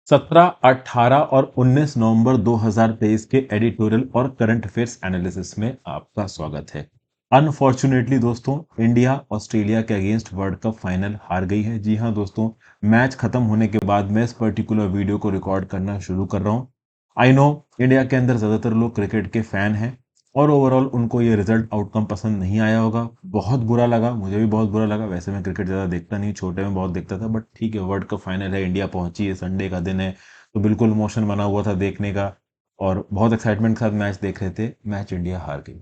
17, 18 और 19 नवंबर 2023 के एडिटोरियल और करंट अफेयर्स एनालिसिस में आपका स्वागत है। अनफॉर्चुनेटली दोस्तों, इंडिया ऑस्ट्रेलिया के अगेंस्ट वर्ल्ड कप फाइनल हार गई है। जी हाँ दोस्तों, मैच खत्म होने के बाद मैं इस पर्टिकुलर वीडियो को रिकॉर्ड करना शुरू कर रहा हूँ। आई नो इंडिया के अंदर ज़्यादातर लोग क्रिकेट के फैन हैं और ओवरऑल उनको ये रिजल्ट आउटकम पसंद नहीं आया होगा। बहुत बुरा लगा, मुझे भी बहुत बुरा लगा। वैसे मैं क्रिकेट ज़्यादा देखता नहीं, छोटे में बहुत देखता था, बट ठीक है, वर्ल्ड कप फाइनल है, इंडिया पहुंची है, संडे का दिन है, तो बिल्कुल इमोशन बना हुआ था देखने का और बहुत एक्साइटमेंट के साथ मैच देख रहे थे। मैच इंडिया हार गई।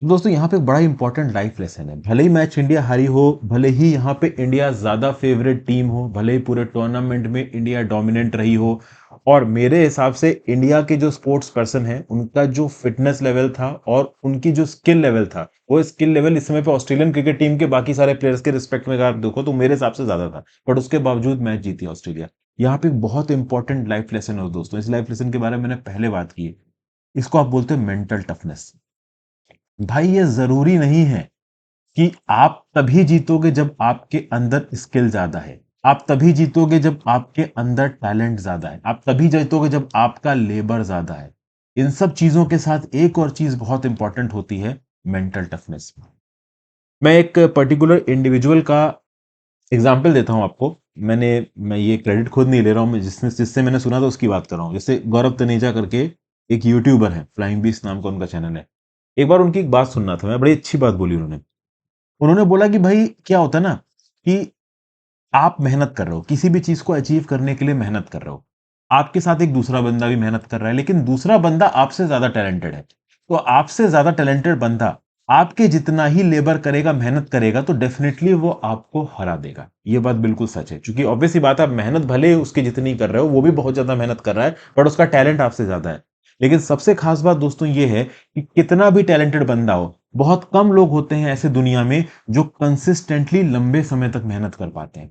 दोस्तों यहाँ पे एक बड़ा इंपॉर्टेंट लाइफ लेसन है। भले ही मैच इंडिया हारी हो, भले ही यहाँ पे इंडिया ज्यादा फेवरेट टीम हो, भले ही पूरे टूर्नामेंट में इंडिया डोमिनेंट रही हो, और मेरे हिसाब से इंडिया के जो स्पोर्ट्स पर्सन है उनका जो फिटनेस लेवल था और उनकी जो स्किल लेवल था, वो स्किल लेवल इस समय पे ऑस्ट्रेलियन क्रिकेट टीम के बाकी सारे प्लेयर्स के रिस्पेक्ट में अगर आप देखो तो मेरे हिसाब से ज्यादा था, बट उसके बावजूद मैच जीती ऑस्ट्रेलिया। यहाँ पे एक बहुत इंपॉर्टेंट लाइफ लेसन है दोस्तों। इस लाइफ लेसन के बारे में मैंने पहले बात की है। इसको आप बोलते हैं मेंटल टफनेस। भाई ये जरूरी नहीं है कि आप तभी जीतोगे जब आपके अंदर स्किल ज्यादा है, आप तभी जीतोगे जब आपके अंदर टैलेंट ज्यादा है, आप तभी जीतोगे जब आपका लेबर ज्यादा है। इन सब चीजों के साथ एक और चीज बहुत इंपॉर्टेंट होती है, मेंटल टफनेस। मैं एक पर्टिकुलर इंडिविजुअल का एग्जाम्पल देता हूं आपको। मैं ये क्रेडिट खुद नहीं ले रहा हूं, मैं जिससे मैंने सुना था उसकी बात कर रहा हूं। जैसे गौरव तनेजा करके एक यूट्यूबर है, फ्लाइंग बीस्ट नाम का उनका चैनल है। एक बार उनकी एक बात सुनना था मैं, बड़ी अच्छी बात बोली उन्होंने। उन्होंने बोला कि भाई क्या होता है ना, कि आप मेहनत कर रहे हो, किसी भी चीज को अचीव करने के लिए मेहनत कर रहे हो, आपके साथ एक दूसरा बंदा भी मेहनत कर रहा है, लेकिन दूसरा बंदा आपसे ज्यादा टैलेंटेड है। तो आपसे ज्यादा टैलेंटेड बंदा आपके जितना ही लेबर करेगा, मेहनत करेगा, तो डेफिनेटली वो आपको हरा देगा। ये बात बिल्कुल सच है, क्योंकि ऑब्वियस सी बात है, आप मेहनत भले उसके जितनी कर रहे हो, वो भी बहुत ज्यादा मेहनत कर रहा है, बट उसका टैलेंट आपसे ज्यादा है। लेकिन सबसे खास बात दोस्तों ये है कि कितना भी टैलेंटेड बंदा हो, बहुत कम लोग होते हैं ऐसे दुनिया में जो कंसिस्टेंटली लंबे समय तक मेहनत कर पाते हैं।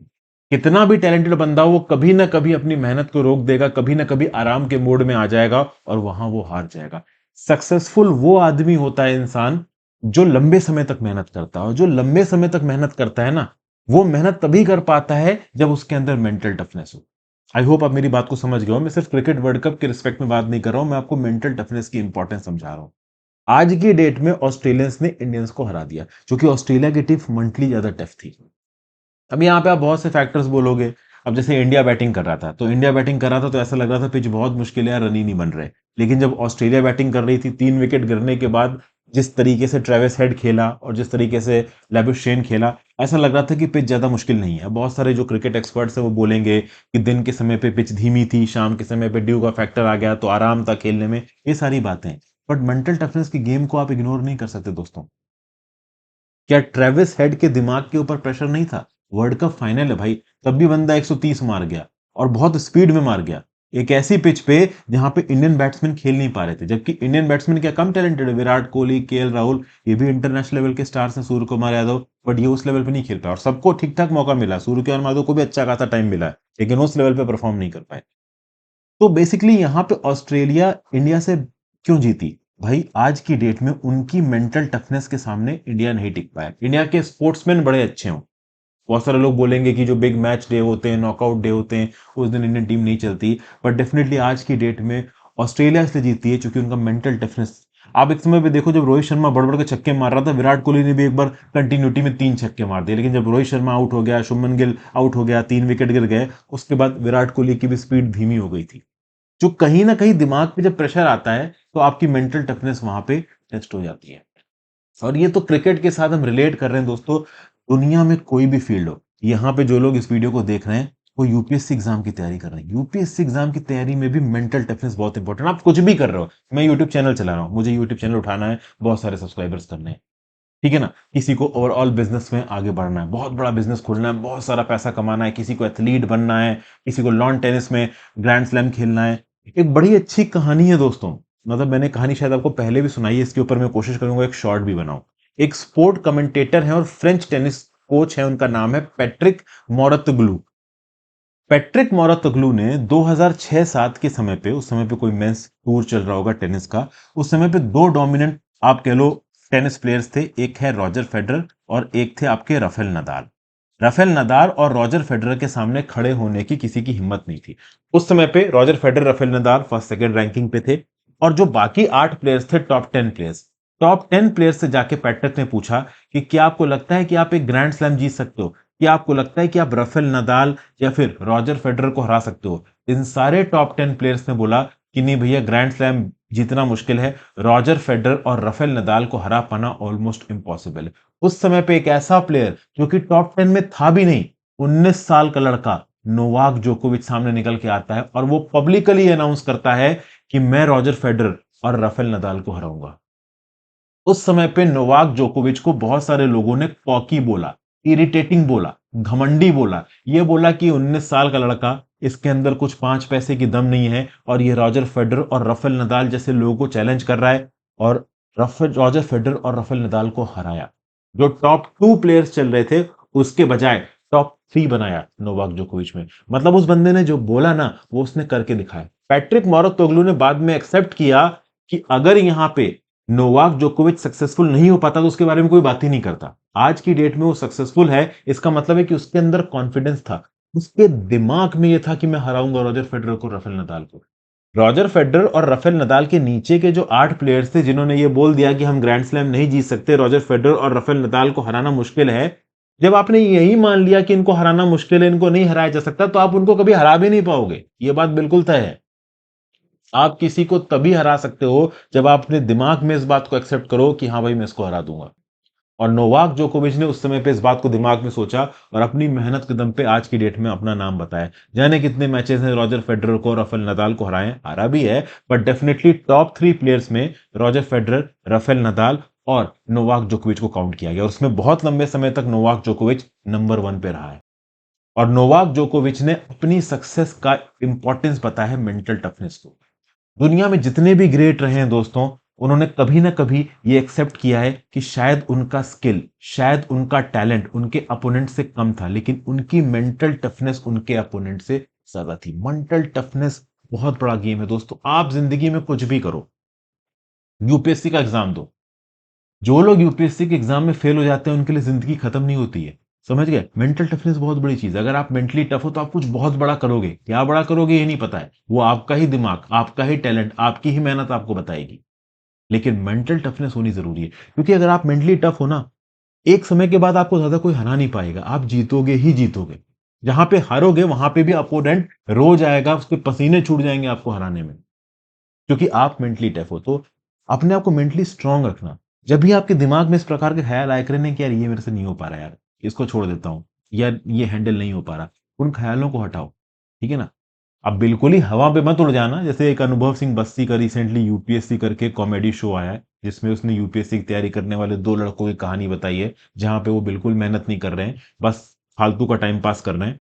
कितना भी टैलेंटेड बंदा हो, वो कभी ना कभी अपनी मेहनत को रोक देगा, कभी ना कभी आराम के मोड में आ जाएगा और वहां वो हार जाएगा। सक्सेसफुल वो आदमी होता है, इंसान जो लंबे समय तक मेहनत करता है, और जो लंबे समय तक मेहनत करता है ना, वो मेहनत तभी कर पाता है जब उसके अंदर मेंटल टफनेस हो। आई होप आप मेरी बात को समझ गए हो। मैं सिर्फ क्रिकेट वर्ल्ड कप के रिस्पेक्ट में बात नहीं कर रहा हूं, मैं आपको मेंटल टफनेस की इंपॉर्टेंस समझा रहा हूं। आज की डेट में ऑस्ट्रेलियंस ने इंडियंस को हरा दिया, क्योंकि ऑस्ट्रेलिया की टीम मंटली ज्यादा टफ थी। अब यहाँ पे आप बहुत से फैक्टर्स बोलोगे। अब जैसे इंडिया बैटिंग कर रहा था, तो इंडिया बैटिंग कर रहा था तो ऐसा लग रहा था पिच बहुत मुश्किल है, रन ही नहीं बन रहे। लेकिन जब ऑस्ट्रेलिया बैटिंग कर रही थी, 3 विकेट गिरने के बाद जिस तरीके से ट्रेविस हेड खेला और जिस तरीके से लेबुशेन खेला, ऐसा लग रहा था कि पिच ज्यादा मुश्किल नहीं है। बहुत सारे जो क्रिकेट एक्सपर्ट्स हैं वो बोलेंगे कि दिन के समय पे पिच धीमी थी, शाम के समय पे ड्यू का फैक्टर आ गया तो आराम था खेलने में, ये सारी बातें। बट मेंटल टफनेस की गेम को आप इग्नोर नहीं कर सकते दोस्तों। क्या ट्रेविस हेड के दिमाग के ऊपर प्रेशर नहीं था? वर्ल्ड कप फाइनल है भाई, तब भी बंदा 130 मार गया, और बहुत स्पीड में मार गया, एक ऐसी पिच पे जहां पे इंडियन बैट्समैन खेल नहीं पा रहे थे। जबकि इंडियन बैट्समैन क्या कम टैलेंटेड है? विराट कोहली, केएल राहुल, ये भी इंटरनेशनल लेवल के स्टार्स हैं, सूर्य कुमार यादव, बट ये उस लेवल पे नहीं खेल पाया, और सबको ठीक ठाक मौका मिला। सूर्य कुमार यादव को भी अच्छा खासा टाइम मिला है, लेकिन उस लेवल पे परफॉर्म नहीं कर पाए। तो बेसिकली यहाँ पे ऑस्ट्रेलिया इंडिया से क्यों जीती? भाई आज की डेट में उनकी मेंटल टफनेस के सामने इंडिया नहीं टिक पाया। इंडिया के स्पोर्ट्समैन बड़े अच्छे हों, बहुत सारे लोग बोलेंगे कि जो बिग मैच डे होते हैं, नॉकआउट डे होते हैं, उस दिन इंडियन टीम नहीं चलती, बट डेफिनेटली आज की डेट में ऑस्ट्रेलिया इसलिए जीती है क्योंकि उनका मेंटल टफनेस। आप एक समय पे देखो, जब रोहित शर्मा बड़ बड़ के छक्के मार रहा था, विराट कोहली ने भी एक बार कंटिन्यूटी में 3 छक्के मार दिए, लेकिन जब रोहित शर्मा आउट हो गया, शुभमन गिल आउट हो गया, 3 विकेट गिर गए, उसके बाद विराट कोहली की भी स्पीड धीमी हो गई थी। जो कहीं ना कहीं दिमाग पे जब प्रेशर आता है, तो आपकी मेंटल टफनेस वहां पे टेस्ट हो जाती है। और ये तो क्रिकेट के साथ हम रिलेट कर रहे हैं दोस्तों, दुनिया में कोई भी फील्ड हो। यहाँ पे जो लोग इस वीडियो को देख रहे हैं, वो यूपीएससी एग्जाम की तैयारी कर रहे हैं। यूपीएससी एग्जाम की तैयारी में भी मेंटल टफनेस बहुत इंपॉर्टेंट। आप कुछ भी कर रहे हो, मैं यूट्यूब चैनल चला रहा हूँ, मुझे यूट्यूब चैनल उठाना है, बहुत सारे सब्सक्राइबर्स करने हैं, ठीक है ना। किसी को ओवरऑल बिजनेस में आगे बढ़ना है, बहुत बड़ा बिजनेस खोलना है, बहुत सारा पैसा कमाना है, किसी को एथलीट बनना है, किसी को लॉन टेनिस में ग्रैंड स्लैम खेलना है। एक बड़ी अच्छी कहानी है दोस्तों, मतलब मैंने कहानी शायद आपको पहले भी सुनाई है, इसके ऊपर मैं कोशिश करूंगा एक शॉर्ट भी बनाऊं। एक स्पोर्ट कमेंटेटर है और फ्रेंच टेनिस कोच है, उनका नाम है पैट्रिक मोरतग्लू। पैट्रिक मोरतग्लू ने 2006-7 के समय पे, उस समय पे कोई मेंस टूर चल रहा होगा टेनिस का, उस समय पे दो डोमिनेंट आप कह लो टेनिस प्लेयर्स थे, एक है रॉजर फेडरर और एक थे आपके राफेल नदाल। राफेल नदाल और रॉजर फेडरर के सामने खड़े होने की किसी की हिम्मत नहीं थी। उस समय पे Roger Federer, Rafael Nadal first second ranking पे थे, और जो बाकी 8 प्लेयर्स थे, टॉप 10 प्लेयर्स से जाके पैट्रिक ने पूछा कि क्या आपको लगता है कि आप एक ग्रैंड स्लैम जीत सकते हो? क्या आपको लगता है कि आप राफेल नदाल या फिर रॉजर फेडरर को हरा सकते हो? इन सारे टॉप 10 प्लेयर्स ने बोला कि नहीं भैया, ग्रैंड स्लैम जीतना मुश्किल है, रॉजर फेडरर और राफेल नदाल को हरा पाना ऑलमोस्ट इम्पॉसिबल है। उस समय पे एक ऐसा प्लेयर जो कि टॉप 10 में था भी नहीं, 19 साल का लड़का नोवाक जोकोविच सामने निकल के आता है और वो पब्लिकली अनाउंस करता है कि मैं रॉजर फेडरर और राफेल नदाल को हराऊंगा। उस समय पे नोवाक जोकोविच को बहुत सारे लोगों ने कॉकी बोला, इरिटेटिंग बोला, घमंडी बोला, ये बोला कि 19 साल का लड़का, इसके अंदर कुछ 5 पैसे की दम नहीं है और ये रॉजर फेडरर और राफेल नदाल जैसे लोगों को चैलेंज कर रहा है, और रॉजर फेडरर और राफेल नदाल को हराया। जो टॉप 2 प्लेयर्स चल रहे थे उसके बजाय टॉप 3 बनाया नोवाक जोकोविच में। मतलब उस बंदे ने जो बोला ना, वो उसने करके दिखाया। पैट्रिक मोरातोग्लू ने बाद में एक्सेप्ट किया कि अगर यहां पे नोवाक जोकोविच सक्सेसफुल नहीं हो पाता तो उसके बारे में कोई बात ही नहीं करता। आज की डेट में वो सक्सेसफुल है, इसका मतलब है कि उसके अंदर कॉन्फिडेंस था, उसके दिमाग में ये था कि मैं हराऊंगा रॉजर फेडरर को, राफेल नदाल को। रॉजर फेडरर और राफेल नदाल के नीचे के जो 8 प्लेयर्स थे जिन्होंने ये बोल दिया कि हम ग्रैंड स्लैम नहीं जीत सकते, रॉजर फेडरर और राफेल नदाल को हराना मुश्किल है, जब आपने यही मान लिया कि इनको हराना मुश्किल है, इनको नहीं हराया जा सकता, तो आप उनको कभी हरा भी नहीं पाओगे। ये बात बिल्कुल तय है। आप किसी को तभी हरा सकते हो जब आप अपने दिमाग में इस बात को एक्सेप्ट करो कि हाँ भाई, मैं इसको हरा दूंगा। और नोवाक जोकोविच ने उस समय पे इस बात को दिमाग में सोचा और अपनी मेहनत के दम पे आज की डेट में अपना नाम बताया। जाने कितने मैचेस हैं रॉजर फेडरर को, राफेल नदाल को हराए, हारा भी है, बट डेफिनेटली टॉप 3 प्लेयर्स में रॉजर फेडरर, राफेल नदाल और नोवाक जोकोविच को काउंट किया गया, और उसमें बहुत लंबे समय तक नोवाक जोकोविच नंबर 1 पे रहा है। और नोवाक जोकोविच ने अपनी सक्सेस का इंपॉर्टेंस बताया है मेंटल टफनेस को। दुनिया में जितने भी ग्रेट रहे हैं दोस्तों, उन्होंने कभी ना कभी ये एक्सेप्ट किया है कि शायद उनका स्किल, शायद उनका टैलेंट उनके अपोनेंट से कम था, लेकिन उनकी मेंटल टफनेस उनके अपोनेंट से ज्यादा थी। मेंटल टफनेस बहुत बड़ा गेम है दोस्तों। आप जिंदगी में कुछ भी करो, यूपीएससी का एग्जाम दो, जो लोग यूपीएससी के एग्जाम में फेल हो जाते हैं उनके लिए जिंदगी खत्म नहीं होती है। समझ गए? मेंटल टफनेस बहुत बड़ी चीज है। अगर आप मेंटली टफ हो तो आप कुछ बहुत बड़ा करोगे, क्या बड़ा करोगे ये नहीं पता है, वो आपका ही दिमाग, आपका ही टैलेंट, आपकी ही मेहनत आपको बताएगी। लेकिन मेंटल टफनेस होनी जरूरी है, क्योंकि अगर आप मेंटली टफ हो ना, एक समय के बाद आपको ज्यादा कोई हरा नहीं पाएगा, आप जीतोगे ही जीतोगे। जहां पे हारोगे वहां पे भी अपोनेंट रो जाएगा, उसके पसीने छूट जाएंगे आपको हराने में, क्योंकि आप मेंटली टफ हो। तो अपने आप को मेंटली स्ट्रांग रखना। जब भी आपके दिमाग में इस प्रकार के ख्याल आए करें कि यार ये मेरे से नहीं हो पा रहा, यार इसको छोड़ देता हूं, या ये हैंडल नहीं हो पा रहा, उन ख्यालों को हटाओ। ठीक है ना? अब बिल्कुल ही हवा पे मत उड़ जाना। जैसे एक अनुभव सिंह बस्सी का रिसेंटली यूपीएससी करके कॉमेडी शो आया है, जिसमें उसने यूपीएससी की तैयारी करने वाले 2 लड़कों की कहानी बताई है, जहां पे वो बिल्कुल मेहनत नहीं कर रहे हैं, बस फालतू का टाइम पास कर रहे हैं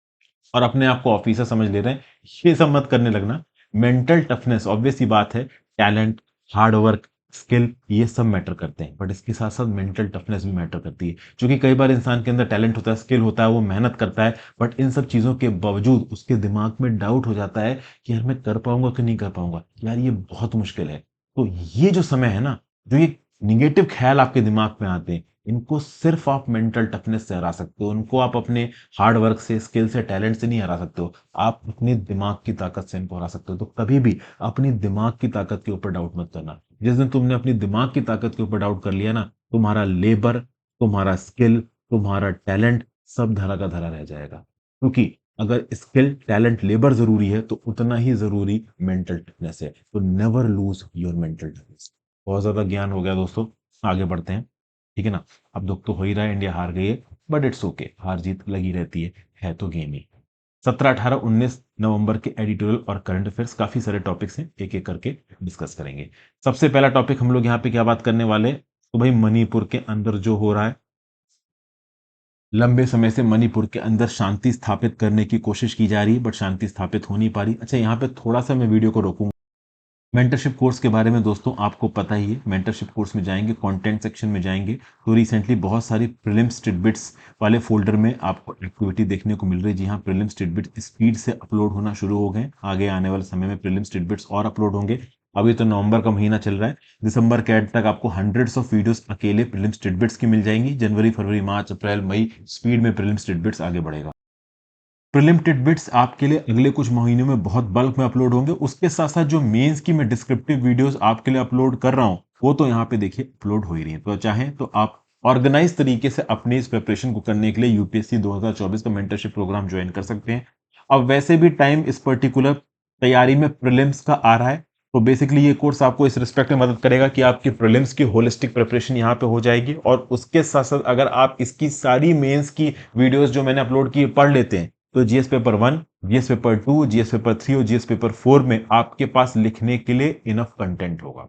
और अपने आप को ऑफिसर समझ ले रहे हैं। ये सब मत करने लगना। मेंटल टफनेस ऑब्वियस सी बात है, टैलेंट, हार्ड वर्क, स्किल, ये सब मैटर करते हैं, बट इसके साथ साथ मेंटल टफनेस भी मैटर करती है। क्योंकि कई बार इंसान के अंदर टैलेंट होता है, स्किल होता है, वो मेहनत करता है, बट इन सब चीजों के बावजूद उसके दिमाग में डाउट हो जाता है कि यार मैं कर पाऊंगा कि नहीं कर पाऊंगा, यार ये बहुत मुश्किल है। तो ये जो समय है ना, जो ये निगेटिव ख्याल आपके दिमाग में आते हैं, इनको सिर्फ आप मेंटल टफनेस से हरा सकते हो। उनको आप अपने हार्ड वर्क से, स्किल से, टैलेंट से नहीं हरा सकते हो, आप अपने दिमाग की ताकत से इनको हरा सकते हो। तो कभी भी अपनी दिमाग की ताकत के ऊपर डाउट मत करना। जिस दिन तुमने अपनी दिमाग की ताकत के ऊपर डाउट कर लिया ना, तुम्हारा लेबर, तुम्हारा स्किल, तुम्हारा टैलेंट सब धरा का धरा रह जाएगा। क्योंकि अगर स्किल, टैलेंट, लेबर जरूरी है तो उतना ही जरूरी मेंटल टफनेस है। तो never lose your mental toughness. बहुत ज्यादा ज्ञान हो गया दोस्तों, आगे बढ़ते हैं। ठीक है ना? अब दुख तो हो ही रहा है, इंडिया हार गई है, बट इट्स ओके, हार जीत लगी रहती है तो गेम ही। 17, 18, 19 नवंबर के एडिटोरियल और करंट अफेयर्स, काफी सारे टॉपिक्स हैं, एक एक करके डिस्कस करेंगे। सबसे पहला टॉपिक हम लोग यहाँ पे क्या बात करने वाले, तो भाई मणिपुर के अंदर जो हो रहा है, लंबे समय से मणिपुर के अंदर शांति स्थापित करने की कोशिश की जा रही है, बट शांति स्थापित हो नहीं पा रही। अच्छा, यहाँ पे थोड़ा सा मैं वीडियो को रोकूंगा। मेंटरशिप कोर्स के बारे में दोस्तों आपको पता ही है, मेंटरशिप कोर्स में जाएंगे, कंटेंट सेक्शन में जाएंगे, तो रिसेंटली बहुत सारी प्रीलिम्स टिडबिट्स वाले फोल्डर में आपको एक्टिविटी देखने को मिल रही है। जी हाँ, प्रीलिम्स टिडबिट्स स्पीड से अपलोड होना शुरू हो गए, आगे आने वाले समय में प्रीलिम्स टिडबिट्स और अपलोड होंगे। अभी तो नवंबर का महीना चल रहा है, दिसंबर के एंड तक आपको हंड्रेड्स ऑफ वीडियोस अकेले प्रीलिम्स टिडबिट्स की मिल जाएंगी। जनवरी, फरवरी, मार्च, अप्रैल, मई स्पीड में प्रीलिम्स टिडबिट्स आगे बढ़ेगा। प्रीलिम टिडबिट्स आपके लिए अगले कुछ महीनों में बहुत बल्क में अपलोड होंगे। उसके साथ साथ जो मेंस की मैं डिस्क्रिप्टिव वीडियोस आपके लिए अपलोड कर रहा हूं, वो तो यहाँ पे देखिए अपलोड हो ही रही है। तो चाहें तो आप ऑर्गेनाइज तरीके से अपनी इस प्रिपरेशन को करने के लिए यूपीएससी 2024 का मेंटरशिप प्रोग्राम ज्वाइन कर सकते हैं। अब वैसे भी टाइम इस पर्टिकुलर तैयारी में प्रीलिम्स का आ रहा है, तो बेसिकली ये कोर्स आपको इस रिस्पेक्ट में मदद करेगा कि आपकी प्रीलिम्स की होलिस्टिक प्रिपरेशन यहाँ पे हो जाएगी। और उसके साथ साथ अगर आप इसकी सारी मेंस की वीडियोस जो मैंने अपलोड की पढ़ लेते हैं, तो GS paper 1, GS paper 2, GS paper 3 और जीएस पेपर 4 में आपके पास लिखने के लिए इनफ कंटेंट होगा।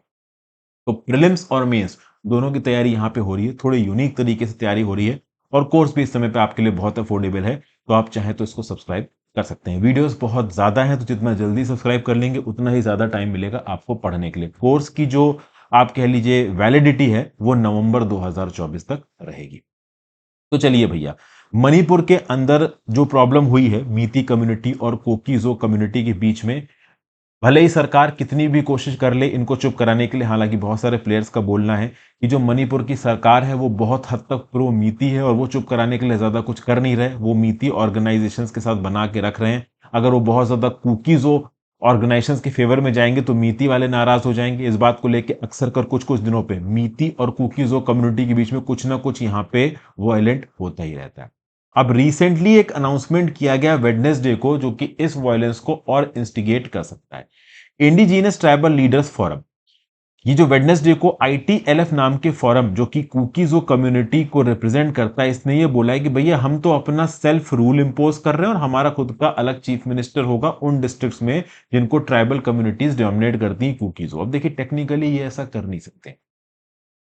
तो प्रीलिम्स और मेंस दोनों की तैयारी यहाँ पे हो रही है, थोड़े यूनिक तरीके से तैयारी हो रही है, और कोर्स भी इस समय पे आपके लिए बहुत अफोर्डेबल है। तो आप चाहें तो इसको सब्सक्राइब कर सकते हैं। वीडियोस बहुत ज्यादा हैं, तो जितना जल्दी सब्सक्राइब कर लेंगे उतना ही ज्यादा टाइम मिलेगा आपको पढ़ने के लिए। कोर्स की जो आप कह लीजिए वैलिडिटी है वो नवंबर 2024 तक रहेगी। तो चलिए भैया, मणिपुर के अंदर जो प्रॉब्लम हुई है मीती कम्युनिटी और कोकीजो कम्युनिटी के बीच में, भले ही सरकार कितनी भी कोशिश कर ले इनको चुप कराने के लिए, हालांकि बहुत सारे प्लेयर्स का बोलना है कि जो मणिपुर की सरकार है वो बहुत हद तक प्रो मीती है और वो चुप कराने के लिए ज्यादा कुछ कर नहीं रहे, वो मीती ऑर्गेनाइजेशंस के साथ बना के रख रहे हैं। अगर वो बहुत ज्यादा कुकीजो ऑर्गेनाइजेशंस के फेवर में जाएंगे तो मीती वाले नाराज हो जाएंगे। इस बात को लेकर अक्सर कर कुछ कुछ दिनों पे मीती और कुकीजो कम्युनिटी के बीच में कुछ ना कुछ यहाँ पे वायलेंट होता ही रहता है। अब रिसेंटली एक अनाउंसमेंट किया गया वेडनेसडे को, जो कि इस वायलेंस को और इंस्टिगेट कर सकता है। इंडिजीनियस ट्राइबल लीडर्स फोरम, ये जो वेडनेसडे को आईटीएलएफ नाम के फोरम जो कि कुकीजो कम्युनिटी को रिप्रेजेंट करता है, इसने ये बोला है कि भैया हम तो अपना सेल्फ रूल इंपोज कर रहे हैं और हमारा खुद का अलग चीफ मिनिस्टर होगा उन डिस्ट्रिक्ट्स में जिनको ट्राइबल कम्युनिटीज डोमिनेट करती हैं कुकीजो। अब देखिए टेक्निकली ये ऐसा कर नहीं सकते।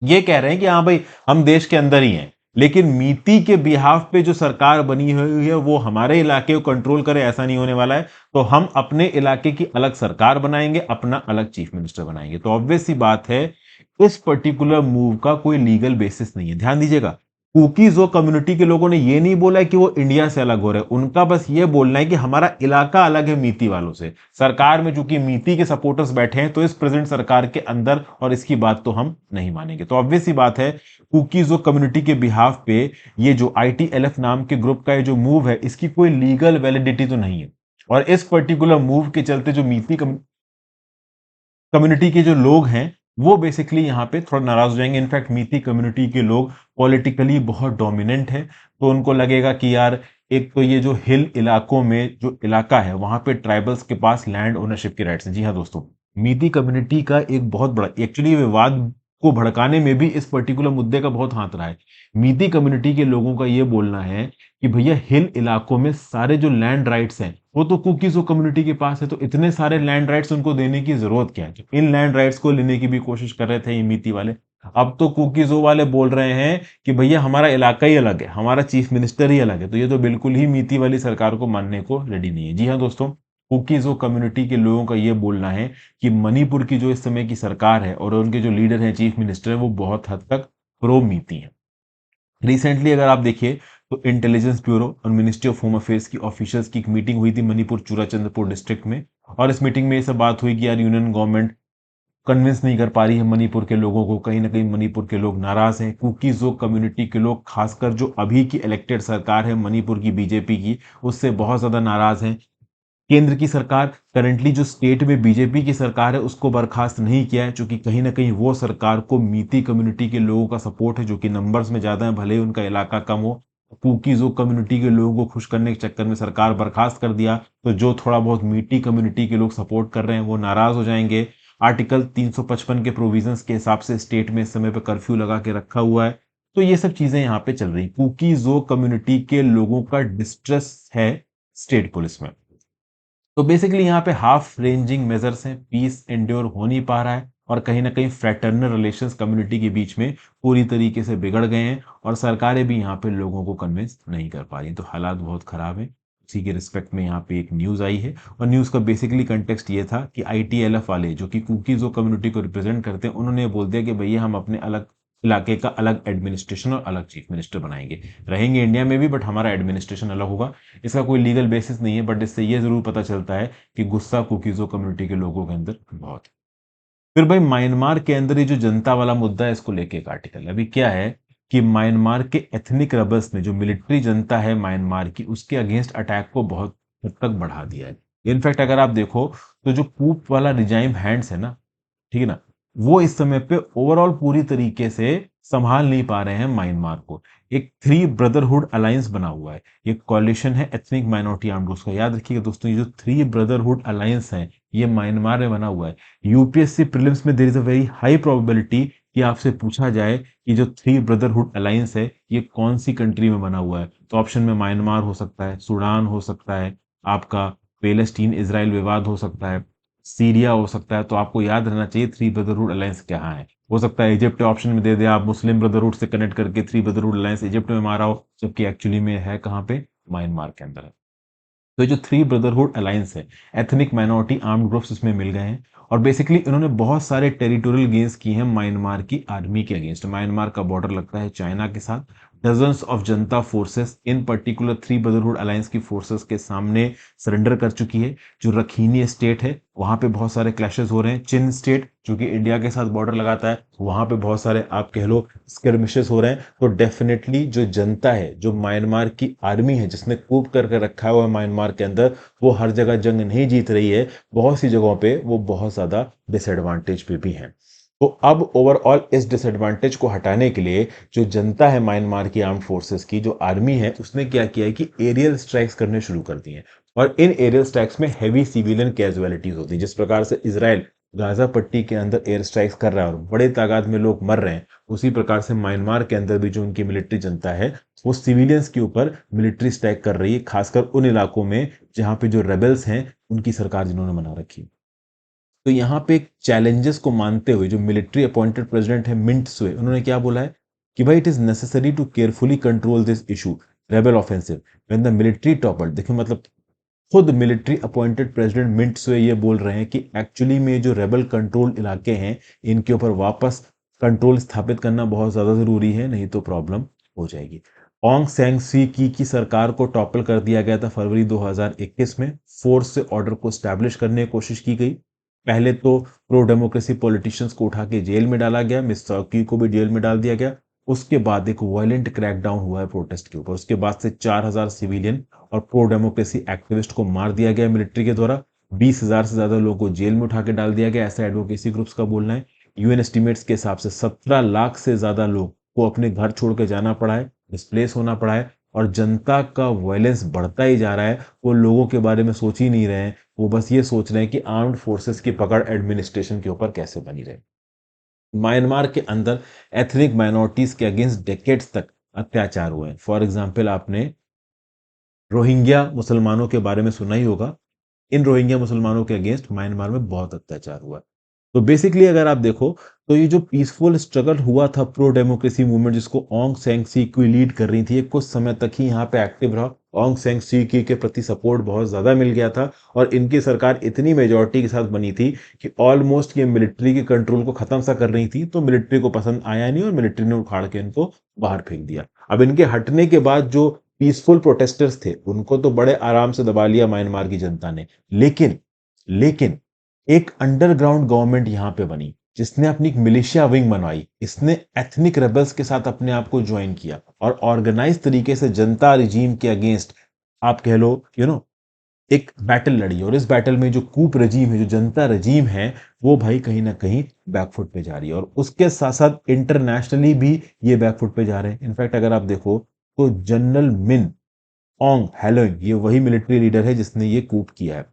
ये कह रहे हैं कि हाँ भाई हम देश के अंदर ही हैं, लेकिन मीती के बिहाफ पे जो सरकार बनी हुई है वो हमारे इलाके को कंट्रोल करे, ऐसा नहीं होने वाला है। तो हम अपने इलाके की अलग सरकार बनाएंगे, अपना अलग चीफ मिनिस्टर बनाएंगे। तो ऑब्वियस सी बात है, इस पर्टिकुलर मूव का कोई लीगल बेसिस नहीं है। ध्यान दीजिएगा, कुकीजो कम्युनिटी के लोगों ने ये नहीं बोला है कि वो इंडिया से अलग हो रहे हैं, उनका बस ये बोलना है कि हमारा इलाका अलग है मीती वालों से। सरकार में चूंकि मीती के सपोर्टर्स बैठे हैं तो इस प्रेजेंट सरकार के अंदर, और इसकी बात तो हम नहीं मानेंगे। तो ऑब्वियस सी बात है, कुकीजो कम्युनिटी के बिहाफ पे ये जो आईटीएलएफ नाम के ग्रुप का ये जो मूव है, इसकी कोई लीगल वैलिडिटी तो नहीं है। और इस पर्टिकुलर मूव के चलते जो मीती कम्युनिटी के जो लोग हैं वो बेसिकली यहाँ पे थोड़ा नाराज हो जाएंगे। इनफैक्ट मीती कम्युनिटी के लोग पॉलिटिकली बहुत डोमिनेंट है, तो उनको लगेगा कि यार एक तो ये जो हिल इलाकों में जो इलाका है वहां पे ट्राइबल्स के पास लैंड ओनरशिप के राइट्स हैं। जी हाँ दोस्तों, मीती कम्युनिटी का एक बहुत बड़ा एक्चुअली विवाद को भड़काने में भी इस पर्टिकुलर मुद्दे का बहुत हाथ रहा है। मीती कम्युनिटी के लोगों का ये बोलना है कि भैया हिल इलाकों में सारे जो लैंड राइट्स हैं वो तो कुकीजो कम्युनिटी के पास है, तो इतने सारे लैंड राइट्स उनको देने की जरूरत क्या है। इन लैंड राइट्स को लेने की भी कोशिश कर रहे थे ये मीती वाले। अब तो कुकीजो वाले बोल रहे हैं कि भैया हमारा इलाका ही अलग है, हमारा चीफ मिनिस्टर ही अलग है। तो ये तो बिल्कुल ही मीती वाली सरकार को मानने को रेडी नहीं है। जी हाँ दोस्तों, कुकीजो कम्युनिटी के लोगों का ये बोलना है कि मणिपुर की जो इस समय की सरकार है और उनके जो लीडर हैं चीफ मिनिस्टर है वो बहुत हद तक प्रो मीती है। रिसेंटली अगर आप देखिए तो इंटेलिजेंस ब्यूरो और मिनिस्ट्री ऑफ होम अफेयर्स की ऑफिशियल्स की एक मीटिंग हुई थी मणिपुर चूराचंद्रपुर डिस्ट्रिक्ट में, और इस मीटिंग में ये सब बात हुई कि यार यूनियन गवर्नमेंट कन्विंस नहीं कर पा रही है मणिपुर के लोगों को, कहीं ना कहीं मणिपुर के लोग नाराज हैं। कुकीजो कम्युनिटी के लोग, खासकर जो अभी की इलेक्टेड सरकार है मणिपुर की बीजेपी की, उससे बहुत ज्यादा नाराज हैं। केंद्र की सरकार करंटली जो स्टेट में बीजेपी की सरकार है उसको बर्खास्त नहीं किया है, क्योंकि कहीं ना कहीं वो सरकार को मीती कम्युनिटी के लोगों का सपोर्ट है जो कि नंबर्स में ज्यादा है, भले ही उनका इलाका कम हो। कुकीजो कम्युनिटी के लोगों को खुश करने के चक्कर में सरकार बर्खास्त कर दिया, तो जो थोड़ा बहुत मीटी कम्युनिटी के लोग सपोर्ट कर रहे हैं वो नाराज हो जाएंगे। आर्टिकल 355 के प्रोविजंस के हिसाब से स्टेट में इस समय पे कर्फ्यू लगा के रखा हुआ है। तो ये सब चीजें यहाँ पे चल रही, कुकीजो कम्युनिटी के लोगों का डिस्ट्रेस है स्टेट पुलिस में। तो बेसिकली यहाँ पे हाफ रेंजिंग मेजर्स हैं, पीस एंड्योर हो नहीं पा रहा है, और कहीं ना कहीं फ्रेटर्नल रिलेशंस कम्युनिटी के बीच में पूरी तरीके से बिगड़ गए हैं, और सरकारें भी यहाँ पे लोगों को कन्विंस नहीं कर पा रही। तो हालात बहुत खराब है। उसी के रिस्पेक्ट में यहाँ पे एक न्यूज आई है, और न्यूज का बेसिकली कंटेक्स्ट ये था कि आईटीएलएफ वाले जो कि कुकीजो कम्युनिटी को रिप्रेजेंट करते हैं, उन्होंने बोल दिया कि भैया हम अपने अलग इलाके का अलग एडमिनिस्ट्रेशन और अलग चीफ मिनिस्टर बनाएंगे। रहेंगे इंडिया में भी बट हमारा एडमिनिस्ट्रेशन अलग होगा। इसका कोई लीगल बेसिस नहीं है, बट इससे ये जरूर पता चलता है कि गुस्सा कुकीजो कम्युनिटी के लोगों के अंदर बहुत है। फिर भाई म्यांमार के अंदर ये जो जनता वाला मुद्दा है इसको लेके एक आर्टिकल अभी क्या है कि म्यांमार के एथनिक रबल्स ने जो मिलिट्री जनता है म्यांमार की उसके अगेंस्ट अटैक को बहुत हद तक बढ़ा दिया है। इनफैक्ट अगर आप देखो तो जो कूप वाला रिजाइम हैंड्स है ना, ठीक है ना, वो इस समय पे ओवरऑल पूरी तरीके से संभाल नहीं पा रहे हैं म्यांमार को। एक थ्री ब्रदरहुड अलायंस बना हुआ है, ये कॉलिशन है एथनिक माइनॉरिटी आर्म्ड ग्रुप्स का। याद रखिएगा दोस्तों, ये जो थ्री ब्रदरहुड अलायंस है ये म्यांमार में बना हुआ है। यूपीएससी प्रीलिम्स में there is a very high probability कि आपसे पूछा जाए कि जो थ्री ब्रदरहुड अलायंस है ये कौन सी कंट्री में बना हुआ है। तो ऑप्शन में म्यांमार हो सकता है, सूडान हो सकता है, आपका पेलेस्टीन इजराइल विवाद हो सकता है, सीरिया हो सकता है। तो आपको याद रहना चाहिए थ्री ब्रदरहुड अलायंस क्या है। हो सकता है इजिप्ट ऑप्शन में दे दे आप, मुस्लिम ब्रदरहुड से कनेक्ट करके थ्री ब्रदरहुड अलायंस इजिप्ट में मारा हो, जबकि एक्चुअली में है कहाँ पे, म्यांमार के अंदर है। तो ये जो थ्री ब्रदरहुड अलायंस है, एथनिक माइनॉरिटी आर्म्ड ग्रुप्स इसमें मिल गए हैं और बेसिकली इन्होंने बहुत सारे टेरिटोरियल गेन्स किए हैं म्यांमार की आर्मी के अगेंस्ट। म्यांमार का बॉर्डर लगता है चाइना के साथ। Dozens of Janata forces in particular three brotherhood alliance की फोर्सेस के सामने सरेंडर कर चुकी है। जो रखीनी स्टेट है वहां पे बहुत सारे क्लैशेस हो रहे हैं। चिन स्टेट जो कि इंडिया के साथ बॉर्डर लगाता है वहां पे बहुत सारे आप कह लो स्किर्मिशेस हो रहे हैं। तो डेफिनेटली जो जनता है, जो म्यांमार की आर्मी है जिसने कूप करके रखा हुआ है म्यांमार के अंदर, वो हर जगह जंग नहीं जीत रही है, बहुत सी जगहों पे वो बहुत ज्यादा डिसएडवांटेज पे भी है। तो अब ओवरऑल इस डिसएडवांटेज को हटाने के लिए जो जनता है म्यांमार की आर्म्ड फोर्सेस की, जो आर्मी है, उसने क्या किया है कि एरियल स्ट्राइक्स करने शुरू कर दिए हैं। और इन एरियल स्ट्राइक्स में हैवी सिविलियन कैजुअलिटीज होती है। जिस प्रकार से इसराइल गाजा पट्टी के अंदर एयर स्ट्राइक्स कर रहा है और बड़े तादाद में लोग मर रहे हैं, उसी प्रकार से म्यांमार के अंदर भी जो उनकी मिलिट्री जनता है वो सिविलियंस के ऊपर मिलिट्री स्ट्राइक कर रही है, खासकर उन इलाकों में जहां पे जो रेबल्स हैं उनकी सरकार जिन्होंने बना रखी है। तो यहाँ पे चैलेंजेस को मानते हुए जो मिलिट्री अपॉइंटेड प्रेसिडेंट है मिंट सुए, उन्होंने क्या बोला है कि भाई it is necessary to carefully control this issue rebel offensive when the military topper. देखिए मतलब खुद military appointed president Myint Swe ये बोल रहे हैं कि एक्चुअली में जो रेबल कंट्रोल इलाके हैं इनके ऊपर वापस कंट्रोल स्थापित करना बहुत ज्यादा जरूरी है, नहीं तो प्रॉब्लम हो जाएगी। ओंग सैंग सी की सरकार को टॉपल कर दिया गया था फरवरी 2021 में। फोर्स से ऑर्डर को स्टैब्लिश करने की कोशिश की गई। पहले तो प्रो डेमोक्रेसी पॉलिटिशियंस को उठा के जेल में डाला गया, मिस सॉकी को भी जेल में डाल दिया गया। उसके बाद एक वायलेंट क्रैकडाउन हुआ है प्रोटेस्ट के ऊपर। उसके बाद से 4,000 सिविलियन और प्रो डेमोक्रेसी एक्टिविस्ट को मार दिया गया मिलिट्री के द्वारा। 20,000 से ज्यादा लोगों को जेल में उठा के डाल दिया गया, ऐसा एडवोकेसी ग्रुप्स का बोलना है। यूएन एस्टिमेट्स के हिसाब से 17 लाख से ज्यादा लोग को अपने घर छोड़ के जाना पड़ा है, डिस्प्लेस होना पड़ा है। और जनता का वायलेंस बढ़ता ही जा रहा है। वो लोगों के बारे में सोच ही नहीं रहे हैं, वो बस ये सोच रहे हैं कि आर्म्ड फोर्सेस की पकड़ एडमिनिस्ट्रेशन के ऊपर कैसे बनी रहे। म्यांमार के अंदर एथनिक माइनॉरिटीज के अगेंस्ट डेकेड्स तक अत्याचार हुए हैं। फॉर एग्जाम्पल आपने रोहिंग्या मुसलमानों के बारे में सुना ही होगा। इन रोहिंग्या मुसलमानों के अगेंस्ट म्यांमार में बहुत अत्याचार हुआ है। तो बेसिकली अगर आप देखो तो ये जो पीसफुल स्ट्रगल हुआ था प्रो डेमोक्रेसी मूवमेंट, जिसको ओंग सैंग सी की लीड कर रही थी, ये कुछ समय तक ही यहाँ पे एक्टिव रहा। ओंग सैंग सी की के प्रति सपोर्ट बहुत ज्यादा मिल गया था और इनकी सरकार इतनी मेजोरिटी के साथ बनी थी कि ऑलमोस्ट ये मिलिट्री के कंट्रोल को खत्म सा कर रही थी। तो मिलिट्री को पसंद आया नहीं और मिलिट्री ने उखाड़ के इनको बाहर फेंक दिया। अब इनके हटने के बाद जो पीसफुल प्रोटेस्टर्स थे उनको तो बड़े आराम से दबा लिया म्यांमार की जनता ने। लेकिन लेकिन एक अंडरग्राउंड गवर्नमेंट यहां पे बनी जिसने अपनी एक मिलिशिया विंग बनवाई। इसने एथनिक रेबल्स के साथ अपने आप को ज्वाइन किया और ऑर्गेनाइज तरीके से जनता रिजीम के अगेंस्ट आप कह लो एक बैटल लड़ी। और इस बैटल में जो कूप रजीम है, जो जनता रजीम है, वो भाई कहीं ना कहीं बैकफुट पे जा रही है और उसके साथ साथ इंटरनेशनली भी ये बैकफुट पे जा रहे हैं। इनफैक्ट अगर आप देखो तो जनरल मिन ओंग हैलोइंग ये वही मिलिट्री लीडर है जिसने ये कूप किया है।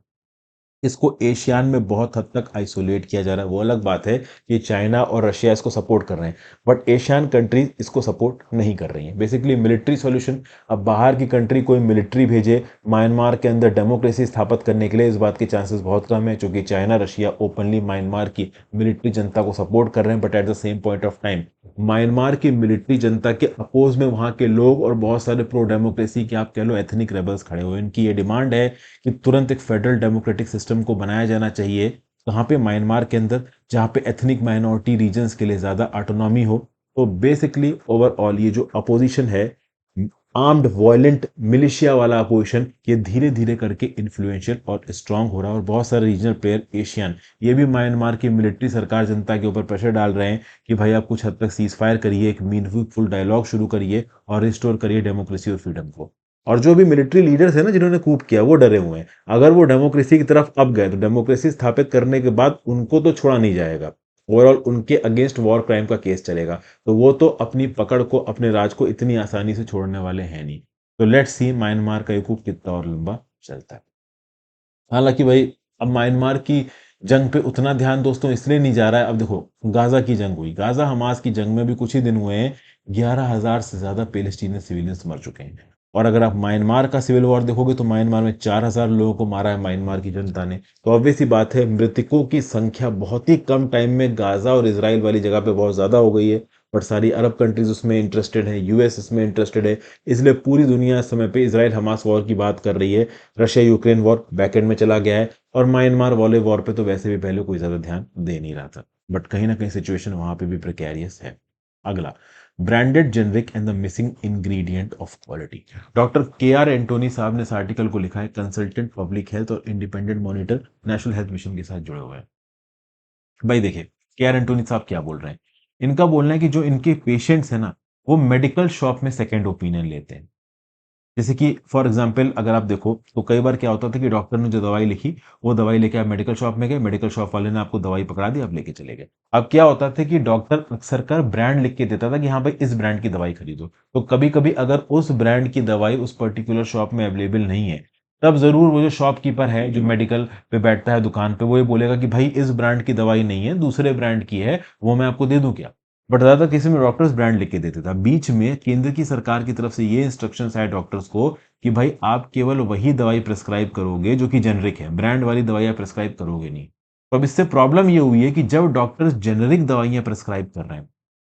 इसको एशियान में बहुत हद तक आइसोलेट किया जा रहा है। वो अलग बात है कि चाइना और रशिया इसको सपोर्ट कर रहे हैं, बट एशियन कंट्रीज इसको सपोर्ट नहीं कर रही हैं। बेसिकली मिलिट्री सॉल्यूशन, अब बाहर की कंट्री कोई मिलिट्री भेजे म्यांमार के अंदर डेमोक्रेसी स्थापित करने के लिए, इस बात के चांसेस बहुत कम है, क्योंकि चाइना रशिया ओपनली म्यांमार की मिलिट्री जनता को सपोर्ट कर रहे हैं। But at the same point of time Myanmar की मिलिट्री जनता के अपोज में वहां के लोग और बहुत सारे प्रो डेमोक्रेसी के आप कह लो एथनिक रेबल्स खड़े हुए। इनकी ये डिमांड है कि तुरंत एक फेडरल डेमोक्रेटिक सिस्टम को बनाया जाना चाहिए कहाँ पे, म्यांमार के अंदर, जहाँ पे एथनिक माइनॉरिटी रीजन्स के लिए ज्यादा ऑटोनॉमी हो। तो बेसिकली ओवरऑल ये जो अपोजिशन है आर्म्ड वायलेंट मिलिशिया वाला अपोजिशन, ये धीरे धीरे करके इन्फ्लुएंशियल और स्ट्रांग हो रहा है। और बहुत सारे रीजनल प्लेयर एशियन, ये भी म्यांमार की मिलिट्री सरकार जनता के ऊपर प्रेशर डाल रहे हैं कि भाई आप कुछ हद तक सीज फायर करिए, एक मीनिंगफुल डायलॉग शुरू करिए और रिस्टोर करिए डेमोक्रेसी और फ्रीडम को। और जो भी मिलिट्री लीडर्स है ना जिन्होंने कूप किया, वो डरे हुए हैं, अगर वो डेमोक्रेसी की तरफ अब गए तो डेमोक्रेसी स्थापित करने के बाद उनको तो छोड़ा नहीं जाएगा, ओवरऑल उनके अगेंस्ट वॉर क्राइम का केस चलेगा। तो वो तो अपनी पकड़ को, अपने राज को इतनी आसानी से छोड़ने वाले हैं नहीं। तो लेट्स सी म्यांमार का ये कूप कितना और लंबा चलता है। हालांकि भाई अब म्यांमार की जंग पे उतना ध्यान दोस्तों इसलिए नहीं जा रहा है। अब देखो, गाजा की जंग हुई, गाजा हमास की जंग में भी कुछ ही दिन हुए हैं, 11,000 से ज्यादा पेलेस्टीनियन सिविलियंस मर चुके हैं। और अगर आप म्यांमार का सिविल वॉर देखोगे तो म्यांमार में 4,000 लोगों को मारा है म्यांमार की जनता ने। तो ऑब्वियस सी बात है, मृतकों की संख्या बहुत ही कम टाइम में गाजा और इसराइल वाली जगह पे बहुत ज्यादा हो गई है। बट सारी अरब कंट्रीज उसमें इंटरेस्टेड है, यूएस इसमें इंटरेस्टेड है, इसलिए पूरी दुनिया इस समय पे इसराइल हमास वॉर की बात कर रही है। रशिया यूक्रेन वॉर बैकएंड में चला गया है, और म्यांमार वाले वॉर पे तो वैसे भी पहले कोई ज्यादा ध्यान दे नहीं रहा था। बट कहीं ना कहीं सिचुएशन वहां पे भी प्रिकेरियस है। अगला, branded generic and the missing ingredient of quality. Doctor के आर एंटोनी साहब ने इस आर्टिकल को लिखा है, कंसल्टेंट पब्लिक हेल्थ और independent monitor national health mission के साथ जुड़े हुए हैं। भाई देखिए, के आर एंटोनी साहब क्या बोल रहे हैं। इनका बोलना है कि जो इनके पेशेंट्स हैं ना, वो मेडिकल शॉप में सेकेंड ओपिनियन लेते हैं। जैसे कि फॉर एग्जांपल अगर आप देखो तो कई बार क्या होता था कि डॉक्टर ने जो दवाई लिखी, वो दवाई लेके आप मेडिकल शॉप में गए, मेडिकल शॉप वाले ने आपको दवाई पकड़ा दी, आप लेके चले गए। अब क्या होता था कि डॉक्टर अक्सर कर ब्रांड लिख के देता था कि हाँ भाई इस ब्रांड की दवाई खरीदो। तो कभी कभी अगर उस ब्रांड की दवाई उस पर्टिकुलर शॉप में अवेलेबल नहीं है, तब जरूर वो जो शॉपकीपर है जो मेडिकल पे बैठता है दुकान पे, वो ये बोलेगा कि भाई इस ब्रांड की दवाई नहीं है, दूसरे ब्रांड की है, वो मैं आपको दे दूं क्या। बट ज्यादातर केस में डॉक्टर्स ब्रांड लिख के देते था। बीच में केंद्र की सरकार की तरफ से ये इंस्ट्रक्शंस आए डॉक्टर्स को कि भाई आप केवल वही दवाई प्रिस्क्राइब करोगे जो कि जेनरिक है, ब्रांड वाली दवाइयां प्रिस्क्राइब करोगे नहीं। तो अब इससे प्रॉब्लम ये हुई है कि जब डॉक्टर्स जेनरिक दवाइयां प्रिस्क्राइब कर रहे हैं,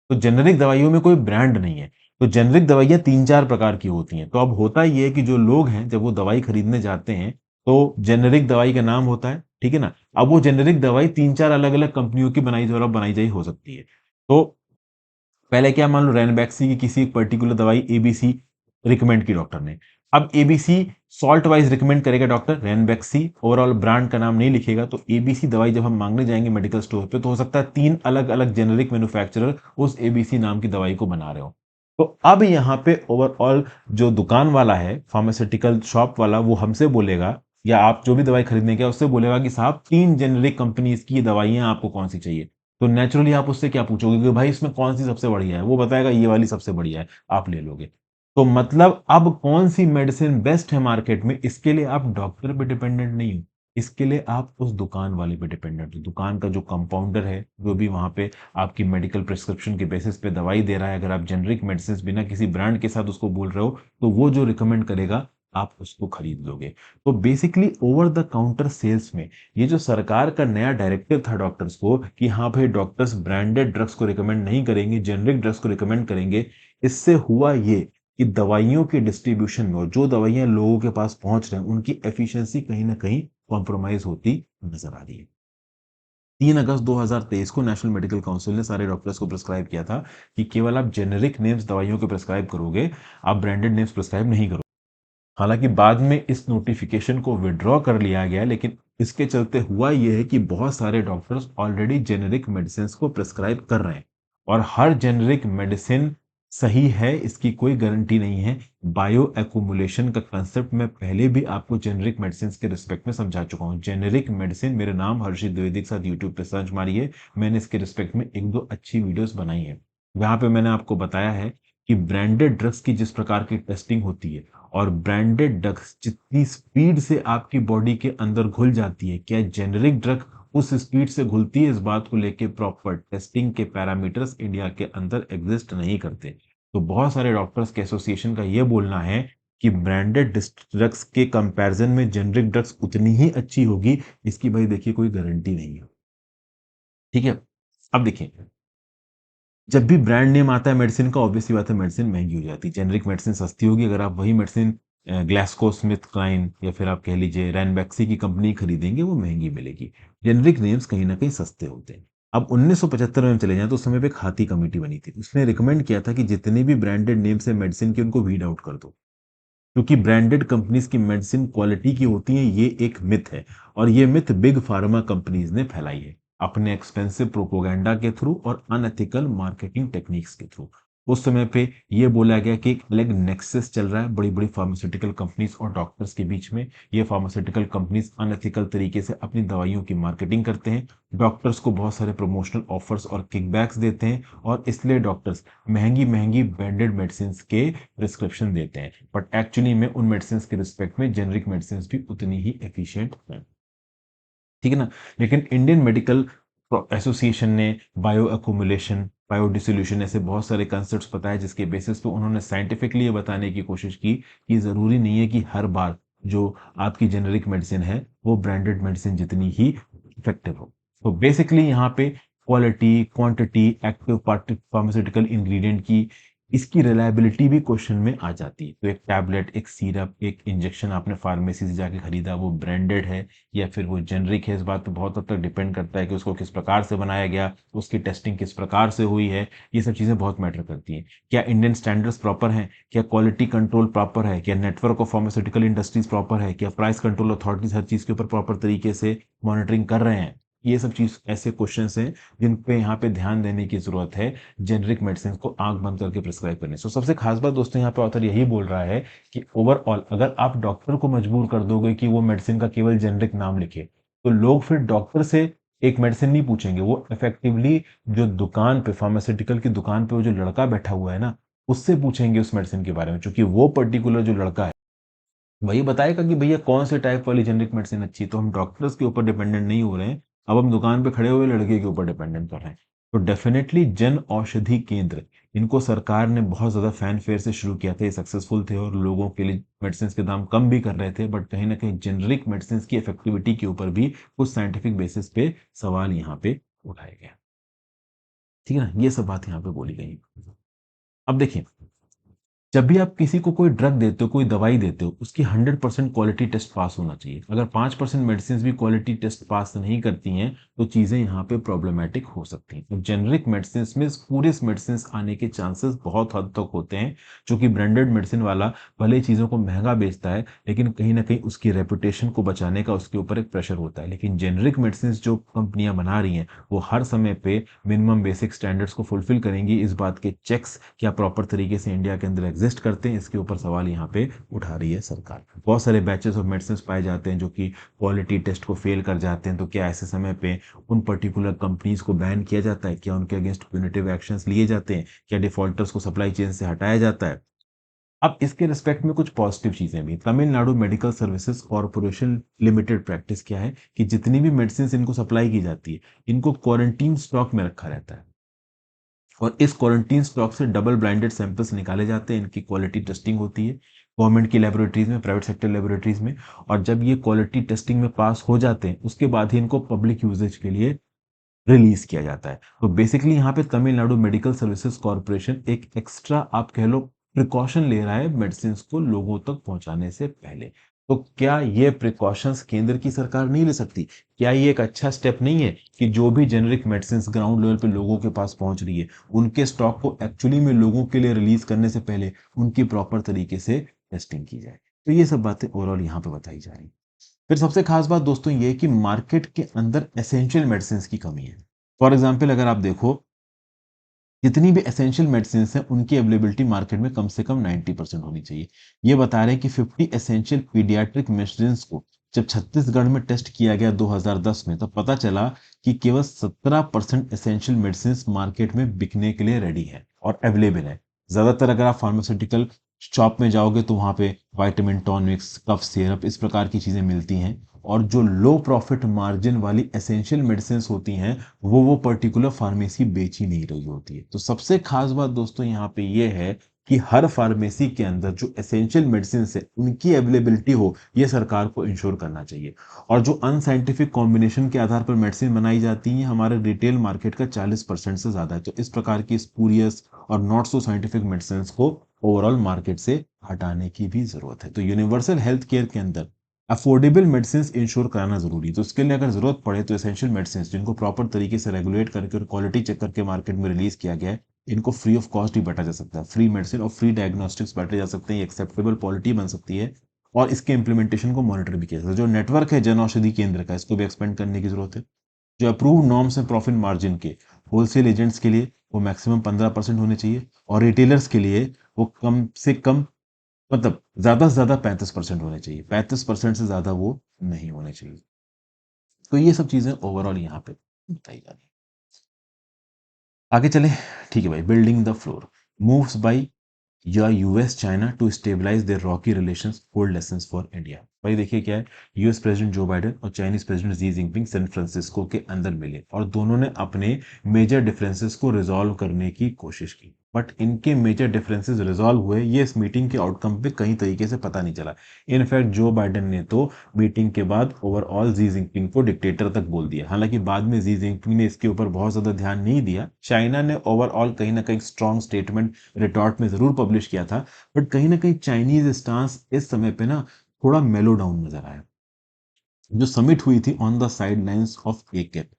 तो जेनरिक दवाइयों में कोई ब्रांड नहीं है। तो जेनरिक दवाइयां तीन चार प्रकार की होती हैं। तो अब होता ये है कि जो लोग हैं जब वो दवाई खरीदने जाते हैं, तो जेनरिक दवाई का नाम होता है, ठीक है ना। अब वो जेनरिक दवाई तीन चार अलग अलग कंपनियों की बनाई द्वारा बनाई जाई हो सकती है। तो पहले क्या, मान लो रैनबैक्सी की किसी एक पर्टिकुलर दवाई एबीसी रिकमेंड की डॉक्टर ने। अब एबीसी सॉल्ट वाइज रिकमेंड करेगा डॉक्टर, रैनबैक्सी ओवरऑल ब्रांड का नाम नहीं लिखेगा। तो एबीसी दवाई जब हम मांगने जाएंगे मेडिकल स्टोर पे, तो हो सकता है तीन अलग अलग जेनरिक मैन्युफैक्चरर उस एबीसी नाम की दवाई को बना रहे हो। तो अब यहाँ पे ओवरऑल जो दुकान वाला है, फार्मास्यूटिकल शॉप वाला, वो हमसे बोलेगा, या आप जो भी दवाई खरीदने गया उससे बोलेगा कि साहब तीन जेनरिक कंपनीज की दवाइयां, आपको कौन सी चाहिए। तो नेचुरली आप उससे क्या पूछोगे कि भाई इसमें कौन सी सबसे बढ़िया है, वो बताएगा ये वाली सबसे बढ़िया है, आप ले लोगे। तो मतलब अब कौन सी मेडिसिन बेस्ट है मार्केट में, इसके लिए आप डॉक्टर पे डिपेंडेंट नहीं हो, इसके लिए आप उस दुकान वाले पे डिपेंडेंट हो। दुकान का जो कंपाउंडर है, जो भी वहां पे आपकी मेडिकल प्रिस्क्रिप्शन के बेसिस पे दवाई दे रहा है, अगर आप जेनरिक मेडिसिन बिना किसी ब्रांड के साथ उसको बोल रहे हो, तो वो जो रिकमेंड करेगा आप उसको खरीद लोगे। तो basically over the counter sales में ये जो सरकार का नया डायरेक्टिव था डॉक्टर्स को कि हाँ भाई डॉक्टर्स ब्रांडेड ड्रग्स को रिकमेंड नहीं करेंगे, जेनरिक ड्रग्स को रिकमेंड करेंगे, इससे हुआ ये कि दवाइयों के डिस्ट्रीब्यूशन में और जो दवाइयां लोगों के पास पहुंच रहे हैं, उनकी एफिशिएंसी कहीं ना कहीं कॉम्प्रोमाइज होती नजर आ रही है। 3 अगस्त 2023 को नेशनल मेडिकल काउंसिल ने सारे डॉक्टर्स को प्रिस्क्राइब किया था कि केवल आप जेनेरिक नेम्स दवाइयों के प्रिस्क्राइब करोगे, आप ब्रांडेड नेम्स प्रिस्क्राइब नहीं करोगे। हालांकि बाद में इस नोटिफिकेशन को विड्रॉ कर लिया गया, लेकिन इसके चलते हुआ यह है कि बहुत सारे डॉक्टर्स ऑलरेडी जेनेरिक मेडिसिन को प्रिस्क्राइब कर रहे हैं। और हर जेनेरिक मेडिसिन सही है इसकी कोई गारंटी नहीं है। बायो एक्यूमुलेशन का कंसेप्ट मैं पहले भी आपको जेनेरिक मेडिसिन के रिस्पेक्ट में समझा चुका हूं। जेनेरिक मेडिसिन, मेरे नाम हर्षित द्विवेदी के साथ यूट्यूब पे सर्च मारिए, मैंने इसके रिस्पेक्ट में एक दो अच्छी वीडियोस बनाई है। वहां पे मैंने आपको बताया है कि ब्रांडेड ड्रग्स की जिस प्रकार की टेस्टिंग होती है, और ब्रांडेड ड्रग्स जितनी स्पीड से आपकी बॉडी के अंदर घुल जाती है, क्या जेनेरिक ड्रग उस स्पीड से घुलती है, इस बात को लेके प्रॉपर टेस्टिंग के पैरामीटर्स इंडिया के अंदर एग्जिस्ट नहीं करते। तो बहुत सारे डॉक्टर्स के एसोसिएशन का यह बोलना है कि ब्रांडेड ड्रग्स के कंपैरिजन में जेनेरिक ड्रग्स उतनी ही अच्छी होगी, इसकी भाई देखिए कोई गारंटी नहीं है। ठीक है। अब देखिए, जब भी ब्रांड नेम आता है मेडिसिन का, ऑब्वियसली बात है मेडिसिन महंगी हो जाती है। जेनरिक मेडिसिन सस्ती होगी। अगर आप वही मेडिसिन ग्लास्को स्मिथ क्लाइन या फिर आप कह लीजिए रैनबैक्सी की कंपनी खरीदेंगे, वो महंगी मिलेगी। जेनरिक नेम्स कहीं ना कहीं सस्ते होते हैं। अब 1975 में हम चले जाएं तो उस समय पे एक हाथी कमेटी बनी थी, उसने रिकमेंड किया था कि जितने भी ब्रांडेड नेम से मेडिसिन की उनको वीड आउट कर दो, क्योंकि ब्रांडेड कंपनीज की मेडिसिन क्वालिटी की होती है, ये एक मिथ है। और ये मिथ बिग फार्मा कंपनीज ने फैलाई है अपने एक्सपेंसिव प्रोपोगेंडा के थ्रू और अनएथिकल मार्केटिंग टेक्निक्स के थ्रू। उस समय पे ये बोला गया कि एक अलग नेक्सस चल रहा है बड़ी बड़ी फार्मास्यूटिकल कंपनीज और डॉक्टर्स के बीच में। ये फार्मास्यूटिकल कंपनीज अनएथिकल तरीके से अपनी दवाइयों की मार्केटिंग करते हैं, डॉक्टर्स को बहुत सारे प्रमोशनल ऑफर्स और किकबैक्स देते हैं, और इसलिए डॉक्टर्स महंगी महंगी ब्रांडेड मेडिसिन के प्रिस्क्रिप्शन देते हैं। बट एक्चुअली में उन मेडिसिन के रिस्पेक्ट में जेनरिक मेडिसिन भी उतनी ही एफिशिएंट है, ठीक है ना। लेकिन इंडियन मेडिकल एसोसिएशन ने बायो अक्यूमुलेशन, बायो डिसोल्यूशन ऐसे बहुत सारे कंसेप्ट्स बताए, जिसके बेसिस पे उन्होंने साइंटिफिकली ये बताने की कोशिश की कि जरूरी नहीं है कि हर बार जो आपकी जेनरिक मेडिसिन है वो ब्रांडेड मेडिसिन जितनी ही इफेक्टिव हो। तो बेसिकली यहाँ पे quality, quantity, active pharmaceutical ingredient की इसकी रिलायबिलिटी भी क्वेश्चन में आ जाती है। तो एक टैबलेट, एक सिरप, एक इंजेक्शन आपने फार्मेसी से जाके खरीदा, वो ब्रांडेड है या फिर वो जेनरिक है, इस बात पे बहुत हद तक डिपेंड करता है कि उसको किस प्रकार से बनाया गया, उसकी टेस्टिंग किस प्रकार से हुई है। ये सब चीज़ें बहुत मैटर करती हैं। क्या इंडियन स्टैंडर्ड्स प्रॉपर हैं, क्या क्वालिटी कंट्रोल प्रॉपर है, क्या network of pharmaceutical industries proper है, क्या प्राइस कंट्रोल अथॉरिटीज हर चीज़ के ऊपर प्रॉपर तरीके से मॉनिटरिंग कर रहे हैं। ये सब चीज़ ऐसे क्वेश्चन हैं जिन पे यहाँ पे ध्यान देने की जरूरत है जेनरिक मेडिसिन को आंख बंद करके प्रिस्क्राइब करने से। सबसे खास बात दोस्तों यहाँ पे ऑथर यही बोल रहा है कि ओवरऑल अगर आप डॉक्टर को मजबूर कर दोगे कि वो मेडिसिन का केवल जेनरिक नाम लिखे, तो लोग फिर डॉक्टर से एक मेडिसिन नहीं पूछेंगे, वो इफेक्टिवली जो दुकान पे, फार्मास्यूटिकल की दुकान पे वो जो लड़का बैठा हुआ है ना, उससे पूछेंगे उस मेडिसिन के बारे में, क्योंकि वो पर्टिकुलर जो लड़का है वही बताएगा कि भैया कौन से टाइप वाली जेनरिक मेडिसिन अच्छी है। तो हम डॉक्टर्स के ऊपर डिपेंडेंट नहीं हो रहे हैं, अब हम दुकान पे खड़े हुए लड़के के ऊपर डिपेंडेंट कर रहे हैं। तो डेफिनेटली जन औषधि केंद्र, इनको सरकार ने बहुत ज्यादा फैन फेयर से शुरू किया था, ये सक्सेसफुल थे और लोगों के लिए मेडिसिन के दाम कम भी कर रहे थे। बट कहीं ना कहीं जेनरिक मेडिसिन की इफेक्टिविटी के ऊपर भी कुछ साइंटिफिक बेसिस पे सवाल यहाँ पे उठाए गए, ठीक है ना। ये सब बात यहाँ पे बोली गई। अब देखिए, जब भी आप किसी को कोई ड्रग देते हो, कोई दवाई देते हो, उसकी 100% क्वालिटी टेस्ट पास होना चाहिए। अगर 5% मेडिसिन भी क्वालिटी टेस्ट पास नहीं करती हैं तो चीज़ें यहाँ पे प्रॉब्लमेटिक हो सकती हैं। तो जेनरिक मेडिसिन में पूरे मेडिसिन आने के चांसेस बहुत हद तक होते हैं, जो कि ब्रांडेड मेडिसिन वाला भले ही चीज़ों को महंगा बेचता है, लेकिन कहीं ना कहीं उसकी रेपुटेशन को बचाने का उसके ऊपर एक प्रेशर होता है। लेकिन जेनरिक मेडिसिन जो कंपनियां बना रही हैं वो हर समय पे मिनिमम बेसिक स्टैंडर्ड्स को फुलफिल करेंगी। इस बात के चेक्स क्या प्रॉपर तरीके से इंडिया के अंदर एग्जिस्ट करते हैं, इसके ऊपर सवाल यहाँ पे उठा रही है सरकार। बहुत सारे बैचेस ऑफ मेडिसिन पाए जाते हैं जो कि क्वालिटी टेस्ट को फेल कर जाते हैं। तो क्या ऐसे समय पे उन पर्टिकुलर कंपनीज को बैन किया जाता है, क्या उनके अगेंस्ट प्यूनिटिव एक्शंस लिए जाते हैं, क्या डिफॉल्टर्स को सप्लाई चेन से हटाया जाता है। अब इसके रिस्पेक्ट में कुछ पॉजिटिव चीजें भी, Tamil Nadu medical services corporation limited practice क्या है कि जितनी भी मेडिसिन इनको सप्लाई की जाती है, इनको क्वारंटीन स्टॉक में रखा रहता है, और इस क्वारंटीन स्टॉक से डबल ब्लाइंडेड सैंपल्स निकाले जाते हैं, इनकी क्वालिटी टेस्टिंग होती है गवर्नमेंट की लेबोरेटरीज में, प्राइवेट सेक्टर लेबोरेटरीज में। और जब ये क्वालिटी टेस्टिंग में पास हो जाते हैं उसके बाद ही इनको पब्लिक यूजेज के लिए रिलीज किया जाता है। तो बेसिकली यहाँ पे तमिलनाडु मेडिकल सर्विसेज कॉर्पोरेशन एक एक्स्ट्रा आप कह लो प्रिकॉशन ले रहा है मेडिसिन को लोगों तक पहुंचाने से पहले। तो क्या ये प्रिकॉशंस केंद्र की सरकार नहीं ले सकती? क्या ये एक अच्छा स्टेप नहीं है कि जो भी जेनरिक मेडिसिन ग्राउंड लेवल पे लोगों के पास पहुंच रही है, उनके स्टॉक को एक्चुअली में लोगों के लिए रिलीज करने से पहले उनकी प्रॉपर तरीके से टेस्टिंग की जाए। तो ये सब बातें ओवरऑल यहाँ पे बताई जा रही हैं। फिर सबसे खास बात दोस्तों ये है कि मार्केट के अंदर एसेंशियल मेडिसिन की कमी है। फॉर एग्जाम्पल अगर आप देखो, जितनी भी एसेंशियल मेडिसिन हैं उनकी अवेलेबिलिटी मार्केट में कम से कम 90% होनी चाहिए। ये बता रहे हैं कि 50 एसेंशियल पीडियाट्रिक मेडिसिन को जब छत्तीसगढ़ में टेस्ट किया गया 2010 में, तब पता चला कि केवल 17% एसेंशियल मेडिसिन मार्केट में बिकने के लिए रेडी है और अवेलेबल है। ज्यादातर अगर आप फार्मास्यूटिकल शॉप में जाओगे तो वहां पे विटामिन टॉनिक्स, कफ सिरप, इस प्रकार की चीजें मिलती हैं। और जो लो प्रॉफिट मार्जिन वाली एसेंशियल मेडिसिन होती हैं वो पर्टिकुलर फार्मेसी बेच ही नहीं रही होती है। तो सबसे खास बात दोस्तों यहाँ पे ये है कि हर फार्मेसी के अंदर जो एसेंशियल मेडिसिन है उनकी अवेलेबिलिटी हो, ये सरकार को इंश्योर करना चाहिए। और जो अनसाइंटिफिक कॉम्बिनेशन के आधार पर मेडिसिन बनाई जाती है हमारे रिटेल मार्केट का 40% से ज्यादा है। तो इस प्रकार की स्पूरियस और नॉट सो साइंटिफिक मेडिसिन को ओवरऑल मार्केट से हटाने की भी जरूरत है। तो यूनिवर्सल हेल्थ केयर के अंदर अफोर्डेबल मेडिसिन इंश्योर कराना जरूरी है, तो उसके लिए अगर जरूरत पड़े तो एसेंशियल मेडिसिन जिनको प्रॉपर तरीके से रेगुलेट करके और क्वालिटी चेक करके मार्केट में रिलीज किया गया है, इनको फ्री ऑफ कॉस्ट ही बांटा जा सकता है। फ्री मेडिसिन और फ्री डायग्नोस्टिक्स बांटे जा सकते हैं, एक्सेप्टेबल पॉलिटी बन सकती है और इसके इंप्लीमेंटेशन को मॉनिटर भी किया जाता है। जो नेटवर्क है जन औषधि केंद्र का, इसको भी एक्सपेंड करने की जरूरत है। जो अप्रूव नॉर्म्स है प्रॉफिट मार्जिन के होलसेल एजेंट्स के लिए, वो मैक्सिमम 15% होने चाहिए, और रिटेलर्स के लिए वो कम से कम, मतलब ज्यादा से ज्यादा 35% होने चाहिए, 35% से ज्यादा वो नहीं होने चाहिए। तो ये सब चीजें ओवरऑल यहाँ पे बताई जा रही है। आगे चले, ठीक है भाई। Building the floor moves by या US China to stabilise their rocky relations hold lessons for India. भाई देखिए क्या है, यूएस प्रेसिडेंट जो बाइडेन और Chinese president Xi Jinping San Francisco के अंदर मिले और दोनों ने अपने मेजर डिफरेंसेस को रिजॉल्व करने की कोशिश की। बट इनके मेजर डिफरेंसेस रिजॉल्व हुए ये इस मीटिंग के आउटकम पे कई तरीके से पता नहीं चला। इनफैक्ट जो बाइडेन ने तो मीटिंग के बाद ओवरऑल जी जिनपिंग को डिक्टेटर तक बोल दिया। हालांकि बाद में जी जिनपिंग ने इसके ऊपर बहुत ज्यादा ध्यान नहीं दिया। चाइना ने ओवरऑल कहीं ना कहीं स्ट्रॉन्ग स्टेटमेंट रिटॉर्ट में जरूर पब्लिश किया था, बट कहीं ना कहीं चाइनीज स्टांस इस समय पे ना थोड़ा मेलो डाउन नजर आया। जो समिट हुई थी on the sidelines of एकेप,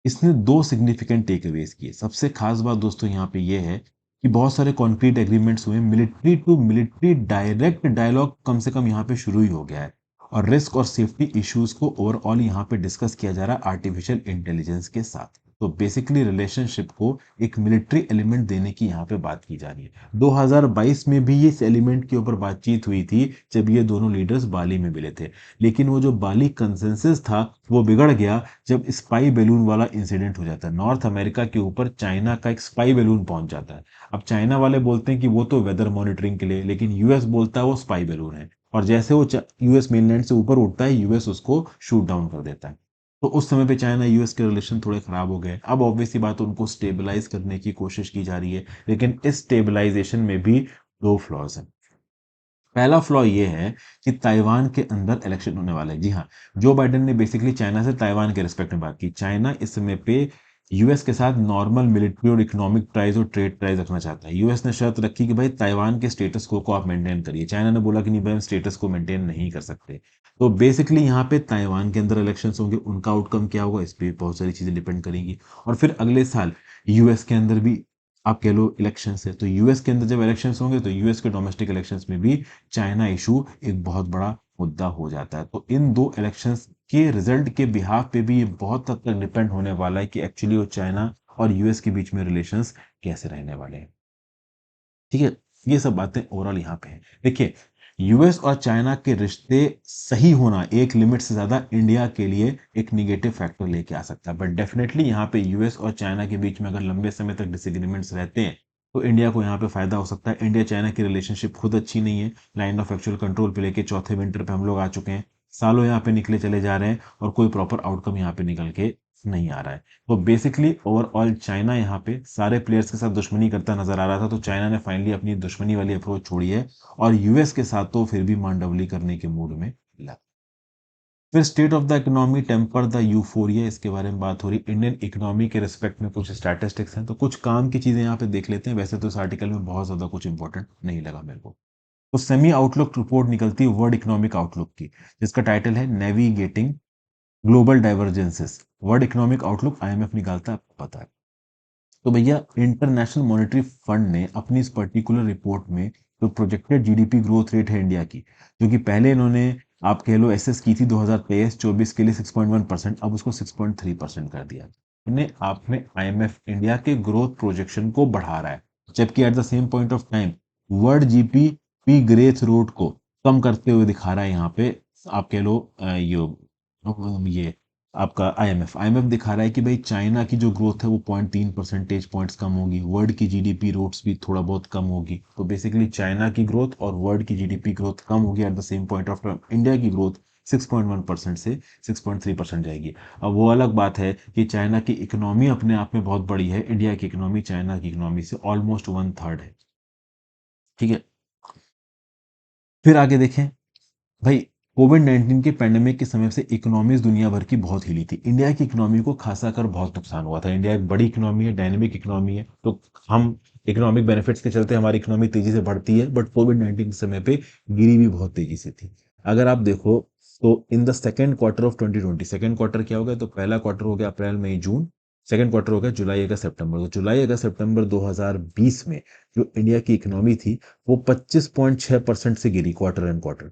इसने दो सिग्निफिकेंट टेक अवेज किए। सबसे खास बात दोस्तों यहाँ पे ये है कि बहुत सारे कॉन्क्रीट एग्रीमेंट्स हुए, military to military direct dialogue कम से कम यहाँ पे शुरू ही हो गया है, और रिस्क और सेफ्टी इश्यूज को ओवरऑल यहाँ पे डिस्कस किया जा रहा है आर्टिफिशियल इंटेलिजेंस के साथ। तो बेसिकली रिलेशनशिप को एक मिलिट्री एलिमेंट देने की यहाँ पे बात की जा रही है। 2022 में भी इस एलिमेंट के ऊपर बातचीत हुई थी जब ये दोनों लीडर्स बाली में मिले थे, लेकिन वो जो बाली कंसेंसस था वो बिगड़ गया जब स्पाई बैलून वाला इंसिडेंट हो जाता है। नॉर्थ अमेरिका के ऊपर चाइना का एक स्पाई बैलून पहुंच जाता है। अब चाइना वाले बोलते हैं कि वो तो वेदर मॉनिटरिंग के लिए, लेकिन यूएस बोलता है वो स्पाई बैलून है, और जैसे वो यूएस मेनलैंड से ऊपर उठता है यूएस उसको शूट डाउन कर देता है। तो उस समय पे चाइना यूएस के रिलेशन थोड़े खराब हो गए। अब ऑब्वियसली बात, उनको स्टेबलाइज करने की कोशिश की जा रही है, लेकिन इस स्टेबलाइजेशन में भी दो फ्लॉज हैं। पहला फ्लॉ ये है कि ताइवान के अंदर इलेक्शन होने वाला है। जी हाँ, जो बाइडेन ने बेसिकली चाइना से ताइवान के रिस्पेक्ट में बात की। चाइना इस समय पे यूएस के साथ नॉर्मल मिलिट्री और इकोनॉमिक ट्राइज और ट्रेड ट्राइज रखना चाहता है। यूएस ने शर्त रखी कि भाई ताइवान के स्टेटस को आप मेंटेन करिए। चाइना ने बोला कि नहीं भाई हम स्टेटस को मेंटेन नहीं कर सकते। तो बेसिकली यहाँ पे ताइवान के अंदर इलेक्शंस होंगे, उनका आउटकम क्या होगा इस पे बहुत सारी चीजें डिपेंड करेंगी। और फिर अगले साल यूएस के अंदर भी आप कह लो इलेक्शंस है, तो यूएस के अंदर जब इलेक्शंस होंगे तो यूएस के डोमेस्टिक इलेक्शंस में भी चाइना इशू एक बहुत बड़ा मुद्दा हो जाता है। तो इन दो इलेक्शंस के रिजल्ट के बिहाफ पे भी ये बहुत हद तक डिपेंड होने वाला है कि एक्चुअली वो चाइना और यूएस के बीच में रिलेशंस कैसे रहने वाले हैं। ठीक है, ये सब बातें ओवरऑल यहाँ पे है। देखिए, यूएस और चाइना के रिश्ते सही होना एक लिमिट से ज्यादा इंडिया के लिए एक निगेटिव फैक्टर लेके आ सकता है, बट डेफिनेटली यहाँ पे यूएस और चाइना के बीच में अगर लंबे समय तक डिसएग्रीमेंट्स रहते हैं तो इंडिया को यहाँ पे फायदा हो सकता है। इंडिया चाइना की रिलेशनशिप खुद अच्छी नहीं है, लाइन ऑफ एक्चुअल कंट्रोल पे लेके चौथे विंटर पे हम लोग आ चुके हैं, सालों यहाँ पे निकले चले जा रहे हैं और कोई प्रॉपर आउटकम यहाँ पे निकल के नहीं आ रहा है। तो बेसिकली ओवरऑल चाइना यहाँ पे सारे प्लेयर्स के साथ दुश्मनी करता नजर आ रहा था, तो चाइना ने फाइनली अपनी दुश्मनी वाली अप्रोच छोड़ी है और यूएस के साथ तो फिर भी मांडवली करने के मूड में लगा। फिर state of the economy temper the euphoria, इसके बारे में बात हो रही। इंडियन इकोनॉमी के रिस्पेक्ट में कुछ स्टैटिस्टिक्स हैं, तो कुछ काम की चीजें यहाँ पे देख लेते हैं। वैसे तो इस आर्टिकल में बहुत ज्यादा कुछ इंपॉर्टेंट नहीं लगा मेरे को। तो सेमी आउटलुक रिपोर्ट निकलती है वर्ल्ड इकोनॉमिक आउटलुक की, जिसका टाइटल है navigating global divergences. World economic outlook IMF निकालता है, आपको पता है। तो भैया इंटरनेशनल मॉनेटरी फंड ने अपनी इस पर्टिकुलर रिपोर्ट में जो प्रोजेक्टेड जीडीपी ग्रोथ रेट है इंडिया की, जो कि पहले इन्होंने आप कह लो एसेस की थी 2023-24 के लिए 6.1%, अब उसको 6.3% कर दिया। इन्हें आपने आईएमएफ इंडिया के ग्रोथ प्रोजेक्शन को बढ़ा रहा है, जबकि eight the same point of time world GDP growth rate को कम करते हुए दिखा रहा है यहाँ पे। आप कह लो ये आपका आईएमएफ दिखा रहा है कि भाई चाइना की जो ग्रोथ है वो 0.3 परसेंटेज पॉइंट्स कम होगी, वर्ल्ड की जीडीपी ग्रोथ भी थोड़ा बहुत कम होगी। तो बेसिकली चाइना की ग्रोथ और वर्ल्ड की जीडीपी ग्रोथ कम होगी। At the same point of time India की ग्रोथ 6.1% से 6.3% जाएगी। अब वो अलग बात है कि चाइना की इकोनॉमी अपने आप में बहुत बड़ी है, इंडिया की इकोनॉमी चाइना की इकोनॉमी से ऑलमोस्ट 1/3 है। ठीक है, फिर आगे देखें भाई। कोविड-19 के पैंडेमिक के समय से इकोनॉमीज दुनिया भर की बहुत हिली थी। इंडिया की इकोनॉमी को खासा कर बहुत नुकसान हुआ था। इंडिया एक बड़ी इकोनॉमी है, डायनेमिक इकोनॉमी है, तो हम इकोनॉमिक बेनिफिट्स के चलते हमारी इकोनॉमी तेजी से बढ़ती है, बट कोविड-19 के समय पे गिरी भी बहुत तेजी से थी। अगर आप देखो तो in the second quarter of 2020, second quarter क्या हो गया, तो पहला क्वार्टर हो गया अप्रैल मई जून, सेकेंड क्वार्टर हो गया जुलाई अगस्त सितंबर। तो जुलाई अगस्त सितंबर 2020 में जो इंडिया की इकोनॉमी थी वो 25.6% से गिरी क्वार्टर एंड क्वार्टर।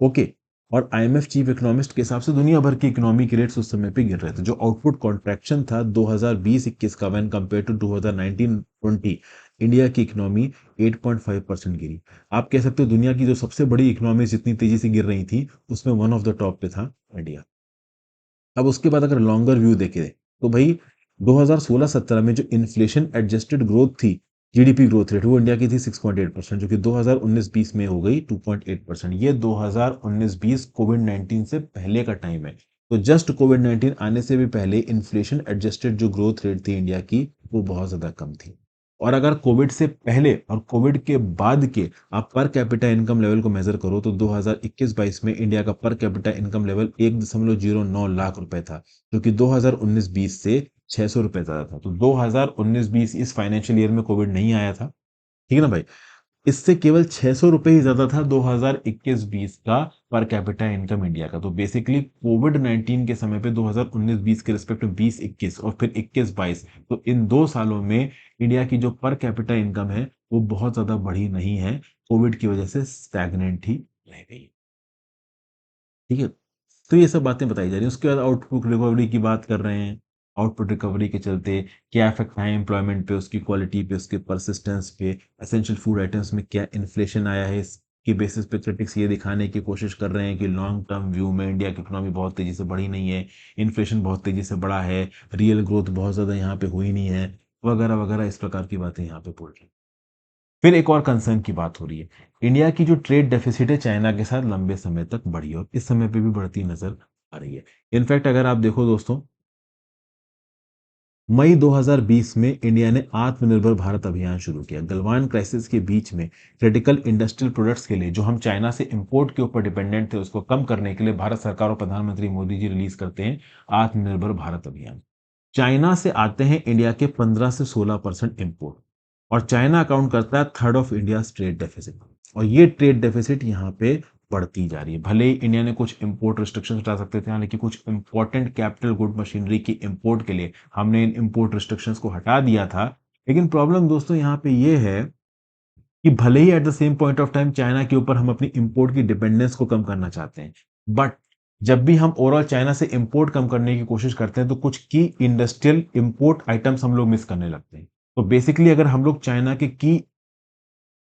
ओके। और आईएमएफ चीफ इकोनॉमिस्ट के हिसाब से दुनिया भर की इकोनॉमी के रेट्स उस समय पे गिर रहे थे। जो आउटपुट कॉन्ट्रैक्शन था 2020-21 का व्हेन कंपेयर टू 2019-20, इंडिया की इकोनॉमी 8.5% गिरी। आप कह सकते हो दुनिया की जो सबसे बड़ी इकोनॉमी जितनी तेजी से गिर रही थी उसमें वन ऑफ द टॉप पे था इंडिया। अब उसके बाद अगर लॉन्गर व्यू देखें तो भाई 2016-17 में जो इन्फ्लेशन एडजस्टेड ग्रोथ थी, जीडीपी ग्रोथ रेट, वो इंडिया की थी 6.8%, जो कि 2019-20 में हो गई 2.8%। ये 2019-20 कोविड 19 से पहले का टाइम है। तो जस्ट कोविड 19 आने से भी पहले इन्फ्लेशन एडजस्टेड जो ग्रोथ रेट थी इंडिया की वो बहुत ज्यादा कम थी। और अगर कोविड से पहले और कोविड के बाद के आप पर कैपिटा इनकम लेवल को मेजर करो तो 2021-22 में इंडिया का per capita income level 1.09 lakh रुपए था, जो कि 2019-20 से 600 रुपए ज्यादा था। तो 2019-20 इस फाइनेंशियल ईयर में कोविड नहीं आया था, ठीक है ना भाई। इससे केवल 600 रुपए ही ज्यादा था 2021-20 का पर कैपिटा इनकम इंडिया का। तो बेसिकली कोविड 19 के समय पे 2019-20 के रिस्पेक्ट में 20-21 और फिर 21-22, तो इन 2 सालों में इंडिया की जो पर कैपिटा इनकम है वो बहुत ज्यादा बढ़ी नहीं है, कोविड की वजह से स्टैग्नेंट ही रह गई। ठीक है। तो ये सब बातें बताई जा रही हैं। उसके बाद आउटपुट रिकवरी की बात कर रहे हैं। आउटपुट रिकवरी के चलते क्या इफेक्ट है एम्प्लॉयमेंट पे, उसकी क्वालिटी पे, उसके परसिस्टेंस पे, एसेंशियल फूड आइटम्स में क्या इन्फ्लेशन आया है, इसकी बेसिस पे क्रिटिक्स ये दिखाने की कोशिश कर रहे हैं कि लॉन्ग टर्म व्यू में इंडिया की इकोनॉमी बहुत तेजी से बढ़ी नहीं है, इन्फ्लेशन बहुत तेजी से बढ़ा है, रियल ग्रोथ बहुत ज्यादा यहाँ पे हुई नहीं है, वगैरह वगैरह इस प्रकार की बातें यहाँ पे बोल रहे हैं। फिर एक और कंसर्न की बात हो रही है, इंडिया की जो ट्रेड डेफिसिट है चाइना के साथ लंबे समय तक बढ़ी है और इस समय पे भी बढ़ती नजर आ रही है। इनफैक्ट अगर आप देखो दोस्तों, मई 2020 में इंडिया ने आत्मनिर्भर भारत अभियान शुरू किया। गलवान क्राइसिस के बीच में क्रिटिकल इंडस्ट्रियल प्रोडक्ट्स के लिए जो हम चाइना से इंपोर्ट के ऊपर डिपेंडेंट थे उसको कम करने के लिए भारत सरकार और प्रधानमंत्री मोदी जी रिलीज करते हैं आत्मनिर्भर भारत अभियान। चाइना से आते हैं इंडिया के 15 से 16% इंपोर्ट, और चाइना अकाउंट करता है third of India trade deficit. और ये ट्रेड डेफिसिट यहाँ पे बढ़ती जा रही है। भले ही इंडिया ने कुछ इंपोर्ट रिस्ट्रिक्शंस हटा सकते थे, लेकिन कुछ इंपॉर्टेंट कैपिटल गुड मशीनरी की इंपोर्ट के लिए हमने इन इंपोर्ट रिस्ट्रिक्शंस को हटा दिया था। लेकिन प्रॉब्लम दोस्तों यहाँ पे ये है कि भले ही at the same point of time China के ऊपर हम अपनी इंपोर्ट की डिपेंडेंस को कम करना चाहते हैं, बट जब भी हम ओवरऑल चाइना से इंपोर्ट कम करने की कोशिश करते हैं तो कुछ की इंडस्ट्रियल इंपोर्ट आइटम्स हम लोग मिस करने लगते हैं। तो बेसिकली अगर हम लोग चाइना के की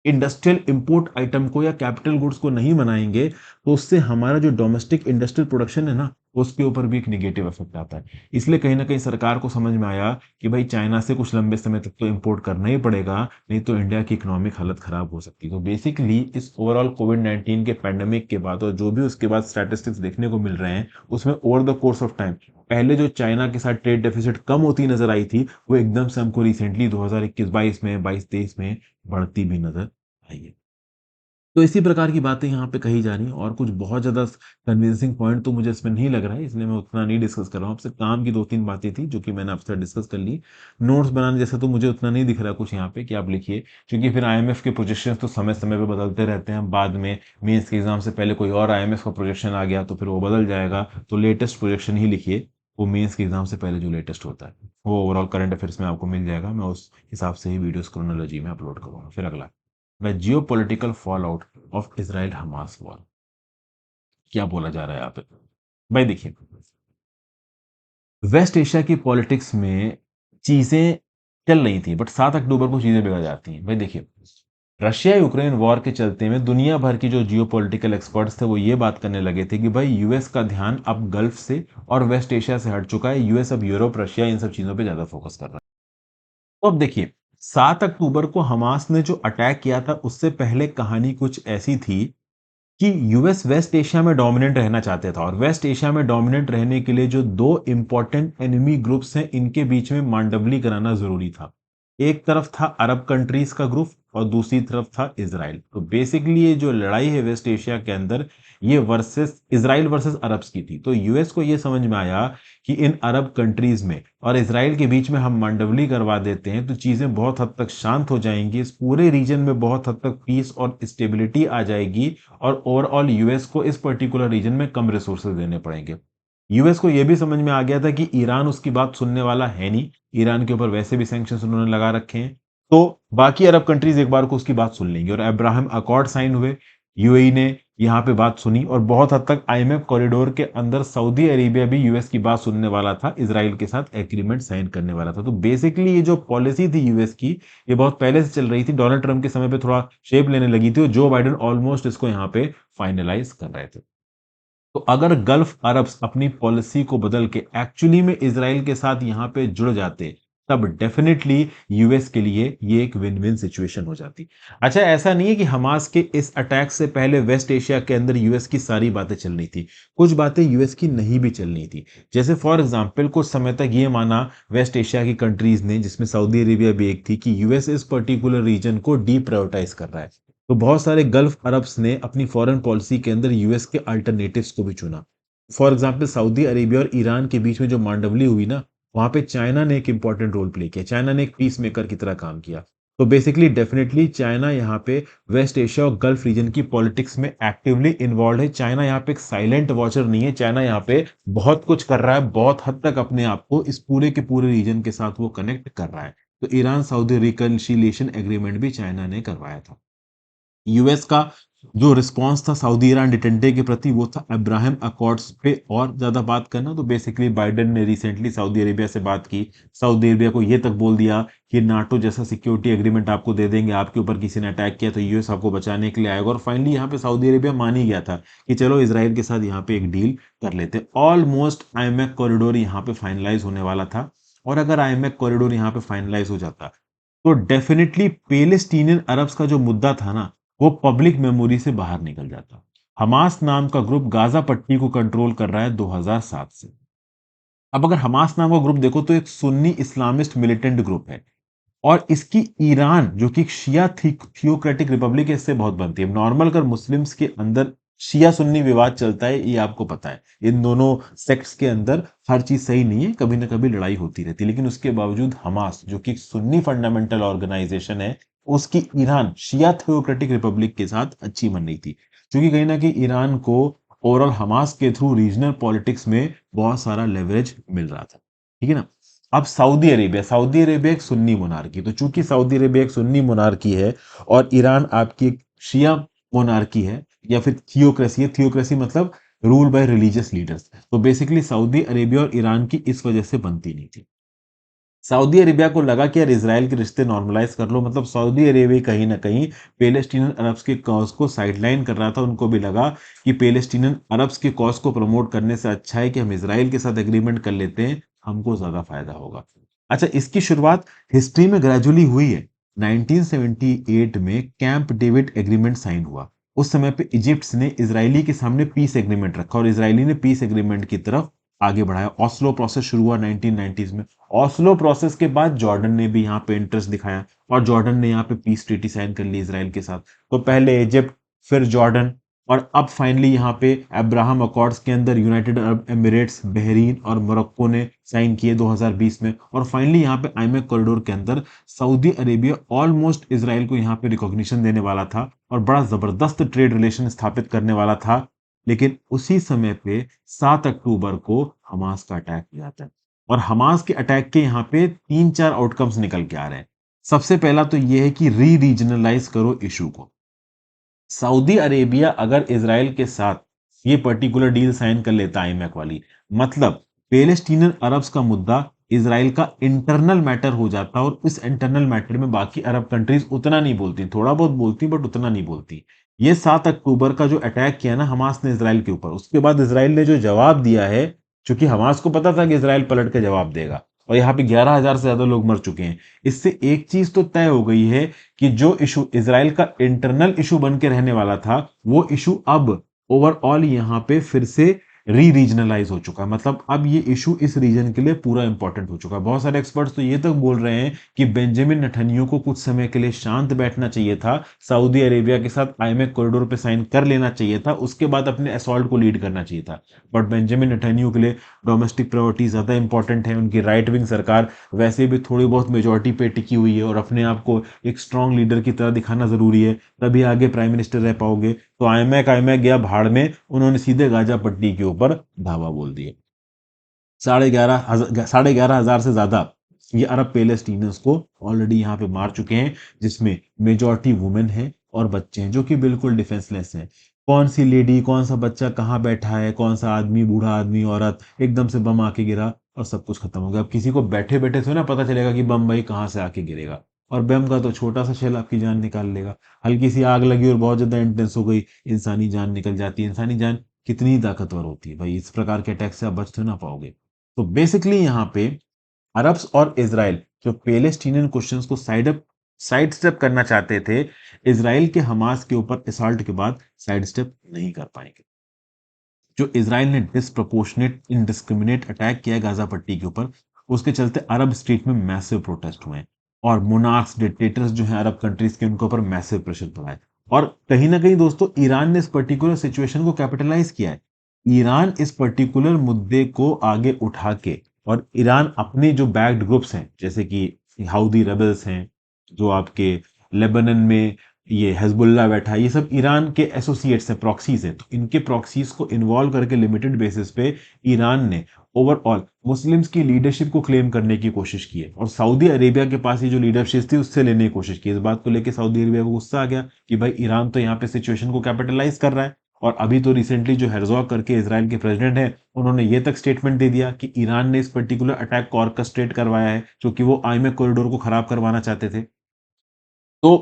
इंडस्ट्रियल इंपोर्ट आइटम को या कैपिटल गुड्स को नहीं बनाएंगे तो उससे हमारा जो डोमेस्टिक इंडस्ट्रियल प्रोडक्शन है ना उसके ऊपर भी एक नेगेटिव इफेक्ट आता है। इसलिए कहीं ना कहीं सरकार को समझ में आया कि भाई चाइना से कुछ लंबे समय तक तो इंपोर्ट करना ही पड़ेगा, नहीं तो इंडिया की इकोनॉमिक हालत खराब हो सकती है। तो बेसिकली इस ओवरऑल कोविड 19 के पैंडेमिक के बाद और जो भी उसके बाद स्टैटिस्टिक्स देखने को मिल रहे हैं उसमें over the course of time पहले जो चाइना के साथ ट्रेड डेफिसिट कम होती नजर आई थी वो एकदम से हमको रिसेंटली 2021-22 में 22-23 में बढ़ती भी नजर आई है। तो इसी प्रकार की बातें यहाँ पे कही जा रही हैं और कुछ बहुत ज़्यादा कन्विंसिंग पॉइंट तो मुझे इसमें नहीं लग रहा है, इसलिए मैं उतना नहीं डिस्कस कर रहा हूँ आपसे। काम की 2-3 बातें थी जो कि मैंने आपसे डिस्कस कर ली। नोट्स बनाने जैसा तो मुझे उतना नहीं दिख रहा कुछ यहाँ पे कि आप लिखिए, क्योंकि फिर आईएमएफ के प्रोजेक्शंस तो समय समय पे बदलते रहते हैं। बाद में मेंस के एग्जाम से पहले कोई और आईएमएफ का प्रोजेक्शन आ गया तो फिर वो बदल जाएगा। तो लेटेस्ट प्रोजेक्शन ही लिखिए, वो मेंस के एग्जाम से पहले जो लेटेस्ट होता है वो ओवरऑल करंट अफेयर्स में आपको मिल जाएगा। मैं उस हिसाब से ही वीडियोस क्रोनोलॉजी में अपलोड करूंगा। फिर अगला, the geopolitical fall out of Israel Hamas war. क्या बोला जा रहा है यहाँ पे भाई, देखिए वेस्ट एशिया की पॉलिटिक्स में चीजें चल रही थी बट 7 अक्टूबर को चीजें बिगड़ जाती हैं। भाई देखिए, रशिया यूक्रेन वॉर के चलते में दुनिया भर की जो जियोपॉलिटिकल एक्सपर्ट्स थे वो ये बात करने लगे थे कि भाई यूएस का ध्यान अब गल्फ से और वेस्ट एशिया से हट चुका है। यूएस अब यूरोप रशिया इन सब चीजों पे ज्यादा फोकस कर रहा है। तो अब देखिए, 7 अक्टूबर को हमास ने जो अटैक किया था उससे पहले कहानी कुछ ऐसी थी कि यूएस वेस्ट एशिया में डोमिनेंट रहना चाहते था, और वेस्ट एशिया में डोमिनेंट रहने के लिए जो दो इंपॉर्टेंट एनिमी ग्रुप्स हैं इनके बीच में मांडवली कराना जरूरी था। एक तरफ था अरब कंट्रीज का ग्रुप और दूसरी तरफ था इजराइल। तो बेसिकली ये जो लड़ाई है वेस्ट एशिया के अंदर, ये वर्सेस इजराइल वर्सेस अरब्स की थी। तो यूएस को ये समझ में आया कि इन अरब कंट्रीज में और इजराइल के बीच में हम मंडवली करवा देते हैं तो चीजें बहुत हद तक शांत हो जाएंगी, इस पूरे रीजन में बहुत हद तक पीस और स्टेबिलिटी आ जाएगी और ओवरऑल यूएस को इस पर्टिकुलर रीजन में कम रिसोर्सेज देने पड़ेंगे। यूएस को यह भी समझ में आ गया था कि ईरान उसकी बात सुनने वाला है नहीं, ईरान के ऊपर वैसे भी सैंक्शंस उन्होंने लगा रखे हैं, तो बाकी अरब कंट्रीज एक बार को उसकी बात सुन लेंगे और अब्राहम अकॉर्ड साइन हुए। यूएई ने यहाँ पे बात सुनी और बहुत हद तक आईएमएफ कॉरिडोर के अंदर सऊदी अरेबिया भी यूएस की बात सुनने वाला था, इजराइल के साथ एग्रीमेंट साइन करने वाला था। तो बेसिकली ये जो पॉलिसी थी यूएस की, ये बहुत पहले से चल रही थी, डोनाल्ड ट्रंप के समय पे थोड़ा शेप लेने लगी थी और जो बाइडेन ऑलमोस्ट इसको यहाँ पे फाइनलाइज कर रहे थे। तो अगर गल्फ अरब्स अपनी पॉलिसी को बदल के एक्चुअली में इजराइल के साथ यहां पे जुड़ जाते, तब डेफिनेटली यूएस के लिए ये एक विन विन सिचुएशन हो जाती। अच्छा, ऐसा नहीं है कि हमास के इस अटैक से पहले वेस्ट एशिया के अंदर यूएस की सारी बातें चल रही थी, कुछ बातें यूएस की नहीं भी चल रही थी। जैसे फॉर एग्जांपल कुछ समय तक ये माना वेस्ट एशिया की कंट्रीज ने, जिसमें सऊदी अरेबिया भी एक थी, कि यूएस इस पर्टिकुलर रीजन को डीप्रायोरिटाइज कर रहा है। तो बहुत सारे गल्फ अरब्स ने अपनी फॉरेन पॉलिसी के अंदर यूएस के अल्टरनेटिव्स को भी चुना। फॉर एग्जांपल सऊदी अरेबिया और ईरान के बीच में जो मांडवली हुई ना, वहां पे चाइना ने एक इंपॉर्टेंट रोल प्ले किया, चाइना ने एक पीस मेकर की तरह काम किया। तो बेसिकली डेफिनेटली चाइना यहाँ पे वेस्ट एशिया और गल्फ रीजन की पॉलिटिक्स में एक्टिवली इन्वॉल्व है। चाइना यहाँ पे एक साइलेंट वॉचर नहीं है, चाइना यहाँ पे बहुत कुछ कर रहा है, बहुत हद तक अपने आप को इस पूरे के पूरे रीजन के साथ वो कनेक्ट कर रहा है। तो ईरान सऊदी रिकंसिलिएशन एग्रीमेंट भी चाइना ने करवाया था। यूएस का जो रिस्पांस था सऊदी ईरान डिटेंटे के प्रति, वो था अब्राहम अकॉर्ड्स पे और ज्यादा बात करना। तो बेसिकली बाइडेन ने रिसेंटली सऊदी अरेबिया से बात की, सऊदी अरेबिया को ये तक बोल दिया कि नाटो जैसा सिक्योरिटी एग्रीमेंट आपको दे देंगे, आपके ऊपर किसी ने अटैक किया तो यूएस आपको बचाने के लिए आएगा। और फाइनली यहाँ पे सऊदी अरेबिया मान ही गया था कि चलो इसराइल के साथ यहाँ पे एक डील कर लेते। ऑलमोस्ट आईएमएफ कॉरिडोर यहाँ पे फाइनलाइज होने वाला था, और अगर आईएमएफ कॉरिडोर यहाँ पे फाइनलाइज हो जाता तो डेफिनेटली पैलेस्टीनियन अरब्स का जो मुद्दा था ना, वो पब्लिक मेमोरी से बाहर निकल जाता। हमास नाम का ग्रुप गाजा पट्टी को कंट्रोल कर रहा है 2007 से। अब अगर हमास नाम का ग्रुप देखो तो एक सुन्नी इस्लामिस्ट मिलिटेंट ग्रुप है, और इसकी ईरान जो कि शिया थियोक्रेटिक रिपब्लिक है, इससे बहुत बनती है। नॉर्मल अगर मुस्लिम्स के अंदर शिया सुन्नी विवाद चलता है, ये आपको पता है, इन दोनों सेक्ट्स के अंदर हर चीज सही नहीं है, कभी ना कभी लड़ाई होती रहती है। लेकिन उसके बावजूद हमास जो कि सुन्नी फंडामेंटल ऑर्गेनाइजेशन है, उसकी ईरान शिया थियोक्रेटिक रिपब्लिक के साथ अच्छी बन रही थी, क्योंकि कहीं ना कहीं ईरान को ओवरऑल हमास के थ्रू रीजनल पॉलिटिक्स में बहुत सारा लेवरेज मिल रहा था। ठीक है ना। अब सऊदी अरेबिया एक सुन्नी मोनार्की, तो चूंकि सऊदी अरेबिया एक सुन्नी मोनार्की है और ईरान आपकी एक शिया मोनार्की है, या फिर थियोक्रेसी है, थियोक्रेसी मतलब रूल बाय रिलीजियस लीडर्स, तो बेसिकली सऊदी अरेबिया और ईरान की इस वजह से बनती नहीं थी। सऊदी अरेबिया को लगा कि यार इसराइल के रिश्ते नॉर्मलाइज कर लो, मतलब सऊदी अरेबिया कहीं ना कहीं पैलेस्टीनियन अरब्स के कॉज को साइडलाइन कर रहा था। उनको भी लगा कि पैलेस्टीनियन अरब्स के कॉज को प्रमोट करने से अच्छा है कि हम इसराइल के साथ एग्रीमेंट कर लेते हैं, हमको ज्यादा फायदा होगा। अच्छा, इसकी शुरुआत हिस्ट्री में ग्रेजुअली हुई है। 1978 में कैंप डेविड एग्रीमेंट साइन हुआ। उस समय पे इजिप्ट ने इजरायली के सामने पीस एग्रीमेंट रखा और इजरायली ने पीस एग्रीमेंट की तरफ आगे बढ़ाया। ऑस्लो प्रोसेस शुरू हुआ 1990s में। ऑस्लो प्रोसेस के बाद जॉर्डन ने भी यहाँ पे इंटरेस्ट दिखाया और जॉर्डन ने यहाँ पे पीस ट्रीटी साइन कर ली इसराइल के साथ। तो पहले इजिप्ट, फिर जॉर्डन, और अब फाइनली यहाँ पे अब्राहम अकॉर्ड्स के अंदर यूनाइटेड अरब एमिरेट्स, बहरीन और मोरक्को ने साइन किए 2020 में। और फाइनली यहाँ पे आईएमएफ कॉरिडोर के अंदर सऊदी अरेबिया ऑलमोस्ट इसराइल को यहाँ पे रिकॉग्निशन देने वाला था और बड़ा जबरदस्त ट्रेड रिलेशन स्थापित करने वाला था। लेकिन उसी समय पे 7 अक्टूबर को हमास का अटैक हो जाता है, और हमास के अटैक के यहाँ पे 3-4 आउटकम्स निकल के आ रहे हैं। सबसे पहला तो यह है कि रीजनलाइज करो इशू को। सऊदी अरेबिया अगर इजराइल के साथ ये पर्टिकुलर डील साइन कर लेता आईमैक वाली, मतलब पैलेस्टीनियन अरब्स का मुद्दा इजराइल का इंटरनल मैटर हो जाता, और इस इंटरनल मैटर में बाकी अरब कंट्रीज उतना नहीं बोलती, थोड़ा बहुत बोलती बट उतना नहीं बोलती। ये 7 अक्टूबर का जो अटैक किया ना हमास ने इजराइल के ऊपर, उसके बाद इजराइल ने जो जवाब दिया है, क्योंकि हमास को पता था कि इजराइल पलट के जवाब देगा, और यहाँ पे 11,000 से ज्यादा लोग मर चुके हैं। इससे एक चीज तो तय हो गई है कि जो इशू इसराइल का इंटरनल इशू बन के रहने वाला था, वो इशू अब ओवरऑल यहाँ पे फिर से रीजनलाइज हो चुका है। मतलब अब ये इशू इस रीजन के लिए पूरा इंपॉर्टेंट हो चुका है। बहुत सारे एक्सपर्ट्स तो ये तक बोल रहे हैं कि बेंजामिन नेतन्याहू को कुछ समय के लिए शांत बैठना चाहिए था, सऊदी अरेबिया के साथ आईएमएफ कॉरिडोर पे साइन कर लेना चाहिए था, उसके बाद अपने असॉल्ट को लीड करना चाहिए था। बट बेंजामिन नेतन्याहू के लिए डोमेस्टिक प्रायोरिटी ज्यादा इंपॉर्टेंट है। उनकी राइट विंग सरकार वैसे भी थोड़ी बहुत मेजोरिटी पे टिकी हुई है और अपने आप को एक स्ट्रांग लीडर की तरह दिखाना जरूरी है, तभी आगे प्राइम मिनिस्टर रह पाओगे। तो आईमैक गया भाड़ में, उन्होंने सीधे गाजा पट्टी के ऊपर धावा बोल दिए। 11,500 से ज्यादा ये अरब पैलेस्टीनियंस को ऑलरेडी यहाँ पे मार चुके हैं, जिसमें मेजॉरिटी वुमेन है और बच्चे हैं जो कि बिल्कुल डिफेंसलेस हैं। कौन सी लेडी, कौन सा बच्चा कहाँ बैठा है, कौन सा आदमी, बूढ़ा आदमी, औरत, एकदम से बम आके गिरा और सब कुछ खत्म हो गया। अब किसी को बैठे बैठे से ना पता चलेगा कि बम भाई कहाँ से आके गिरेगा, और बम का तो छोटा सा शेल आपकी जान निकाल लेगा। हल्की सी आग लगी और बहुत ज्यादा इंटेंस हो गई, इंसानी जान निकल जाती है। इंसानी जान कितनी ताकतवर होती है भाई, इस प्रकार के अटैक से आप बच तो ना पाओगे। तो बेसिकली यहाँ पे अरब्स और इसराइल जो पैलेस्टीनियन क्वेश्चंस को साइड स्टेप करना चाहते थे, इसराइल के हमास के ऊपर असॉल्ट के बाद साइड स्टेप नहीं कर पाएंगे। जो इसराइल ने डिसप्रोपोर्शनेट इनडिस्क्रिमिनेट अटैक किया है गाजा पट्टी के ऊपर, उसके चलते अरब स्टेट में मैसिव प्रोटेस्ट हुए हैं, और मोनार्क्स, डिक्टेटर्स जो हैं अरब कंट्रीज के, उनके ऊपर मैसिव प्रेशर पड़ा है। और कहीं ना कहीं दोस्तों ईरान ने इस पर्टिकुलर सिचुएशन को कैपिटलाइज किया है। ईरान इस पर्टिकुलर मुद्दे को आगे उठा के, और ईरान अपने जो बैक्ड ग्रुप्स हैं जैसे कि हाउदी रेबल्स हैं, जो आपके लेबनान में ये हिजबुल्लाह बैठा है, ये सब ईरान के एसोसिएट्स हैं, प्रॉक्सीज हैं। तो इनके प्रॉक्सीज को इन्वॉल्व करके लिमिटेड बेसिस पे ईरान ने ओवरऑल मुस्लिम्स की लीडरशिप को क्लेम करने की कोशिश की है, और सऊदी अरेबिया के पास ये जो लीडरशिप थी उससे लेने की कोशिश की। इस बात को लेकर सऊदी अरेबिया को गुस्सा आ गया कि भाई ईरान तो यहाँ पे सिचुएशन को कैपिटलाइज कर रहा है। और अभी तो रिसेंटली जो हेरजोग करके इसराइल के प्रेसिडेंट हैं, उन्होंने ये तक स्टेटमेंट दे दिया कि ईरान ने इस पर्टिकुलर अटैक को ऑर्केस्ट्रेट करवाया है, क्योंकि वो आईएमएफ कॉरिडोर को खराब करवाना चाहते थे। तो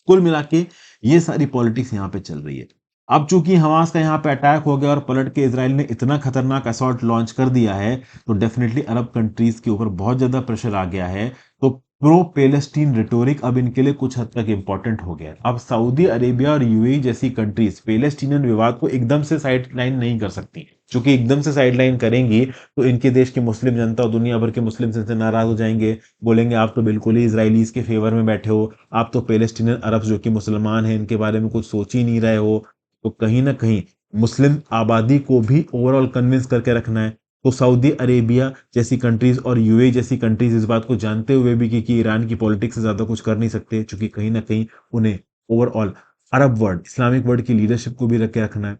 कुल मिला के ये सारी पॉलिटिक्स यहाँ पे चल रही है। अब चूंकि हमास का यहाँ पे अटैक हो गया और पलट के इसराइल ने इतना खतरनाक असॉल्ट लॉन्च कर दिया है, तो डेफिनेटली अरब कंट्रीज के ऊपर बहुत ज्यादा प्रेशर आ गया है। तो प्रो पेलेस्टीन रिटोरिक अब इनके लिए कुछ हद तक इंपॉर्टेंट हो गया है। अब सऊदी अरेबिया और यूएई जैसी कंट्रीज पेलेस्टीनियन विवाद को एकदम से साइडलाइन नहीं कर सकती, क्योंकि एकदम से साइडलाइन करेंगी तो इनके देश की मुस्लिम जनता और दुनिया भर के मुस्लिम इनसे नाराज हो जाएंगे, बोलेंगे आप तो बिल्कुल ही इसराइलीज के फेवर में बैठे हो, आप तो पैलेस्टीनियन अरब जो कि मुसलमान हैं इनके बारे में कुछ सोच ही नहीं रहे हो। तो कहीं ना कहीं मुस्लिम आबादी को भी ओवरऑल कन्विंस करके रखना है। तो सऊदी अरेबिया जैसी कंट्रीज और यूएई जैसी कंट्रीज इस बात को जानते हुए भी कि ईरान की पॉलिटिक्स से ज्यादा कुछ कर नहीं सकते, क्योंकि कहीं ना कहीं उन्हें overall Arab world, Islamic world की लीडरशिप को भी रख के रखना है।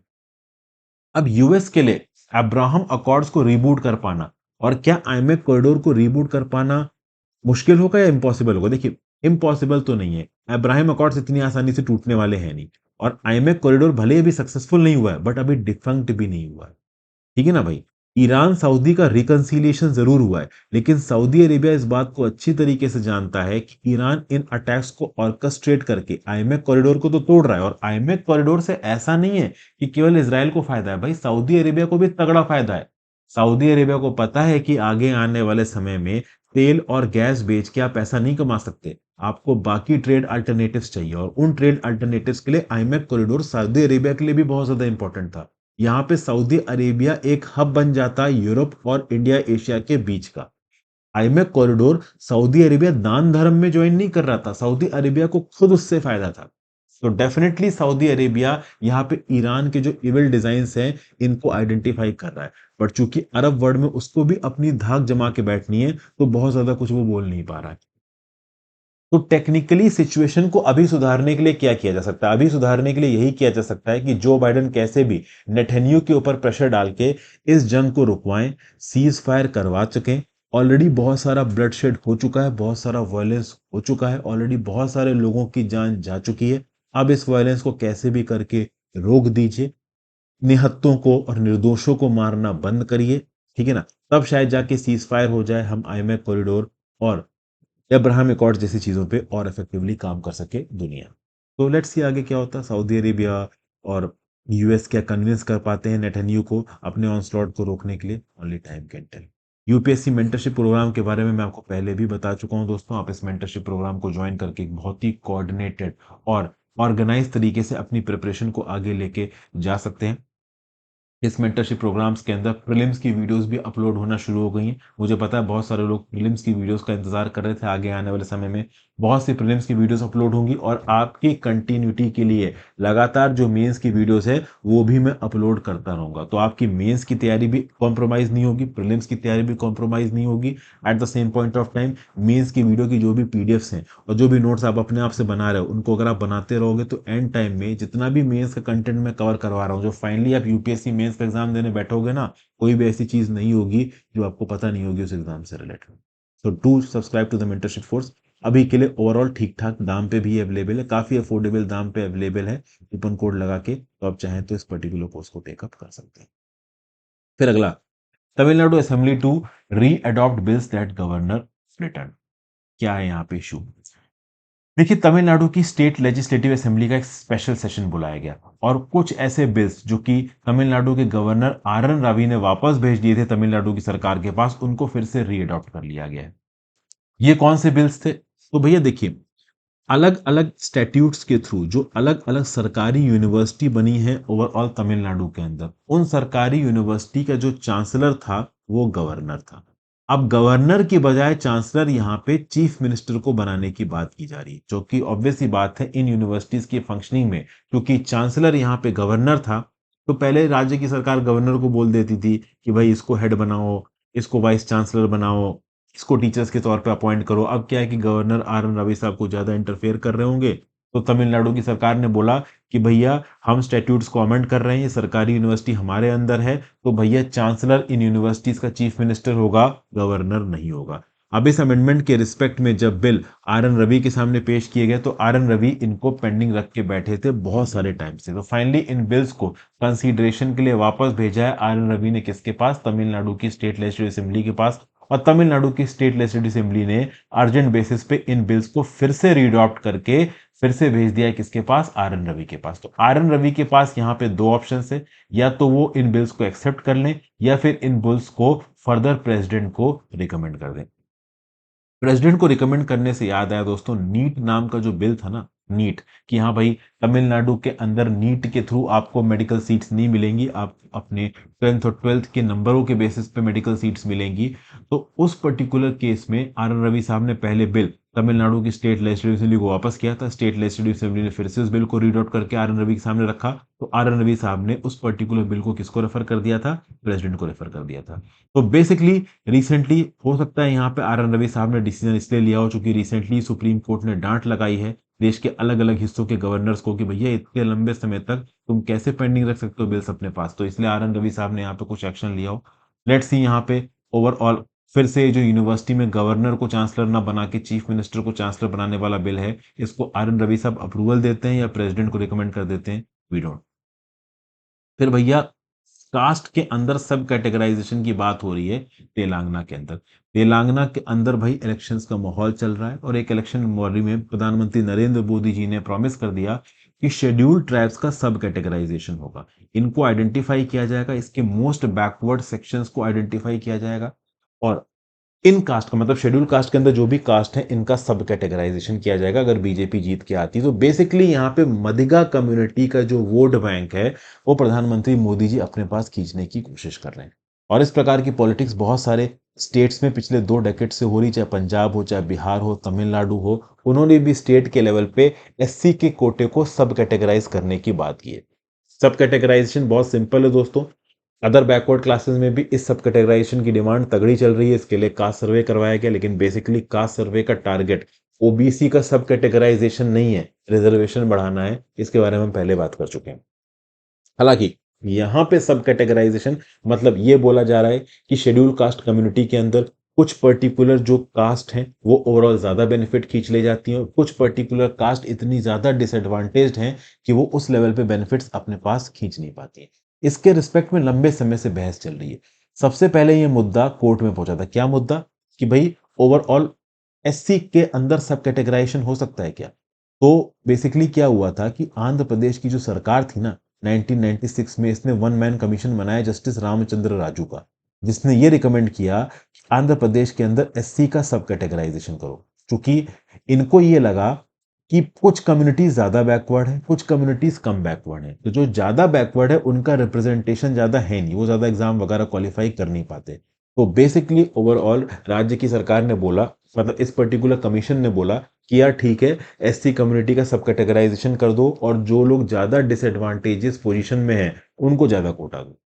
अब यूएस के लिए अब्राहम अकॉर्ड्स को रीबूट कर पाना और क्या आईएमएफ कॉरिडोर को रीबूट कर पाना मुश्किल होगा या इम्पॉसिबल होगा? देखिए, इम्पॉसिबल तो नहीं है, अब्राहम अकॉर्ड्स इतनी आसानी से टूटने वाले हैं नहीं। और आईएमएफ कॉरिडोर भले ही अभी सक्सेसफुल नहीं हुआ है, बट अभी डिफंक्ट भी नहीं हुआ है। ठीक है ना भाई? ईरान सऊदी का रिकंसिलिएशन जरूर हुआ है, लेकिन सऊदी अरेबिया इस बात को अच्छी तरीके से जानता है कि ईरान इन अटैक्स को ऑर्केस्ट्रेट करके आईएमएफ कॉरिडोर को तो तोड़ रहा है, और आईएमएफ कॉरिडोर से ऐसा नहीं है कि केवल इसराइल को फायदा है, भाई सऊदी अरेबिया को भी तगड़ा फायदा है। सऊदी अरेबिया को पता है कि आगे आने वाले समय में तेल और गैस बेच के आप पैसा नहीं कमा सकते, आपको बाकी ट्रेड अल्टरनेटिव्स चाहिए, और उन ट्रेड अल्टरनेटिव्स के लिए आईएमएफ कॉरिडोर सऊदी अरेबिया के लिए भी बहुत ज्यादा इंपॉर्टेंट था। यहाँ पे सऊदी अरेबिया एक हब बन जाता है यूरोप और इंडिया एशिया के बीच का। आईएमएफ कॉरिडोर सऊदी अरेबिया दान धर्म में ज्वाइन नहीं कर रहा था, सऊदी अरेबिया को खुद उससे फायदा था। तो डेफिनेटली सऊदी अरेबिया यहाँ पे ईरान के जो इविल डिजाइन्स हैं इनको आइडेंटिफाई कर रहा है, बट चूंकि अरब वर्ल्ड में उसको भी अपनी धाक जमा के बैठनी है, तो बहुत ज्यादा कुछ वो बोल नहीं पा रहा है। तो टेक्निकली सिचुएशन को अभी सुधारने के लिए क्या किया जा सकता है? अभी सुधारने के लिए यही किया जा सकता है कि जो बाइडेन कैसे भी नेतन्याहू के ऊपर प्रेशर डाल के इस जंग को रुकवाएं, सीज फायर करवा सकें। ऑलरेडी बहुत सारा ब्लड शेड हो चुका है, बहुत सारा वायलेंस हो चुका है, ऑलरेडी बहुत सारे लोगों की जान जा चुकी है। अब इस वायलेंस को कैसे भी करके रोक दीजिए, निहत्तों को और निर्दोषों को मारना बंद करिए। ठीक है ना? तब शायद जाके सीज फायर हो जाए, हम आईएमएफ कॉरिडोर और अब्राहम अकॉर्ड जैसी चीजों पे और इफेक्टिवली काम कर सके दुनिया। तो लेट्स सी आगे क्या होता है। सऊदी अरेबिया और यूएस क्या कन्विंस कर पाते हैं नेतन्याहू को अपने ऑनस्लॉट को रोकने के लिए? Only time can tell. UPSC mentorship programme के बारे में मैं आपको पहले भी बता चुका हूं दोस्तों। आप इस मेंटरशिप प्रोग्राम को ज्वाइन करके एक बहुत ही कोऑर्डिनेटेड और ऑर्गेनाइज तरीके से अपनी प्रिपरेशन को आगे लेके जा सकते हैं। इस मेंटरशिप प्रोग्राम्स के अंदर प्रीलिम्स की वीडियोस भी अपलोड होना शुरू हो गई हैं। मुझे पता है बहुत सारे लोग प्रीलिम्स की वीडियोस का इंतजार कर रहे थे। आगे आने वाले समय में बहुत सी प्रीलिम्स की वीडियोस अपलोड होंगी और आपकी कंटिन्यूटी के लिए लगातार जो मेंस की वीडियोस है वो भी मैं अपलोड करता रहूंगा। तो आपकी मेंस की तैयारी भी कॉम्प्रोमाइज नहीं होगी, प्रीलिम्स की तैयारी भी कॉम्प्रोमाइज नहीं होगी। At the same point of time mains की वीडियो की जो भी पीडीएफ्स हैं और जो भी नोट्स आप अपने आप से बना रहे हो उनको अगर आप बनाते रहोगे तो एंड टाइम में जितना भी मेंस का कंटेंट मैं कवर करवा रहा हूँ, जो फाइनली आप यूपीएससी मेंस का एग्जाम देने बैठोगे ना, कोई भी ऐसी चीज नहीं होगी जो आपको पता नहीं होगी उस एग्जाम से related. So do subscribe to the mentorship force. अभी के लिए ओवरऑल ठीक ठाक दाम पे भी अवेलेबल है, काफी अफोर्डेबल दाम पे अवेलेबल है। कूपन कोड लगा के तो आप चाहें तो इस पर्टिकुलर कोर्स को टेकअप कर सकते हैं। फिर अगला, Tamil Nadu assembly to readopt bills that governor return. क्या है यहाँ पे इशू? देखिए, तमिलनाडु की स्टेट लेजिस्लेटिव असेंबली का एक स्पेशल सेशन बुलाया गया और कुछ ऐसे बिल्स जो कि तमिलनाडु के गवर्नर आर एन रवि ने वापस भेज दिए थे तमिलनाडु की सरकार के पास, उनको फिर से रीअडॉप्ट कर लिया गया है। ये कौन से बिल्स थे? तो भैया देखिए, अलग अलग स्टैट्यूट्स के थ्रू जो अलग अलग सरकारी यूनिवर्सिटी बनी है ओवरऑल तमिलनाडु के अंदर, उन सरकारी यूनिवर्सिटी का जो चांसलर था वो गवर्नर था। अब गवर्नर की बजाय चांसलर यहाँ पे चीफ मिनिस्टर को बनाने की बात की जा रही है, जो कि ऑब्वियस सी बात है इन यूनिवर्सिटीज की फंक्शनिंग में। क्योंकि चांसलर यहाँ पे गवर्नर था, तो पहले राज्य की सरकार गवर्नर को बोल देती थी कि भाई इसको हेड बनाओ, इसको वाइस चांसलर बनाओ, इसको टीचर्स के तौर पे अपॉइंट करो। अब क्या है कि गवर्नर आर एन रवि साहब को ज्यादा इंटरफेयर कर रहे होंगे, तो तमिलनाडु की सरकार ने बोला कि भैया हम स्टैट्यूट्स को अमेंड कर रहे हैं, ये सरकारी यूनिवर्सिटी हमारे अंदर है, तो भैया चांसलर इन यूनिवर्सिटीज का चीफ मिनिस्टर होगा, गवर्नर नहीं होगा। अब इस अमेंडमेंट के रिस्पेक्ट में जब बिल आर एन रवि के सामने पेश किए गए तो आर एन रवि इनको पेंडिंग रख के बैठे थे बहुत सारे टाइम से। तो फाइनली इन बिल्स को कंसीडरेशन के लिए वापस भेजा है आर एन रवि ने, किसके पास? तमिलनाडु की स्टेट लेजिस्लेटिव असेंबली के पास। और तमिलनाडु की स्टेट लेजिस्लेटिव असेंबली ने अर्जेंट बेसिस पे इन बिल्स को फिर से रीअडॉप्ट करके फिर से भेज दिया है किसके पास? आर एन रवि के पास। तो आर एन रवि के पास यहाँ पे दो ऑप्शन है, या तो वो इन बिल्स को एक्सेप्ट कर लें या फिर इन बिल्स को फर्दर प्रेसिडेंट को रिकमेंड कर दें। प्रेसिडेंट को रिकमेंड करने से याद आया दोस्तों, नीट नाम का जो बिल था ना, नीट, कि हाँ भाई तमिलनाडु के अंदर नीट के थ्रू आपको मेडिकल सीट्स नहीं मिलेंगी, आप अपने 10th और 12th के नंबरों के बेसिस पे मेडिकल सीट्स मिलेंगी। तो उस पर्टिकुलर केस में आर एन रवि साहब ने पहले बिल तमिलनाडु की स्टेट लेजिस्लेटिव असेंबली को वापस किया था। स्टेट लेजिस्लेटिव असेंबली ने फिर से उस बिल को रीड आउट करके आर एन रवि के सामने रखा, तो आर एन रवि साहब ने उस पर्टिकुलर बिल को किसको रेफर कर दिया था? प्रेसिडेंट को रेफर कर दिया था। तो बेसिकली रिसेंटली हो सकता है यहाँ पे आर एन रवि साहब ने डिसीजन इसलिए लिया हो चूंकि रिसेंटली सुप्रीम कोर्ट ने डांट लगाई है देश के अलग अलग हिस्सों के गवर्नर्स को कि भैया इतने लंबे समय तक तुम कैसे पेंडिंग रख सकते हो बिल्स अपने पास। तो इसलिए आर एन रवि साहब ने यहाँ पे कुछ एक्शन लिया हो। लेट्स सी यहाँ पे ओवरऑल फिर से जो यूनिवर्सिटी में गवर्नर को चांसलर ना बना के चीफ मिनिस्टर को चांसलर बनाने वाला बिल है, इसको आर एन रवि साहब अप्रूवल देते हैं या प्रेसिडेंट को रिकमेंड कर देते हैं? We don't. फिर भैया कास्ट के अंदर सब कैटेगराइजेशन की बात हो रही है तेलंगाना के अंदर। तेलंगाना के अंदर भाई इलेक्शंस का माहौल चल रहा है और एक इलेक्शन मॉडल में प्रधानमंत्री नरेंद्र मोदी जी ने प्रॉमिस कर दिया कि शेड्यूल्ड ट्राइब्स का सब कैटेगराइजेशन होगा, इनको आइडेंटिफाई किया जाएगा, इसके मोस्ट बैकवर्ड सेक्शंस को आइडेंटिफाई किया जाएगा और इन कास्ट का मतलब शेड्यूल कास्ट के अंदर जो भी कास्ट है इनका सब कैटेगराइजेशन किया जाएगा अगर बीजेपी जीत के आती है। तो बेसिकली यहाँ पे मदिगा कम्युनिटी का जो वोट बैंक है वो प्रधानमंत्री मोदी जी अपने पास खींचने की कोशिश कर रहे हैं। और इस प्रकार की पॉलिटिक्स बहुत सारे स्टेट्स में पिछले 2 डेकेड से हो रही, चाहे पंजाब हो, चाहे बिहार हो, तमिलनाडु हो, उन्होंने भी स्टेट के लेवल पे एससी के कोटे को सब कैटेगराइज करने की बात की है। सब कैटेगराइजेशन बहुत सिंपल है दोस्तों। अदर बैकवर्ड क्लासेस में भी इस सब कैटेगराइजेशन की डिमांड तगड़ी चल रही है, इसके लिए कास्ट सर्वे करवाया गया, लेकिन बेसिकली कास्ट सर्वे का टारगेट ओबीसी का सब कैटेगराइजेशन नहीं है, रिजर्वेशन बढ़ाना है। इसके बारे में हम पहले बात कर चुके हैं। हालांकि यहां पे सब कैटेगराइजेशन मतलब ये बोला जा रहा है कि शेड्यूल कास्ट कम्युनिटी के अंदर कुछ पर्टिकुलर जो कास्ट हैं वो ओवरऑल ज्यादा बेनिफिट खींच ले जाती हैं और कुछ पर्टिकुलर कास्ट इतनी ज्यादा डिसएडवांटेज्ड हैं कि वो उस लेवल पे बेनिफिट्स अपने पास खींच नहीं पाती हैं। इसके रिस्पेक्ट में लंबे समय से बहस चल रही है। सबसे पहले ये मुद्दा कोर्ट में पहुंचा था। क्या मुद्दा? कि भाई ओवरऑल एससी के अंदर सब कैटेगराइजेशन हो सकता है क्या? तो बेसिकली क्या हुआ था कि आंध्र प्रदेश की जो सरकार थी ना, 1996 में इसने वन मैन कमीशन बनाया जस्टिस रामचंद्र राजू का, जिसने ये रिकमेंड किया कि आंध्र प्रदेश के अंदर एससी का सब कैटेगराइजेशन करो। क्योंकि इनको ये लगा कि कुछ कम्युनिटीज ज्यादा बैकवर्ड है, कुछ कम्युनिटीज कम बैकवर्ड है। तो जो ज्यादा बैकवर्ड है उनका रिप्रेजेंटेशन ज्यादा है नहीं, वो ज्यादा एग्जाम वगैरह क्वालिफाई कर नहीं पाते। तो बेसिकली ओवरऑल राज्य की सरकार ने बोला, मतलब इस पर्टिकुलर कमीशन ने बोला कि यार ठीक है, एससी कम्युनिटी का सब कैटेगराइजेशन कर दो और जो लोग ज्यादा डिसएडवांटेजेस पोजीशन में हैं उनको ज्यादा कोटा दो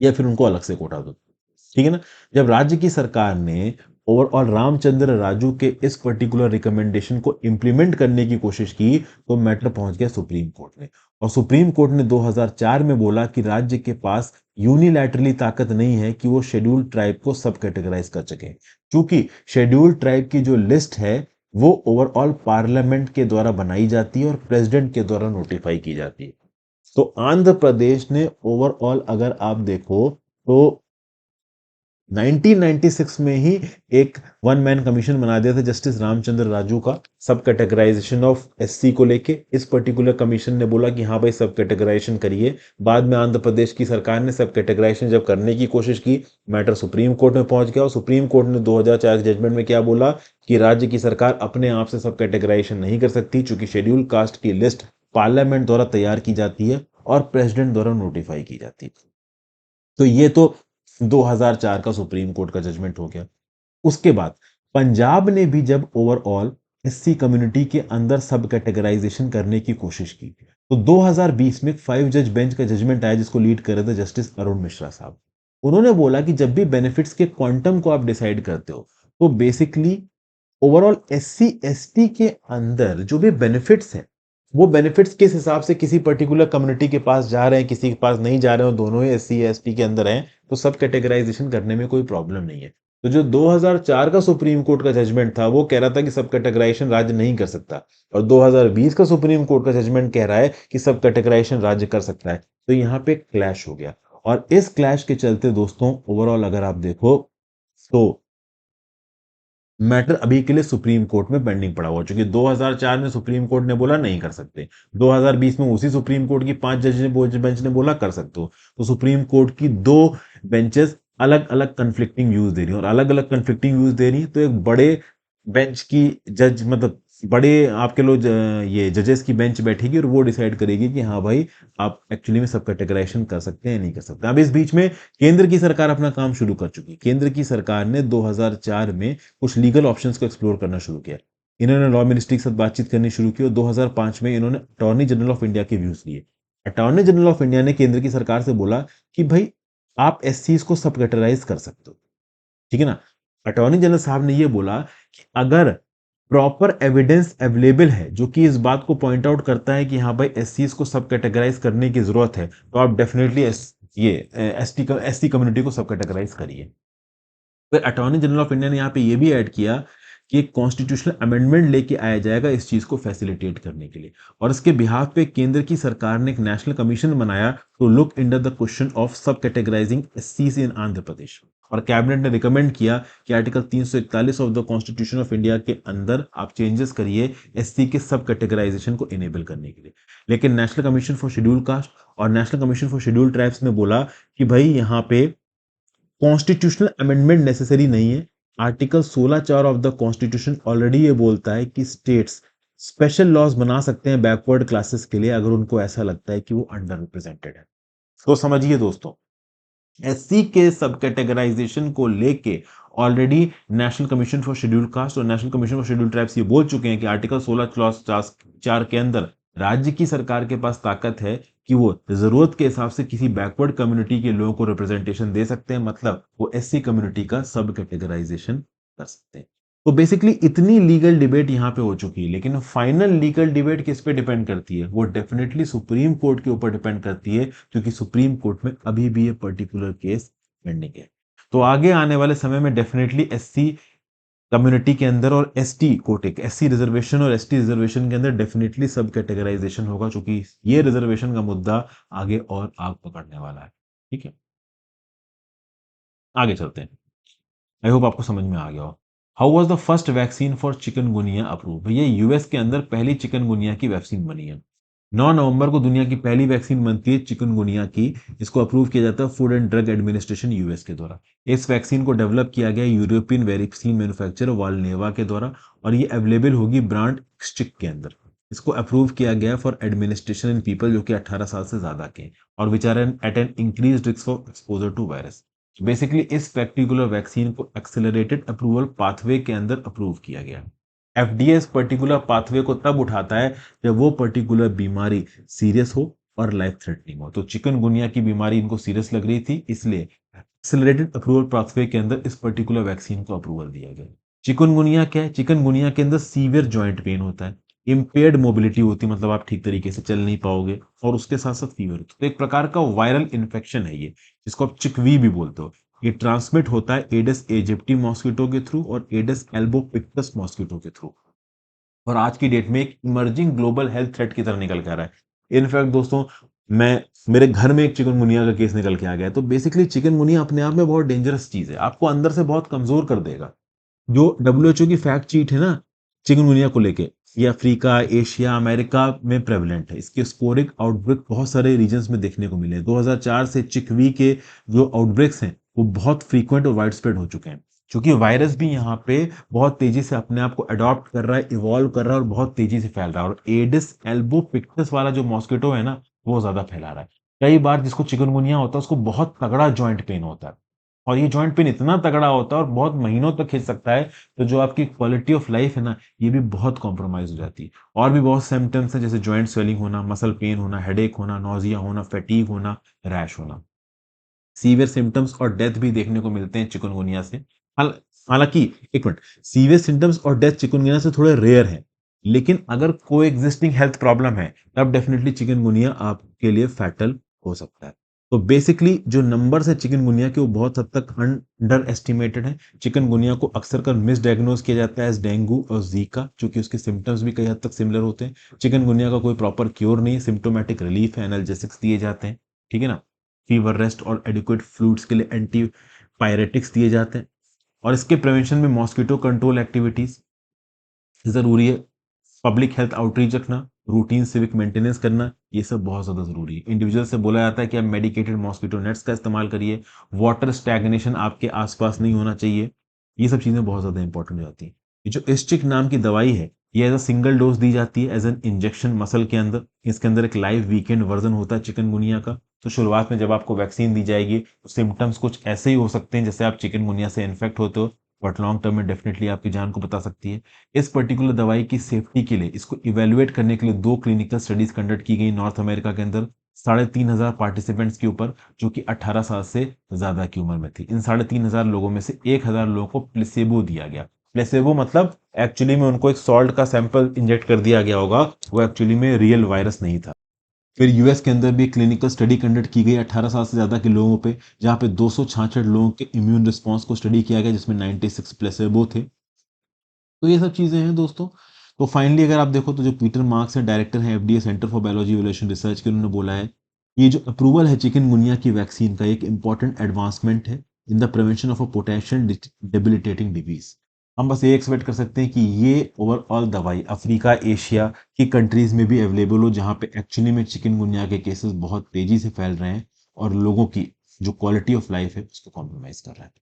या फिर उनको अलग से कोटा दो। ठीक है ना। जब राज्य की सरकार ने ओवरऑल रामचंद्र राजू के इस पर्टिकुलर रिकमेंडेशन को इंप्लीमेंट करने की कोशिश की तो मैटर पहुंच गया सुप्रीम कोर्ट में। और सुप्रीम कोर्ट ने 2004 में बोला कि राज्य के पास यूनिलैटरली ताकत नहीं है कि वो शेड्यूल्ड ट्राइब को सब कैटेगराइज कर सके, क्योंकि शेड्यूल्ड ट्राइब की जो लिस्ट है वो ओवरऑल पार्लियामेंट के द्वारा बनाई जाती है और प्रेसिडेंट के द्वारा नोटिफाई की जाती है। तो आंध्र प्रदेश ने ओवरऑल अगर आप देखो तो 1996 में ही एक वन मैन कमीशन बना दिया था जस्टिस रामचंद्र राजू का, सब कैटेगराइजेशन ऑफ एससी को लेके। इस पर्टिकुलर कमीशन ने बोला कि हाँ भाई सब कैटेगराइजेशन करिए। बाद में आंध्र प्रदेश की सरकार ने सब कैटेगराइजेशन जब करने की कोशिश की, मैटर सुप्रीम कोर्ट में पहुंच गया और सुप्रीम कोर्ट ने 2004 के जजमेंट में क्या बोला कि राज्य की सरकार अपने आप से सब कैटेगराइजेशन नहीं कर सकती, चूंकि शेड्यूल कास्ट की लिस्ट पार्लियामेंट द्वारा तैयार की जाती है और प्रेसिडेंट द्वारा नोटिफाई की जाती है। तो ये तो 2004 का सुप्रीम कोर्ट का जजमेंट हो गया। उसके बाद पंजाब ने भी जब ओवरऑल एससी कम्युनिटी के अंदर सब कैटेगराइजेशन करने की कोशिश की तो 2020 में 5 जज बेंच का जजमेंट आया जिसको लीड कर रहे थे जस्टिस अरुण मिश्रा साहब। उन्होंने बोला कि जब भी बेनिफिट्स के क्वांटम को आप डिसाइड करते हो तो बेसिकली ओवरऑल एससी एसटी के अंदर जो भी बेनिफिट्स हैं वो बेनिफिट्स किस हिसाब से किसी पर्टिकुलर कम्युनिटी के पास जा रहे हैं, किसी के पास नहीं जा रहे हो, दोनों ही एससी एसटी के अंदर हैं, तो सब कैटेगराइजेशन करने में कोई प्रॉब्लम नहीं है। तो जो 2004 का सुप्रीम कोर्ट का जजमेंट था वो कह रहा था कि सब कैटेगराइजेशन राज्य नहीं कर सकता, और 2020 का सुप्रीम कोर्ट का जजमेंट कह रहा है कि सब कैटेगराइजेशन राज्य कर सकता है। तो यहाँ पे क्लैश हो गया और इस क्लैश के चलते दोस्तों ओवरऑल अगर आप देखो तो मैटर अभी के लिए सुप्रीम कोर्ट में पेंडिंग पड़ा हुआ, चूंकि 2004 में सुप्रीम कोर्ट ने बोला नहीं कर सकते, 2020 में उसी सुप्रीम कोर्ट की 5 जज ने बेंच ने बोला कर सकते हो। तो सुप्रीम कोर्ट की दो बेंचेस अलग अलग कंफ्लिक्टिंग व्यूज दे रही है, और अलग अलग कंफ्लिक्टिंग व्यूज दे रही है तो एक बड़े बेंच की जज, मतलब बड़े आपके लोग ये जजेस की बेंच बैठेगी और वो डिसाइड करेगी कि हाँ भाई आप एक्चुअली में सब कैटेगराइजेशन कर सकते हैं नहीं कर सकते। अब इस बीच में केंद्र की सरकार अपना काम शुरू कर चुकी है। केंद्र की सरकार ने 2004 में कुछ लीगल ऑप्शंस को एक्सप्लोर करना शुरू किया। इन्होंने लॉ मिनिस्ट्री के साथ बातचीत करनी शुरू की और 2005 में इन्होंने अटॉर्नी जनरल ऑफ इंडिया के व्यूज लिए। अटॉर्नी जनरल ऑफ इंडिया ने केंद्र की सरकार से बोला कि भाई आप एससीज को सब कैटेगराइज कर सकते हो, ठीक है ना। अटॉर्नी जनरल साहब ने ये बोला कि अगर प्रॉपर एविडेंस अवेलेबल है जो कि इस बात को पॉइंट आउट करता है कि हाँ भाई एससीज को सब कैटेगराइज करने की जरूरत है, तो आप डेफिनेटली ये एसटी कम्युनिटी को सब कैटेगराइज करिए। फिर अटॉर्नी जनरल ऑफ इंडिया ने यहाँ पे ये भी ऐड किया कि एक कॉन्स्टिट्यूशनल अमेंडमेंट लेके आया जाएगा इस चीज को फैसिलिटेट करने के लिए, और इसके बिहाफ पे केंद्र की सरकार ने एक नेशनल कमीशन बनाया to look into the question of subcategorizing एससीज इन आंध्र प्रदेश। और कैबिनेट ने रिकमेंड किया कि article 341 of the constitution of India के अंदर आप चेंजेस करिए एससी के सब कैटेगराइजेशन को इनेबल करने के लिए। लेकिन national commission for schedule caste और national commission for schedule tribes ने बोला कि भाई यहाँ पे कॉन्स्टिट्यूशनल अमेंडमेंट नेसेसरी नहीं है। Article 16(4) of the constitution already ये बोलता है कि स्टेट्स स्पेशल लॉज बना सकते हैं बैकवर्ड क्लासेस के लिए अगर उनको ऐसा लगता है कि वो अंडर रिप्रेजेंटेड है। तो समझिए दोस्तों, एससी के सब कैटेगराइजेशन को लेके already national commission for schedule caste और national commission for schedule tribes ये बोल चुके हैं कि आर्टिकल 16 क्लॉज 4 के अंदर राज्य की सरकार के पास ताकत है कि वो जरूरत के हिसाब से किसी बैकवर्ड कम्युनिटी के लोगों को रिप्रेजेंटेशन दे सकते हैं, मतलब वो एससी कम्युनिटी का सब कैटेगराइजेशन कर सकते हैं। तो बेसिकली इतनी लीगल डिबेट यहाँ पे हो चुकी है, लेकिन फाइनल लीगल डिबेट किस पे डिपेंड करती है, वो डेफिनेटली सुप्रीम कोर्ट के ऊपर डिपेंड करती है, क्योंकि सुप्रीम कोर्ट में अभी भी ये पर्टिकुलर केस पेंडिंग है। तो आगे आने वाले समय में डेफिनेटली एससी कम्युनिटी के अंदर और एसटी कोटे के एससी रिजर्वेशन और एसटी रिजर्वेशन के अंदर डेफिनेटली सब कैटेगराइजेशन होगा, क्योंकि ये रिजर्वेशन का मुद्दा आगे और आग पकड़ने वाला है। ठीक है, आगे चलते हैं। आई होप आपको समझ में आ गया हो। How was the first vaccine for chikungunya approve? भैया यूएस के अंदर पहली चिकनगुनिया की वैक्सीन बनी है। 9 नवंबर को दुनिया की पहली वैक्सीन बनती है चिकनगुनिया की। इसको अप्रूव किया जाता है food and drug administration US के द्वारा। इस वैक्सीन को डेवलप किया गया यूरोपियन वैक्सीन मैन्युफैक्चरर वालनेवा के द्वारा और ये अवेलेबल होगी ब्रांड एक्सचिक के अंदर। इसको अप्रूव किया गया फॉर एडमिनिस्ट्रेशन इन पीपल जो कि 18 साल से ज्यादा के हैं और which are at an increase risk of exposure to virus. Basically इस पर्टिकुलर वैक्सीन को एक्सेलरेटेड अप्रूवल पाथवे के अंदर अप्रूव किया गया। एफडीए इस पर्टिकुलर पाथवे को तब उठाता है जब वो पर्टिकुलर बीमारी सीरियस हो और लाइफ थ्रेटनिंग हो। तो चिकनगुनिया की बीमारी इनको सीरियस लग रही थी, इसलिए एक्सेलरेटेड अप्रूवल पाथवे के अंदर इस पर्टिकुलर वैक्सीन को अप्रूवल दिया गया। चिकनगुनिया क्या है? चिकनगुनिया के अंदर सीवियर जॉइंट पेन होता है, इम्पेयर्ड मोबिलिटी होती है, मतलब आप ठीक तरीके से चल नहीं पाओगे और उसके साथ साथ फीवर होता है। तो एक प्रकार का वायरल इन्फेक्शन है ये, जिसको आप चिकवी भी बोलते हो। ये ट्रांसमिट होता है एडिस एजिप्टी मॉस्किटो के थ्रू और एडिस एल्बोपिक्टस मॉस्किटो के थ्रू और आज की डेट में एक इमर्जिंग ग्लोबल हेल्थ थ्रेट की तरह निकल के आ रहा है। इनफैक्ट दोस्तों, मैं मेरे घर में एक चिकनगुनिया का केस निकल के आ गया है। तो बेसिकली चिकनगुनिया अपने आप में बहुत डेंजरस चीज है, आपको अंदर से बहुत कमजोर कर देगा। जो डब्ल्यूएचओ की फैक्ट शीट है ना चिकनगुनिया को लेके, ये अफ्रीका, एशिया, अमेरिका में प्रेवलेंट है। इसके स्पोरिक आउटब्रेक बहुत सारे रीजन्स में देखने को मिले। 2004 से चिकवी के जो आउटब्रेक्स हैं वो बहुत फ्रीक्वेंट और वाइड स्प्रेड हो चुके हैं, क्योंकि वायरस भी यहाँ पे बहुत तेजी से अपने आप को अडॉप्ट कर रहा है, इवॉल्व कर रहा है और बहुत तेजी से फैल रहा है। और एडिस एल्बोपिक्टस वाला जो मॉस्किटो है ना, वो ज्यादा फैला रहा है। कई बार जिसको चिकनगुनिया होता है उसको बहुत तगड़ा जॉइंट पेन होता है और ये जॉइंट पेन इतना तगड़ा होता है और बहुत महीनों तक खिंच सकता है। तो जो आपकी क्वालिटी ऑफ लाइफ है ना, ये भी बहुत कॉम्प्रोमाइज हो जाती है। और भी बहुत सिम्टम्स हैं, जैसे जॉइंट स्वेलिंग होना, मसल पेन होना, हेडेक होना, नोजिया होना, फैटीग होना, रैश होना। सीवियर सिम्टम्स और डेथ भी देखने को मिलते हैं चिकनगुनिया से। हाल हालांकि एक मिनट, सीवियर सिम्टम्स और डेथ चिकनगुनिया से थोड़े रेयर हैं, लेकिन अगर कोई एग्जिस्टिंग हेल्थ प्रॉब्लम है तब डेफिनेटली चिकनगुनिया आपके लिए फैटल हो सकता है। तो बेसिकली जो नंबर्स है चिकनगुनिया के वो बहुत हद तक अंडर एस्टिमेटेड है। चिकनगुनिया को अक्सर कर मिसडायग्नोज किया जाता है एज डेंगू और जीका, क्योंकि उसके सिम्टम्स भी कई हद तक सिमिलर होते हैं। चिकनगुनिया का कोई प्रॉपर क्योर नहीं, सिम्टोमेटिक रिलीफ है, एनाल्जेसिक्स दिए जाते हैं, ठीक है ना। फीवर रेस्ट और एडिक्वेट फ्लूइड्स के लिए एंटी पायरेटिक्स दिए जाते हैं। और इसके प्रिवेंशन में मॉस्किटो कंट्रोल एक्टिविटीज जरूरी है। पब्लिक हेल्थ आउटरीच रखना, रूटीन सिविक मेंटेनेंस करना, ये सब बहुत ज्यादा जरूरी है। इंडिविजुअल से बोला जाता है कि आप मेडिकेटेड मॉस्किटो नेट्स का इस्तेमाल करिए। वाटर स्टैग्नेशन आपके आसपास नहीं होना चाहिए। ये सब चीजें बहुत ज्यादा इंपॉर्टेंट हो जाती हैं। ये जो इस्टिक नाम की दवाई है, ये एज अ सिंगल डोज दी जाती है एज एन इंजेक्शन मसल के अंदर। इसके अंदर एक लाइव वीकेंड वर्जन होता है चिकनगुनिया का। तो शुरुआत में जब आपको वैक्सीन दी जाएगी तो सिम्टम्स कुछ ऐसे ही हो सकते हैं जैसे आप चिकनगुनिया से इन्फेक्ट होते हो, बट लॉन्ग टर्म में डेफिनेटली आपकी जान को बता सकती है। इस पर्टिकुलर दवाई की सेफ्टी के लिए इसको इवेलुएट करने के लिए 2 क्लिनिकल स्टडीज कंडक्ट की गई नॉर्थ अमेरिका के अंदर 3,500 पार्टिसिपेंट्स के ऊपर, जो कि 18 साल से ज्यादा की उम्र में थी। इन 3,500 लोगों में से 1,000 लोगों को प्लेसेबो दिया गया। प्लेसेबो मतलब एक्चुअली में उनको एक सॉल्ट का सैंपल इंजेक्ट कर दिया गया होगा, वो एक्चुअली में रियल वायरस नहीं था। फिर यूएस के अंदर भी क्लिनिकल स्टडी कंडक्ट की गई 18 साल से ज्यादा के लोगों पे, जहां पे 266 लोगों के इम्यून रिस्पांस को स्टडी किया गया, जिसमें 96 प्लेसेबो थे। तो ये सब चीजें हैं दोस्तों। तो फाइनली अगर आप देखो तो जो पीटर मार्क्स है, डायरेक्टर है FDA centre for biology evolution research के, उन्होंने बोला है ये जो अप्रूवल है चिकनगुनिया की वैक्सीन का एक इंपॉर्टेंट एडवांसमेंट है in the prevention of a potential debilitating disease. हम बस ये एक्सपेक्ट कर सकते हैं कि ये ओवरऑल दवाई अफ्रीका, एशिया की कंट्रीज में भी अवेलेबल हो, जहां पे एक्चुअली में चिकनगुनिया के केसेस बहुत तेजी से फैल रहे हैं और लोगों की जो क्वालिटी ऑफ लाइफ है उसको कॉम्प्रोमाइज कर रहा है।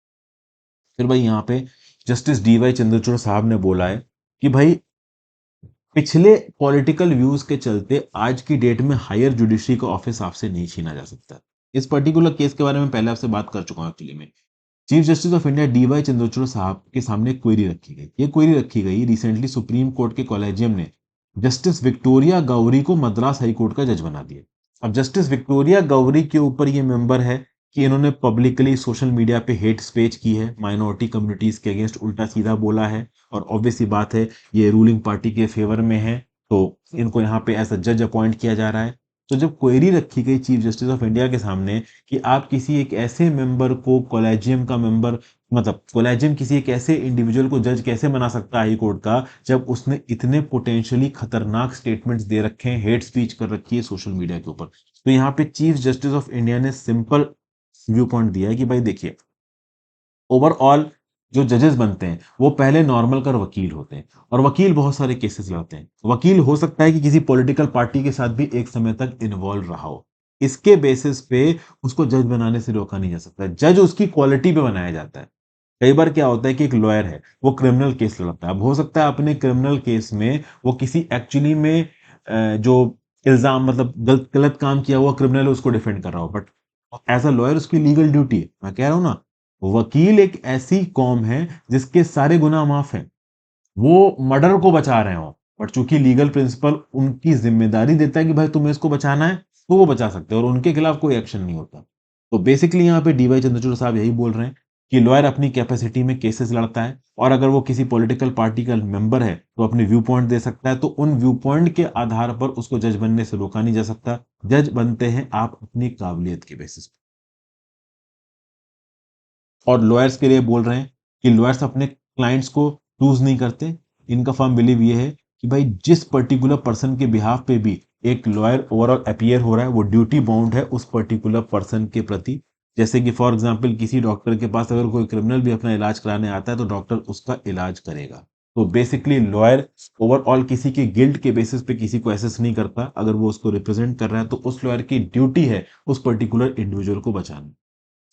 फिर भाई यहाँ पे जस्टिस डीवाई चंद्रचूड़ साहब ने बोला है कि भाई पिछले पॉलिटिकल व्यूज के चलते आज की डेट में हायर जुडिशरी का ऑफिस आपसे नहीं छीना जा सकता। इस पर्टिकुलर केस के बारे में पहले आपसे बात कर चुका हूं एक्चुअली में। Chief justice of India DY Chandrachud साहब के सामने एक क्वेरी रखी गई। ये क्वेरी रखी गई रिसेंटली सुप्रीम कोर्ट के कॉलेजियम ने जस्टिस विक्टोरिया गौरी को मद्रास हाई कोर्ट का जज बना दिया। अब जस्टिस विक्टोरिया गौरी के ऊपर ये मेंबर है कि इन्होंने पब्लिकली सोशल मीडिया पे हेट स्पीच की है, माइनॉरिटी कम्युनिटीज के अगेंस्ट उल्टा सीधा बोला है। और ऑब्वियस सी बात है ये रूलिंग पार्टी के फेवर में है, तो इनको यहाँ पे एज अ जज अपॉइंट किया जा रहा है। तो जब क्वेरी रखी गई चीफ जस्टिस ऑफ इंडिया के सामने कि आप किसी एक ऐसे मेंबर को कॉलेजियम का मेंबर, मतलब कॉलेजियम किसी एक ऐसे इंडिविजुअल को जज कैसे बना सकता है हाई कोर्ट का, जब उसने इतने पोटेंशियली खतरनाक स्टेटमेंट्स दे रखे हैं, हेट स्पीच कर रखी है सोशल मीडिया के ऊपर। तो यहाँ पे चीफ जस्टिस ऑफ इंडिया ने सिंपल व्यू पॉइंट दिया है कि भाई देखिए, ओवरऑल जो जजेस बनते हैं वो पहले नॉर्मल कर वकील होते हैं और वकील बहुत सारे केसेस लड़ते हैं। वकील हो सकता है कि किसी पॉलिटिकल पार्टी के साथ भी एक समय तक इन्वॉल्व रहा हो। इसके बेसिस पे उसको जज बनाने से रोका नहीं जा सकता। जज उसकी क्वालिटी पे बनाया जाता है। कई बार क्या होता है कि एक लॉयर है, वो क्रिमिनल केस लड़ता है। अब हो सकता है अपने क्रिमिनल केस में वो किसी एक्चुअली में जो इल्जाम मतलब गलत गलत काम किया हुआ क्रिमिनल है उसको डिफेंड कर रहा हो, बट एज अ लॉयर उसकी लीगल ड्यूटी है। मैं कह रहा हूं ना, वकील एक ऐसी कॉम है जिसके सारे गुनाह माफ हैं। वो मर्डर को बचा रहे हो, बट चूंकि लीगल प्रिंसिपल उनकी जिम्मेदारी देता है कि भाई तुम्हें इसको बचाना है, तो वो बचा सकते हैं और उनके खिलाफ कोई एक्शन नहीं होता। तो बेसिकली यहाँ पे डीवाई चंद्रचूड़ साहब यही बोल रहे हैं कि लॉयर अपनी कैपेसिटी में केसेस लड़ता है और अगर वो किसी पॉलिटिकल पार्टी का मेंबर है तो अपने व्यू पॉइंट दे सकता है, तो उन व्यू पॉइंट के आधार पर उसको जज बनने से रोका नहीं जा सकता। जज बनते हैं आप अपनी काबिलियत के बेसिस पे। और लॉयर्स के लिए बोल रहे हैं कि लॉयर्स अपने क्लाइंट्स को चूज नहीं करते। इनका फर्म बिलीव ये है कि भाई जिस पर्टिकुलर पर्सन के बिहाफ पे भी एक लॉयर ओवरऑल अपीयर हो रहा है वो ड्यूटी बाउंड है उस पर्टिकुलर पर्सन के प्रति। जैसे कि फॉर एग्जांपल किसी डॉक्टर के पास अगर कोई क्रिमिनल भी अपना इलाज कराने आता है तो डॉक्टर उसका इलाज करेगा। तो बेसिकली लॉयर ओवरऑल किसी के गिल्ट के बेसिस पे किसी को एसेस नहीं करता। अगर वो उसको रिप्रेजेंट कर रहा है तो उस लॉयर की ड्यूटी है उस पर्टिकुलर इंडिविजुअल को बचाना।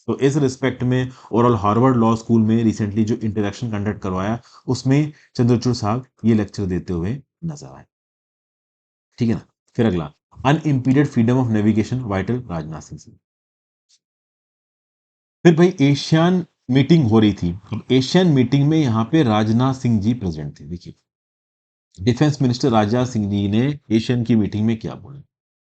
तो इस रिस्पेक्ट में ओवरऑल हार्वर्ड लॉ स्कूल में रिसेंटली जो इंटरेक्शन कंडक्ट करवाया उसमें चंद्रचूड़ साहब ये लेक्चर देते हुए नजर आए। ठीक है ना। फिर अगला, unimpeded freedom of navigation vital Rajnath Singh से। फिर भाई एशियन मीटिंग हो रही थी। अब एशियन मीटिंग में यहाँ पे राजनाथ सिंह जी प्रेजेंट थे। देखिए डिफेंस मिनिस्टर राजनाथ सिंह जी ने एशियन की मीटिंग में क्या बोला।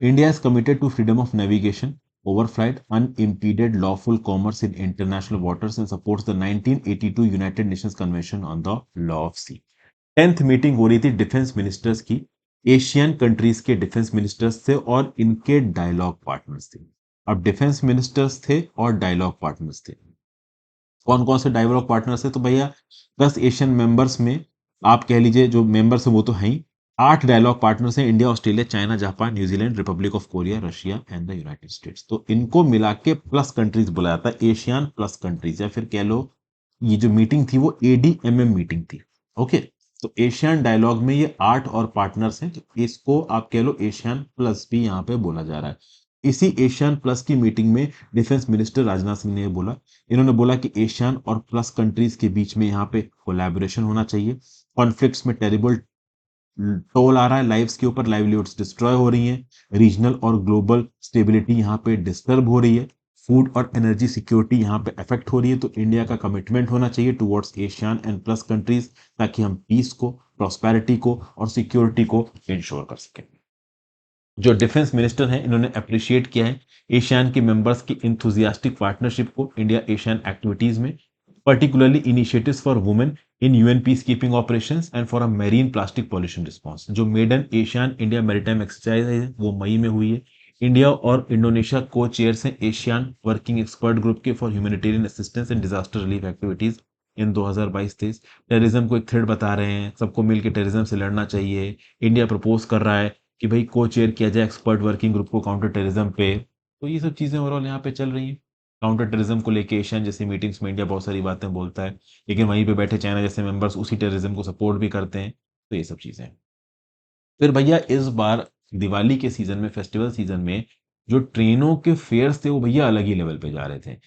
India is committed to freedom of navigation, overflight, unimpeded lawful commerce in international waters and supports the 1982 United Nations Convention on the Law of Sea। 10th meeting हो रही थी defence ministers की, Asian countries के defence ministers थे और इनके dialogue partners थे। अब डिफेंस मिनिस्टर्स थे और डायलॉग पार्टनर्स थे। कौन कौन से डायलॉग पार्टनर्स थे? तो भैया 10 एशियन मेंबर्स में आप कह लीजिए जो मेंबर्स हैं वो तो हैं ही। 8 डायलॉग पार्टनर्स हैं, India, Australia, China, Japan, New Zealand, Republic of Korea, Russia and the United states. तो इनको मिला के प्लस कंट्रीज बोला जाता है, एशियन प्लस कंट्रीज, या फिर कह लो ये जो मीटिंग थी वो एडीएमएम मीटिंग थी। ओके। तो एशियन डायलॉग में ये 8 और पार्टनर्स हैं, तो इसको आप कह लो एशियन प्लस भी यहाँ पे बोला जा रहा है। इसी एशियन प्लस की मीटिंग में डिफेंस मिनिस्टर राजनाथ सिंह ने बोला, इन्होंने बोला कि एशियन और प्लस कंट्रीज के बीच में यहाँ पे कोलैबोरेशन होना चाहिए। कॉन्फ्लिक्ट्स में टेरिबल टोल आ रहा है लाइव्स के ऊपर, लाइवलीहुड्स डिस्ट्रॉय हो रही हैं, रीजनल और ग्लोबल स्टेबिलिटी यहाँ पे डिस्टर्ब हो रही है, फूड और एनर्जी सिक्योरिटी यहाँ पे अफेक्ट हो रही है। तो इंडिया का कमिटमेंट होना चाहिए towards Asian and plus countries, ताकि हम पीस को, प्रॉस्पेरिटी को और सिक्योरिटी को इंश्योर कर सकें। जो डिफेंस मिनिस्टर हैं इन्होंने अप्रिशिएट किया है एशियान के मेंबर्स की इंथुजियास्टिक पार्टनरशिप को इंडिया एशियन एक्टिविटीज में, particularly initiatives for women in UN peacekeeping operations and for a marine plastic pollution response। जो maiden ASEAN India maritime exercise है वो मई में हुई है। इंडिया और इंडोनेशिया को चेयर्स हैं एशियन वर्किंग एक्सपर्ट ग्रुप के for humanitarian assistance and disaster relief activities in 2022-23। Terrorism को एक थ्रेड बता रहे हैं, सबको मिलकर टेररिज्म से लड़ना चाहिए। इंडिया प्रपोज कर रहा है कि भाई को चेयर किया जाए एक्सपर्ट वर्किंग ग्रुप को काउंटर टेररिज्म पे। तो ये सब चीजें ओवरऑल यहाँ पे चल रही हैं। काउंटर टेररिज्म को लेके एशियन जैसी मीटिंग्स में इंडिया बहुत सारी बातें बोलता है, लेकिन वहीं पे बैठे चाइना जैसे मेंबर्स उसी टेररिज्म को सपोर्ट भी करते हैं। तो ये सब चीजें हैं। फिर भैया इस बार दिवाली के सीजन में, फेस्टिवल सीजन में, जो ट्रेनों के फेयर्स थे वो भैया अलग ही लेवल पे जा रहे थे।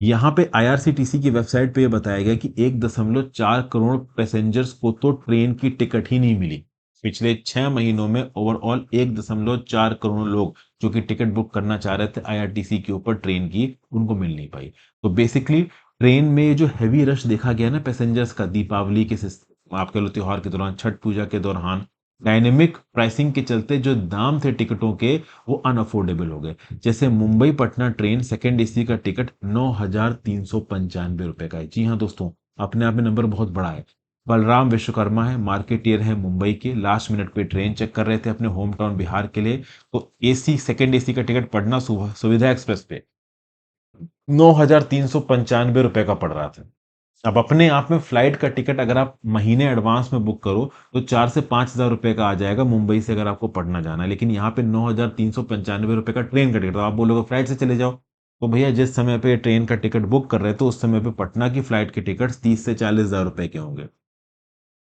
यहाँ पे आईआरसीटीसी की वेबसाइट पे ये बताया गया कि 1.4 करोड़ पैसेंजर्स को तो ट्रेन की टिकट ही नहीं मिली। पिछले 6 महीनों में ओवरऑल 1.4 करोड़ लोग जो कि टिकट बुक करना चाह रहे थे आईआरटीसी के ऊपर ट्रेन की, उनको मिल नहीं पाई। तो बेसिकली ट्रेन में ये जो हैवी रश देखा गया ना पैसेंजर्स का, दीपावली के आप कह लो त्योहार के दौरान, छठ पूजा के दौरान, डायनेमिक प्राइसिंग के चलते जो दाम थे टिकटों के वो अनअफोर्डेबल हो गए। जैसे Mumbai Patna train second AC का टिकट 9,395 रुपए का है। जी हाँ दोस्तों, अपने आप में नंबर बहुत बड़ा है। बलराम विश्वकर्मा है, मार्केटियर है मुंबई के, लास्ट मिनट पे ट्रेन चेक कर रहे थे अपने होम टाउन बिहार के लिए, तो एसी सेकंड एसी का टिकट पटना सुविधा एक्सप्रेस पे 9,395 रुपए का पड़ रहा था। अब अपने आप में फ्लाइट का टिकट अगर आप महीने एडवांस में बुक करो तो 4 से 5 हजार रुपए का आ जाएगा मुंबई से अगर आपको पटना जाना है, लेकिन यहाँ पे 9,395 रुपए का ट्रेन का टिकट। तो आप बोलोगे फ्लाइट से चले जाओ, तो भैया जिस समय पे ट्रेन का टिकट बुक कर रहे थे उस समय पे पटना की फ्लाइट के टिकट्स 30 से 40,000 रुपए के होंगे।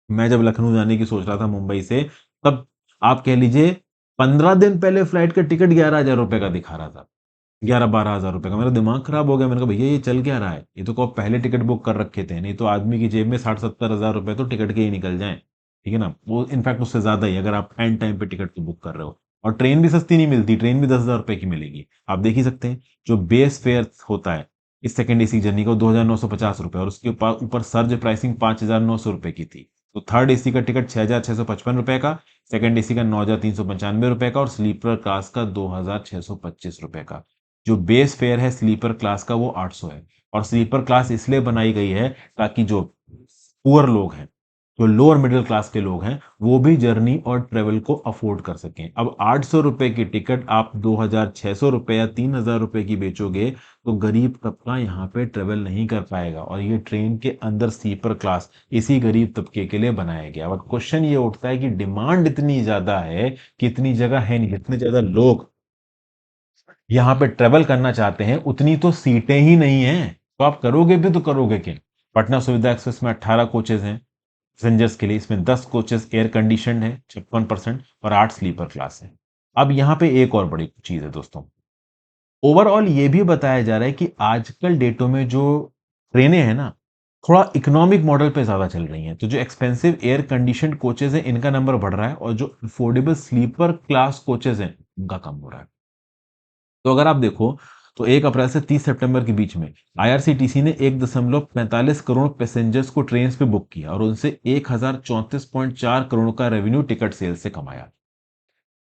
मैं जब लखनऊ जाने की सोच रहा था मुंबई से, तब आप कह लीजिए 15 दिन पहले फ्लाइट का टिकट 11,000 रुपए का दिखा रहा था। 11-12 हज़ार रुपए का। मेरा दिमाग खराब हो गया। मैंने कहा भैया ये चल क्या रहा है? ये तो कब पहले टिकट बुक कर रखे थे, नहीं तो आदमी की जेब में 60-70 हज़ार रुपए तो टिकट के ही निकल जाएं। ठीक है ना? वो इनफैक्ट उससे ज्यादा ही अगर आप एंड टाइम पे टिकट को बुक कर रहे हो। और ट्रेन भी सस्ती नहीं मिलती, ट्रेन भी 10,000 रुपए की मिलेगी। आप देख ही सकते हैं जो बेस फेयर होता है इस सेकंड एसी जर्नी का 2,950 रुपए, और उसके ऊपर सर्ज प्राइसिंग 5,900 रुपए की थी। तो थर्ड एसी का टिकट 6,655 रुपए का, सेकंड एसी का 9,395 रुपए का, और स्लीपर क्लास का 2,625 रुपए का। जो बेस फेयर है स्लीपर क्लास का वो 800 है। और स्लीपर क्लास इसलिए बनाई गई है ताकि जो पुअर लोग हैं, जो लोअर मिडिल क्लास के लोग हैं, वो भी जर्नी और ट्रेवल को अफोर्ड कर सकें। अब 800 रुपए की टिकट आप 2,600 रुपए या 3,000 रुपए की बेचोगे तो गरीब तबका यहाँ पे ट्रेवल नहीं कर पाएगा। और ये ट्रेन के अंदर स्लीपर क्लास इसी गरीब तबके के लिए बनाया गया। बट क्वेश्चन ये उठता है कि डिमांड इतनी ज्यादा है कि इतनी जगह है नहीं, इतने ज्यादा लोग यहाँ पे ट्रेवल करना चाहते हैं, उतनी तो सीटें ही नहीं हैं। तो आप करोगे भी तो करोगे क्या? पटना सुविधा एक्सप्रेस में 18 कोचेज हैं पैसेंजर्स के लिए। इसमें 10 कोचेस एयर कंडीशन है 56%, और 8 स्लीपर क्लास है। अब यहाँ पे एक और बड़ी चीज है दोस्तों। ओवरऑल ये भी बताया जा रहा है कि आजकल डेटों में जो ट्रेनें हैं ना, थोड़ा इकोनॉमिक मॉडल पे ज्यादा चल रही हैं। तो जो एक्सपेंसिव एयर कंडीशन कोचेज हैं इनका नंबर बढ़ रहा है, और जो अफोर्डेबल स्लीपर क्लास कोचेज हैं उनका कम हो रहा है। तो अगर आप देखो तो 1 अप्रैल से 30 सितंबर के बीच में आईआरसीटीसी ने 1.45 करोड़ पैसेंजर्स को ट्रेन पे बुक किया और उनसे 1,034.4 करोड़ का रेवेन्यू टिकट सेल से कमाया।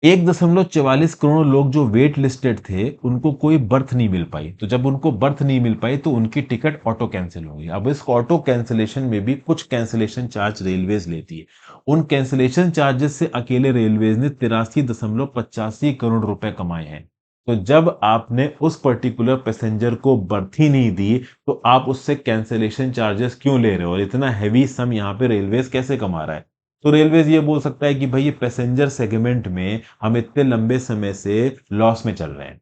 1.44 करोड़ लोग जो वेट लिस्टेड थे उनको कोई बर्थ नहीं मिल पाई। तो जब उनको बर्थ नहीं मिल पाई तो उनकी टिकट ऑटो कैंसिल हो गई। अब इस ऑटो कैंसिलेशन में भी कुछ कैंसिलेशन चार्ज रेलवेज लेती है। उन कैंसिलेशन चार्जेस से अकेले रेलवेज ने 83.85 करोड़ रुपए कमाए हैं। तो जब आपने उस पर्टिकुलर पैसेंजर को बर्थ ही नहीं दी तो आप उससे कैंसिलेशन चार्जेस क्यों ले रहे हो? और इतना हैवी सम यहाँ पे रेलवेज कैसे कमा रहा है? तो रेलवेज ये बोल सकता है कि भाई ये पैसेंजर सेगमेंट में हम इतने लंबे समय से लॉस में चल रहे हैं।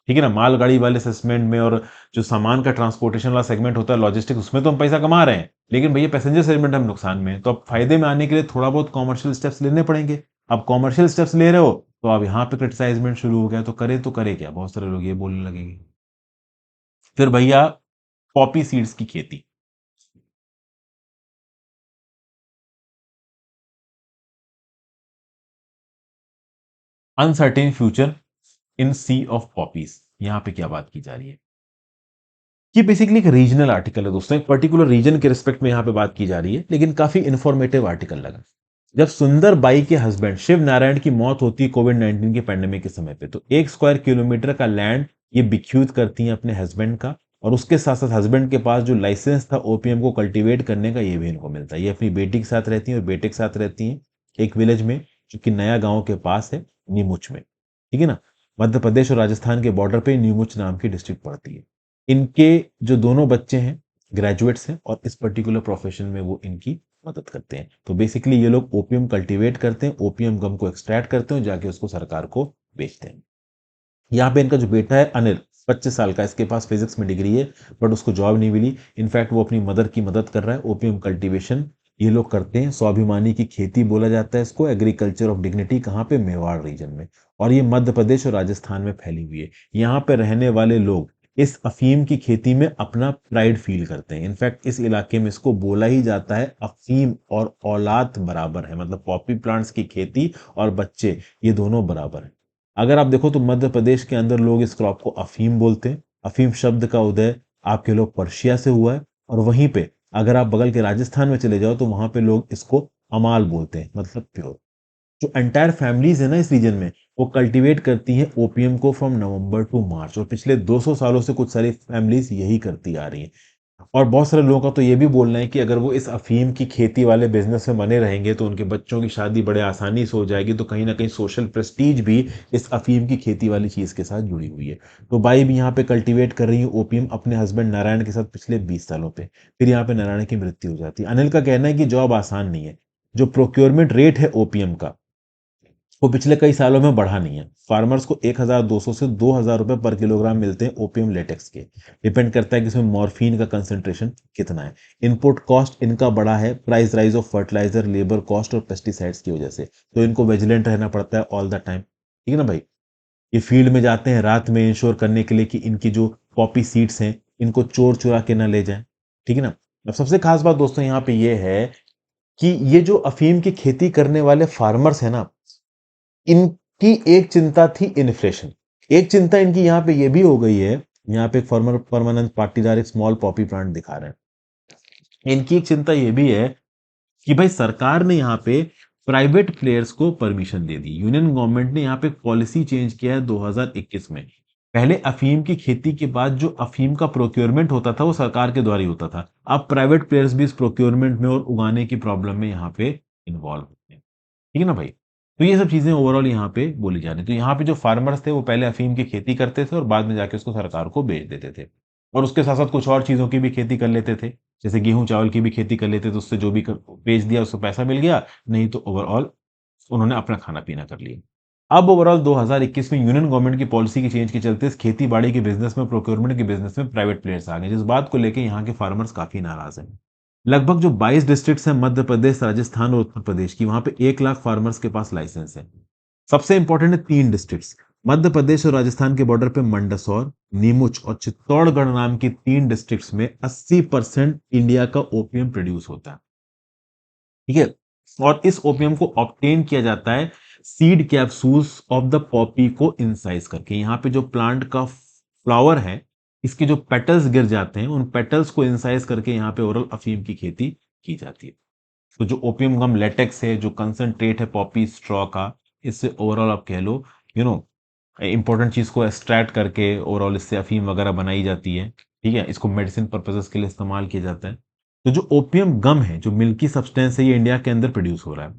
ठीक है ना? मालगाड़ी वाले सेगमेंट में और जो सामान का ट्रांसपोर्टेशन वाला सेगमेंट होता है लॉजिस्टिक्स, उसमें तो हम पैसा कमा रहे हैं, लेकिन भैया पैसेंजर सेगमेंट हम नुकसान में हैं। तो अब फायदे में आने के लिए थोड़ा बहुत कॉमर्शियल स्टेप्स लेने पड़ेंगे। अब कॉमर्शियल स्टेप्स ले रहे हो तो अब यहाँ पे क्रिटिसाइजमेंट शुरू हो गया। तो करे क्या? बहुत सारे लोग ये बोलने लगेंगे। फिर भैया पॉपी सीड्स की खेती। Uncertain future in sea of poppies, यहां पे क्या बात की जा रही है? ये बेसिकली एक रीजनल आर्टिकल है दोस्तों, एक पर्टिकुलर रीजन के रिस्पेक्ट में यहाँ पे बात की जा रही है, लेकिन काफी इंफॉर्मेटिव आर्टिकल लगा। जब सुंदर बाई के हस्बैंड शिव नारायण की मौत होती है कोविड-19 के पैंडेमिक के समय पे, तो 1 स्क्वायर किलोमीटर का लैंड ये बिक्यूत करती हैं अपने हस्बैंड का। और उसके साथ साथ हस्बैंड के पास जो लाइसेंस था ओपीएम को कल्टीवेट करने का, ये भी इनको मिलता है। ये अपनी बेटी के साथ रहती हैं और बेटे के साथ रहती हैं एक विलेज में, जो कि नया गांव के पास है, नीमुच में। ठीक है ना? मध्य प्रदेश और राजस्थान के बॉर्डर पे नीमुच नाम की डिस्ट्रिक्ट पड़ती है। इनके जो दोनों बच्चे हैं ग्रेजुएट्स हैं, और इस पर्टिकुलर प्रोफेशन में वो इनकी मदद करते हैं। तो बेसिकली ये लोग ओपीएम कल्टीवेट करते हैं, ओपीएम गम को एक्सट्रैक्ट करते हैं, जाके उसको सरकार को बेचते हैं। यहाँ पे इनका जो बेटा है अनिल, 25 साल का, इसके पास फिजिक्स में डिग्री है, बट उसको जॉब नहीं मिली। इनफैक्ट वो अपनी मदर की मदद कर रहा है। ओपीएम कल्टीवेशन ये लोग करते हैं। स्वाभिमानी की खेती बोला जाता है इसको, एग्रीकल्चर ऑफ डिग्निटी। कहाँ पे? मेवाड़ रीजन में। और ये मध्य प्रदेश और राजस्थान में फैली हुई है। यहाँ पे रहने वाले लोग इस अफीम की खेती में अपना प्राइड फील करते हैं। इनफैक्ट इस इलाके में इसको बोला ही जाता है अफीम और औलाद बराबर है, मतलब पॉपी प्लांट्स की खेती और बच्चे ये दोनों बराबर है। अगर आप देखो तो मध्य प्रदेश के अंदर लोग इस क्रॉप को अफीम बोलते हैं। अफीम शब्द का उदय आपके लोग पर्शिया से हुआ है। और वहीं पे अगर आप बगल के राजस्थान में चले जाओ तो वहां पे लोग इसको अमाल बोलते हैं, मतलब प्योर। जो एंटायर फैमिलीज है ना इस रीजन में, वो कल्टीवेट करती हैं ओपीएम को फ्रॉम नवंबर टू मार्च, और पिछले 200 सालों से कुछ सारी फैमिलीज यही करती आ रही हैं। और बहुत सारे लोगों का तो ये भी बोलना है कि अगर वो इस अफीम की खेती वाले बिजनेस में बने रहेंगे तो उनके बच्चों की शादी बड़े आसानी से हो जाएगी। तो कहीं ना कहीं सोशल प्रेस्टीज भी इस अफीम की खेती वाली चीज के साथ जुड़ी हुई है। तो बाई भी यहाँ पे कल्टीवेट कर रही है ओपीएम अपने हस्बैंड नारायण के साथ पिछले 20 सालों पे। फिर यहाँ पे नारायण की मृत्यु हो जाती है। अनिल का कहना है कि जॉब आसान नहीं है। जो प्रोक्योरमेंट रेट है ओपीएम का वो पिछले कई सालों में बढ़ा नहीं है। फार्मर्स को 1200 से 2000 रुपए पर किलोग्राम मिलते हैं ओपीएम लेटेक्स के। डिपेंड करता है कि इसमें मॉर्फिन का कंसंट्रेशन कितना है। इनपुट कॉस्ट इनका बढ़ा है, price rise of fertilizer, labour cost और पेस्टिसाइड्स की वजह से, तो इनको विजिलेंट रहना पड़ता है ऑल द टाइम। ठीक है ना भाई। ये फील्ड में जाते हैं रात में इंश्योर करने के लिए कि इनकी जो पॉपी सीड्स हैं इनको चोर चुरा के ना ले जाएं। ठीक है ना। अब सबसे खास बात दोस्तों यहाँ पे ये है कि ये जो अफीम की खेती करने वाले फार्मर्स हैं ना, इनकी एक चिंता थी इन्फ्लेशन। एक चिंता इनकी यहाँ पे ये भी हो गई है, यहाँ पे एक फॉर्मर परमानेंट पाटीदार एक स्मॉल पॉपी प्लांट दिखा रहे हैं। इनकी एक चिंता ये भी है कि भाई सरकार ने यहाँ पे प्राइवेट प्लेयर्स को परमिशन दे दी। यूनियन गवर्नमेंट ने यहाँ पे पॉलिसी चेंज किया है 2021 में। पहले अफीम की खेती के बाद जो अफीम का प्रोक्योरमेंट होता था वो सरकार के द्वारा ही होता था। अब प्राइवेट प्लेयर्स भी इस प्रोक्योरमेंट में और उगाने की प्रॉब्लम में यहाँ पे इन्वॉल्व होते हैं। ठीक है ना भाई। तो ये सब चीजें ओवरऑल यहाँ पे बोली जा रही। तो यहाँ पे जो फार्मर्स थे वो पहले अफीम की खेती करते थे और बाद में जाके उसको सरकार को बेच देते थे, और उसके साथ साथ कुछ और चीजों की भी खेती कर लेते थे। जैसे गेहूं चावल की भी खेती कर लेते थे, उससे जो भी बेच दिया उसको पैसा मिल गया, नहीं तो ओवरऑल उन्होंने अपना खाना पीना कर लिया। अब ओवरऑल 2021 में यूनियन गवर्नमेंट की पॉलिसी की चेंज के चलते इस खेती बाड़ी के बिजनेस में, प्रोक्योरमेंट के बिजनेस में प्राइवेट प्लेयर्स आ गए, जिस बात को लेकर यहाँ के फार्मर्स काफी नाराज हैं। लगभग जो 22 डिस्ट्रिक्ट्स हैं मध्य प्रदेश, राजस्थान और उत्तर प्रदेश की, वहां पे 1 लाख फार्मर्स के पास लाइसेंस है। सबसे इंपॉर्टेंट है 3 डिस्ट्रिक्ट्स, मध्य प्रदेश और राजस्थान के बॉर्डर पे मंडसौर, नीमुच और चित्तौड़गढ़ नाम की 3 डिस्ट्रिक्ट्स में 80% इंडिया का ओपीएम प्रोड्यूस होता है। ठीक है। और इस ओपीएम को ऑब्टेन किया जाता है seed capsules of the Poppy को इंसाइज करके। यहाँ पे जो प्लांट का फ्लावर है, इसके जो पेटल्स गिर जाते हैं, उन पेटल्स को इंसाइज करके यहाँ पे ओरल अफीम की खेती की जाती है। तो जो ओपियम गम लेटेक्स है, जो कंसंट्रेट है पॉपी स्ट्रॉ का, इससे ओवरऑल आप कह लो इंपॉर्टेंट चीज को एक्सट्रैक्ट करके ओवरऑल इससे अफीम वगैरह बनाई जाती है। ठीक है। इसको मेडिसिन पर्पजेस के लिए इस्तेमाल किया जाता है। तो जो ओपियम गम है, जो मिल्की सब्सटेंस है, ये इंडिया के अंदर प्रोड्यूस हो रहा है।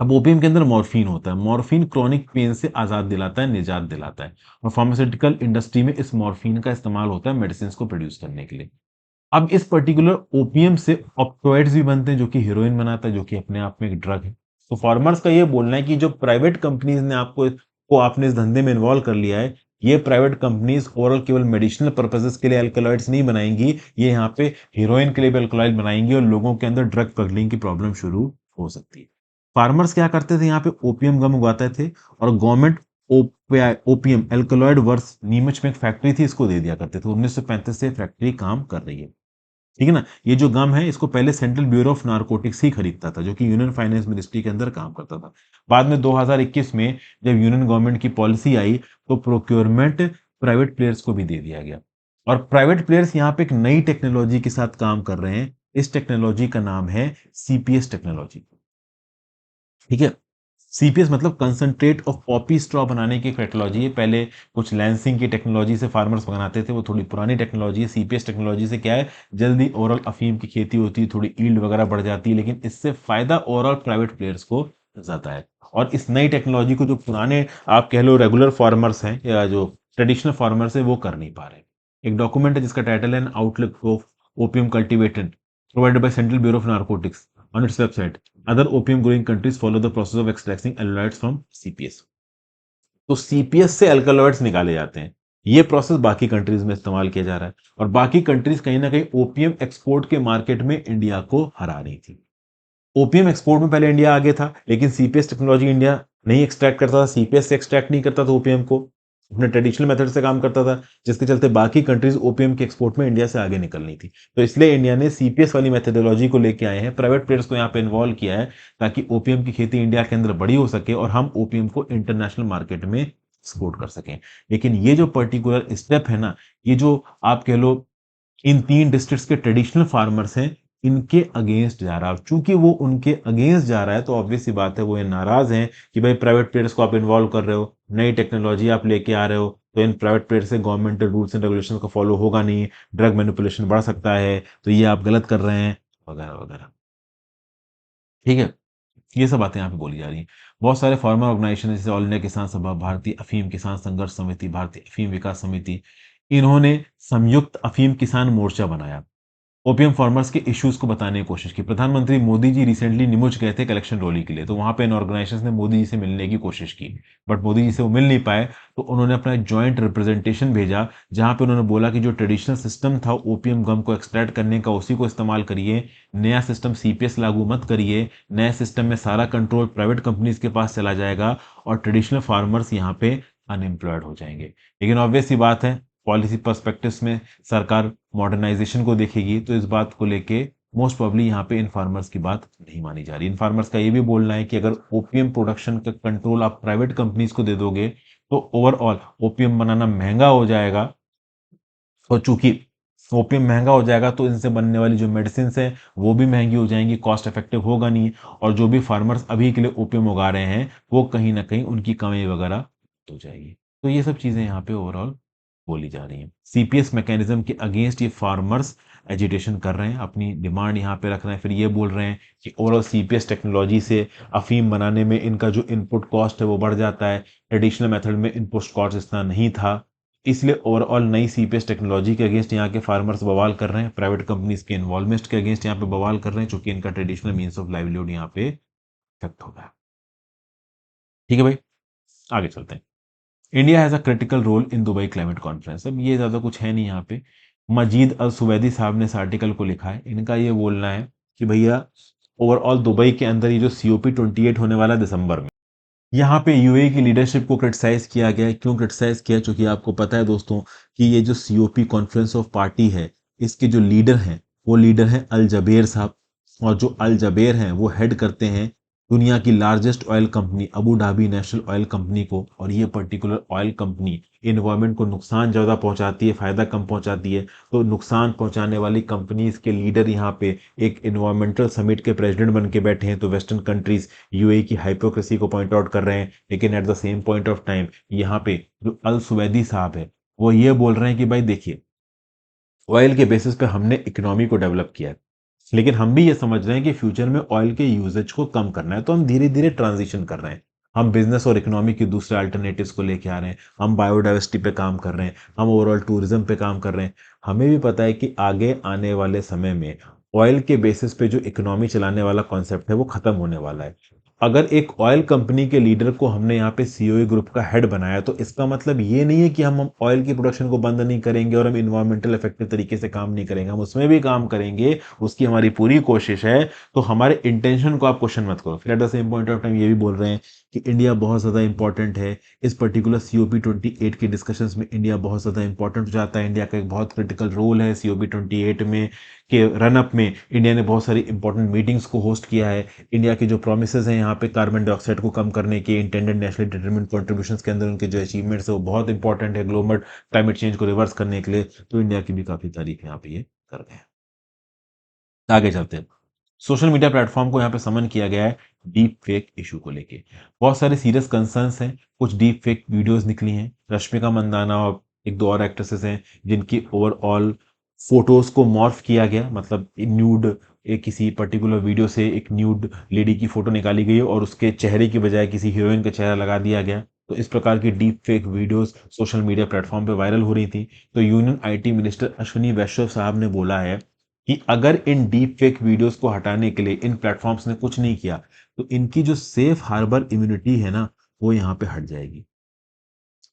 अब ओपियम के अंदर मॉर्फिन होता है। मॉर्फिन क्रॉनिक पेन से आजाद दिलाता है, निजात दिलाता है, और फार्मास्यूटिकल इंडस्ट्री में इस मॉर्फिन का इस्तेमाल होता है मेडिसिन को प्रोड्यूस करने के लिए। अब इस पर्टिकुलर ओपीएम से ऑप्टोइड्स भी बनते हैं, जो कि हीरोइन बनाता है, जो कि अपने आप में एक ड्रग है। तो फार्मर्स का ये बोलना है कि जो प्राइवेट कंपनीज ने आपने इस धंधे में इन्वॉल्व कर लिया है, ये प्राइवेट कंपनीज ओवरऑल केवल मेडिसिनल पर्पसेस के लिए अल्कलॉइड्स नहीं बनाएंगी, ये यहाँ पे हीरोइन के लिए भी अल्कलॉइड बनाएंगी, और लोगों के अंदर ड्रग पगलिंग की प्रॉब्लम शुरू हो सकती है। फार्मर्स क्या करते थे, यहाँ पे ओपीएम गम उगाते थे, और government opium alkaloid works Neemuch में एक फैक्ट्री थी, इसको दे दिया करते थे। 1935 से फैक्ट्री काम कर रही है। ठीक है ना। ये जो गम है इसको पहले सेंट्रल ब्यूरो ऑफ नारकोटिक्स ही खरीदता था, जो कि यूनियन फाइनेंस मिनिस्ट्री के अंदर काम करता था। बाद में 2021 में जब यूनियन गवर्नमेंट की पॉलिसी आई, तो प्रोक्योरमेंट प्राइवेट प्लेयर्स को भी दे दिया गया। और प्राइवेट प्लेयर्स यहाँ पे एक नई टेक्नोलॉजी के साथ काम कर रहे हैं। इस टेक्नोलॉजी का नाम है सीपीएस टेक्नोलॉजी। ठीक है। सीपीएस मतलब कंसंट्रेट ऑफ पॉपी स्ट्रॉ बनाने की टेक्नोलॉजी है। पहले कुछ लैंसिंग की टेक्नोलॉजी से फार्मर्स बनाते थे, वो थोड़ी पुरानी टेक्नोलॉजी है। सीपीएस टेक्नोलॉजी से क्या है, जल्दी ओवरऑल अफीम की खेती होती है, थोड़ी ईल्ड वगैरह बढ़ जाती है, लेकिन इससे फायदा ओवरऑल प्राइवेट प्लेयर्स को ज्यादा है। और इस नई टेक्नोलॉजी को जो पुराने आप कह लो रेगुलर फार्मर्स हैं या जो ट्रेडिशनल फार्मर्स है वो कर नहीं पा रहे। एक डॉक्यूमेंट है जिसका टाइटल है outlook of opium cultivated, provided by central bureau of narcotics on its website. Other opium growing countries follow the process of extracting alkaloids from CPS. तो सीपीएस से एल्कलॉइड्स निकाले जाते हैं। ये प्रोसेस बाकी कंट्रीज में इस्तेमाल किया जा रहा है, और बाकी कंट्रीज कहीं ना कहीं ओपीएम एक्सपोर्ट के मार्केट में इंडिया को हरा रही थी। ओपीएम एक्सपोर्ट में पहले इंडिया आगे था, लेकिन सीपीएस टेक्नोलॉजी इंडिया नहीं एक्सट्रैक्ट करता था, सीपीएस से एक्सट्रैक्ट नहीं करता था ओपीएम को, अपने ट्रेडिशनल मेथड से काम करता था, जिसके चलते बाकी कंट्रीज ओपीएम के एक्सपोर्ट में इंडिया से आगे निकलनी थी। तो इसलिए इंडिया ने सीपीएस वाली मेथोडोलॉजी को लेके आए हैं, प्राइवेट प्लेयर्स को यहाँ पे इन्वॉल्व किया है, ताकि ओपीएम की खेती इंडिया के अंदर बड़ी हो सके और हम ओपीएम को इंटरनेशनल मार्केट में एक्सपोर्ट कर सकें। लेकिन ये जो पर्टिकुलर स्टेप है ना, ये जो आप कह लो इन 3 डिस्ट्रिक्ट्स के ट्रेडिशनल फार्मर्स हैं, इनके अगेंस्ट जा रहा है। चूंकि वो उनके अगेंस्ट जा रहा है, तो ऑब्वियस सी बात है वो ये नाराज हैं कि भाई प्राइवेट प्लेयर्स को आप इन्वॉल्व कर रहे हो, नई टेक्नोलॉजी आप लेके आ रहे हो, तो इन प्राइवेट प्लेयर से गवर्नमेंट रूल्स एंड रेगुलेशन का फॉलो होगा नहीं, ड्रग मैनिपुलेशन बढ़ सकता है, तो ये आप गलत कर रहे हैं, वगैरह वगैरह। ठीक है। ये सब बातें यहाँ पे बोली जा रही हैं। बहुत सारे फार्मर ऑर्गेनाइजेशन जैसे ऑल इंडिया किसान सभा, भारतीय अफीम किसान संघर्ष समिति, भारतीय अफीम विकास समिति, इन्होंने संयुक्त अफीम किसान मोर्चा बनाया। ओपीएम फार्मर्स के इश्यूज को बताने की कोशिश की। प्रधानमंत्री मोदी जी रिसेंटली निमुच गए थे कलेक्शन रोली के लिए, तो वहां पे इन ऑर्गेनाइजेशंस ने मोदी जी से मिलने की कोशिश की, बट मोदी जी से वो मिल नहीं पाए। तो उन्होंने अपना एक जॉइंट रिप्रेजेंटेशन भेजा, जहां पे उन्होंने बोला कि जो ट्रेडिशनल सिस्टम था ओपीएम गम को एक्सट्रैक्ट करने का, उसी को इस्तेमाल करिए, नया सिस्टम सीपीएस लागू मत करिए, नए सिस्टम में सारा कंट्रोल प्राइवेट कंपनीज के पास चला जाएगा और ट्रेडिशनल फार्मर्स यहाँ पे अनएम्प्लॉयड हो जाएंगे। लेकिन ऑब्वियस सी बात है, पॉलिसी पर्सपेक्टिव्स में सरकार मॉडर्नाइजेशन को देखेगी, तो इस बात को लेके मोस्ट प्रोबेबली यहाँ पे इन फार्मर्स की बात नहीं मानी जा रही। इन फार्मर्स का ये भी बोलना है कि अगर ओपीएम प्रोडक्शन का कंट्रोल आप प्राइवेट कंपनीज को दे दोगे तो ओवरऑल ओपीएम बनाना महंगा हो जाएगा, और चूंकि ओपीएम महंगा हो जाएगा तो इनसे बनने वाली जो मेडिसिन है वो भी महंगी हो जाएंगी, कॉस्ट इफेक्टिव होगा नहीं, और जो भी फार्मर्स अभी के लिए ओपीएम उगा रहे हैं वो कहीं ना कहीं उनकी कमाई वगैरह हो जाएगी। तो ये सब चीजें यहाँ पे ओवरऑल बोली जा रही हैं। सीपीएस मैकेनिज्म के अगेंस्ट ये फार्मर्स एजिटेशन कर रहे हैं, अपनी डिमांड यहाँ पे रख रहे हैं, फिर ये बोल रहे हैं कि ओवरऑल सीपीएस टेक्नोलॉजी से अफीम बनाने में इनका जो इनपुट कॉस्ट है वो बढ़ जाता है, ट्रेडिशनल मेथड में इनपुट कॉस्ट इतना नहीं था, इसलिए ओवरऑल नई सीपीएस टेक्नोलॉजी के अगेंस्ट यहाँ के फार्मर्स बवाल कर रहे हैं, प्राइवेट कंपनीज के इन्वॉल्वमेंट के अगेंस्ट यहाँ पे बवाल कर रहे हैं, चूंकि इनका ट्रेडिशनल मीन्स ऑफ लाइवलीहुड यहाँ पे इफेक्ट होगा। ठीक है भाई, आगे चलते हैं। India has a critical role in Dubai climate conference. अब ये ज्यादा कुछ है नहीं यहाँ पे। मजीद अल सुवैदी साहब ने इस आर्टिकल को लिखा है, इनका ये बोलना है कि भैया ओवरऑल दुबई के अंदर ये जो COP28 होने वाला है दिसंबर में, यहाँ पे यूएई की लीडरशिप को क्रिटिसाइज किया गया है। क्यों क्रिटिसाइज किया? क्योंकि आपको पता है दोस्तों कि ये जो COP कॉन्फ्रेंस ऑफ पार्टी है, इसके जो लीडर हैं वो लीडर हैं अल जबेर साहब, और जो अल जबेर हैं वो हेड करते हैं दुनिया की largest oil company Abu Dhabi national oil company को, और ये पर्टिकुलर ऑयल कंपनी इन्वायरमेंट को नुकसान ज़्यादा पहुंचाती है, फायदा कम पहुंचाती है। तो नुकसान पहुंचाने वाली कंपनीज के लीडर यहाँ पे एक इन्वायरमेंटल समिट के प्रेसिडेंट बन के बैठे हैं। तो वेस्टर्न कंट्रीज यूएई की हाइपोक्रेसी को पॉइंट आउट कर रहे हैं, लेकिन eight the same point of time यहाँ पे जो अल सुवैदी साहब है वो ये बोल रहे हैं कि भाई देखिए, ऑयल के बेसिस पे हमने इकोनॉमी को डेवलप किया है, लेकिन हम भी ये समझ रहे हैं कि फ्यूचर में ऑयल के यूजेज को कम करना है, तो हम धीरे धीरे ट्रांजिशन कर रहे हैं। हम बिजनेस और इकोनॉमी के दूसरे अल्टरनेटिव्स को लेके आ रहे हैं, हम बायोडाइवर्सिटी पे काम कर रहे हैं, हम ओवरऑल टूरिज्म पे काम कर रहे हैं। हमें भी पता है कि आगे आने वाले समय में ऑयल के बेसिस पे जो इकोनॉमी चलाने वाला कॉन्सेप्ट है वो खत्म होने वाला है। अगर एक ऑयल कंपनी के लीडर को हमने यहाँ पे सीओए ग्रुप का हेड बनाया, तो इसका मतलब ये नहीं है कि हम ऑयल की प्रोडक्शन को बंद नहीं करेंगे और हम इन्वायरमेंटल इफेक्टिव तरीके से काम नहीं करेंगे, हम उसमें भी काम करेंगे, उसकी हमारी पूरी कोशिश है। तो हमारे इंटेंशन को आप क्वेश्चन मत करो। फिर eight the same point of time ये भी बोल रहे हैं कि इंडिया बहुत ज़्यादा इंपॉर्टेंट है, इस पर्टिकुलर COP28 की डिस्कशंस में इंडिया बहुत ज़्यादा इंपॉर्टेंट हो जाता है, इंडिया का एक बहुत क्रिटिकल रोल है COP28 में के रनअप में। इंडिया ने बहुत सारी इंपॉर्टेंट मीटिंग्स को होस्ट किया है। इंडिया की जो प्रोमिसेस हैं यहाँ पे कार्बन डाइऑक्साइड को कम करने के, इंटेंडेड नेशनली डिटरमिन्ड कॉन्ट्रीब्यूशंस के अंदर उनके जो अचीवमेंट्स है वो बहुत इंपॉर्टेंट है ग्लोबल क्लाइमेट चेंज को रिवर्स करने के लिए। तो इंडिया की भी काफ़ी तारीफ यहाँ पे ये कर रहे हैं। आगे चलते हैं। सोशल मीडिया प्लेटफॉर्म को यहाँ पे समन किया गया है डीप फेक इशू को लेके। बहुत सारे सीरियस कंसर्न्स हैं, कुछ डीप फेक वीडियोस निकली हैं। रश्मिका मंदाना और एक दो और एक्ट्रेसेस हैं जिनकी ओवरऑल फोटोज को मॉर्फ किया गया, मतलब न्यूड एक किसी पर्टिकुलर वीडियो से एक न्यूड लेडी की फोटो निकाली गई और उसके चेहरे की बजाय किसी हीरोइन का चेहरा लगा दिया गया। तो इस प्रकार की deep fake videos social media platform पे वायरल हो रही थी। तो यूनियन आईटी मिनिस्टर अश्विनी वैष्णव साहब ने बोला है कि अगर इन डीप फेक वीडियोस को हटाने के लिए इन प्लेटफॉर्म्स ने कुछ नहीं किया तो इनकी जो सेफ हार्बर इम्यूनिटी है ना वो यहाँ पे हट जाएगी।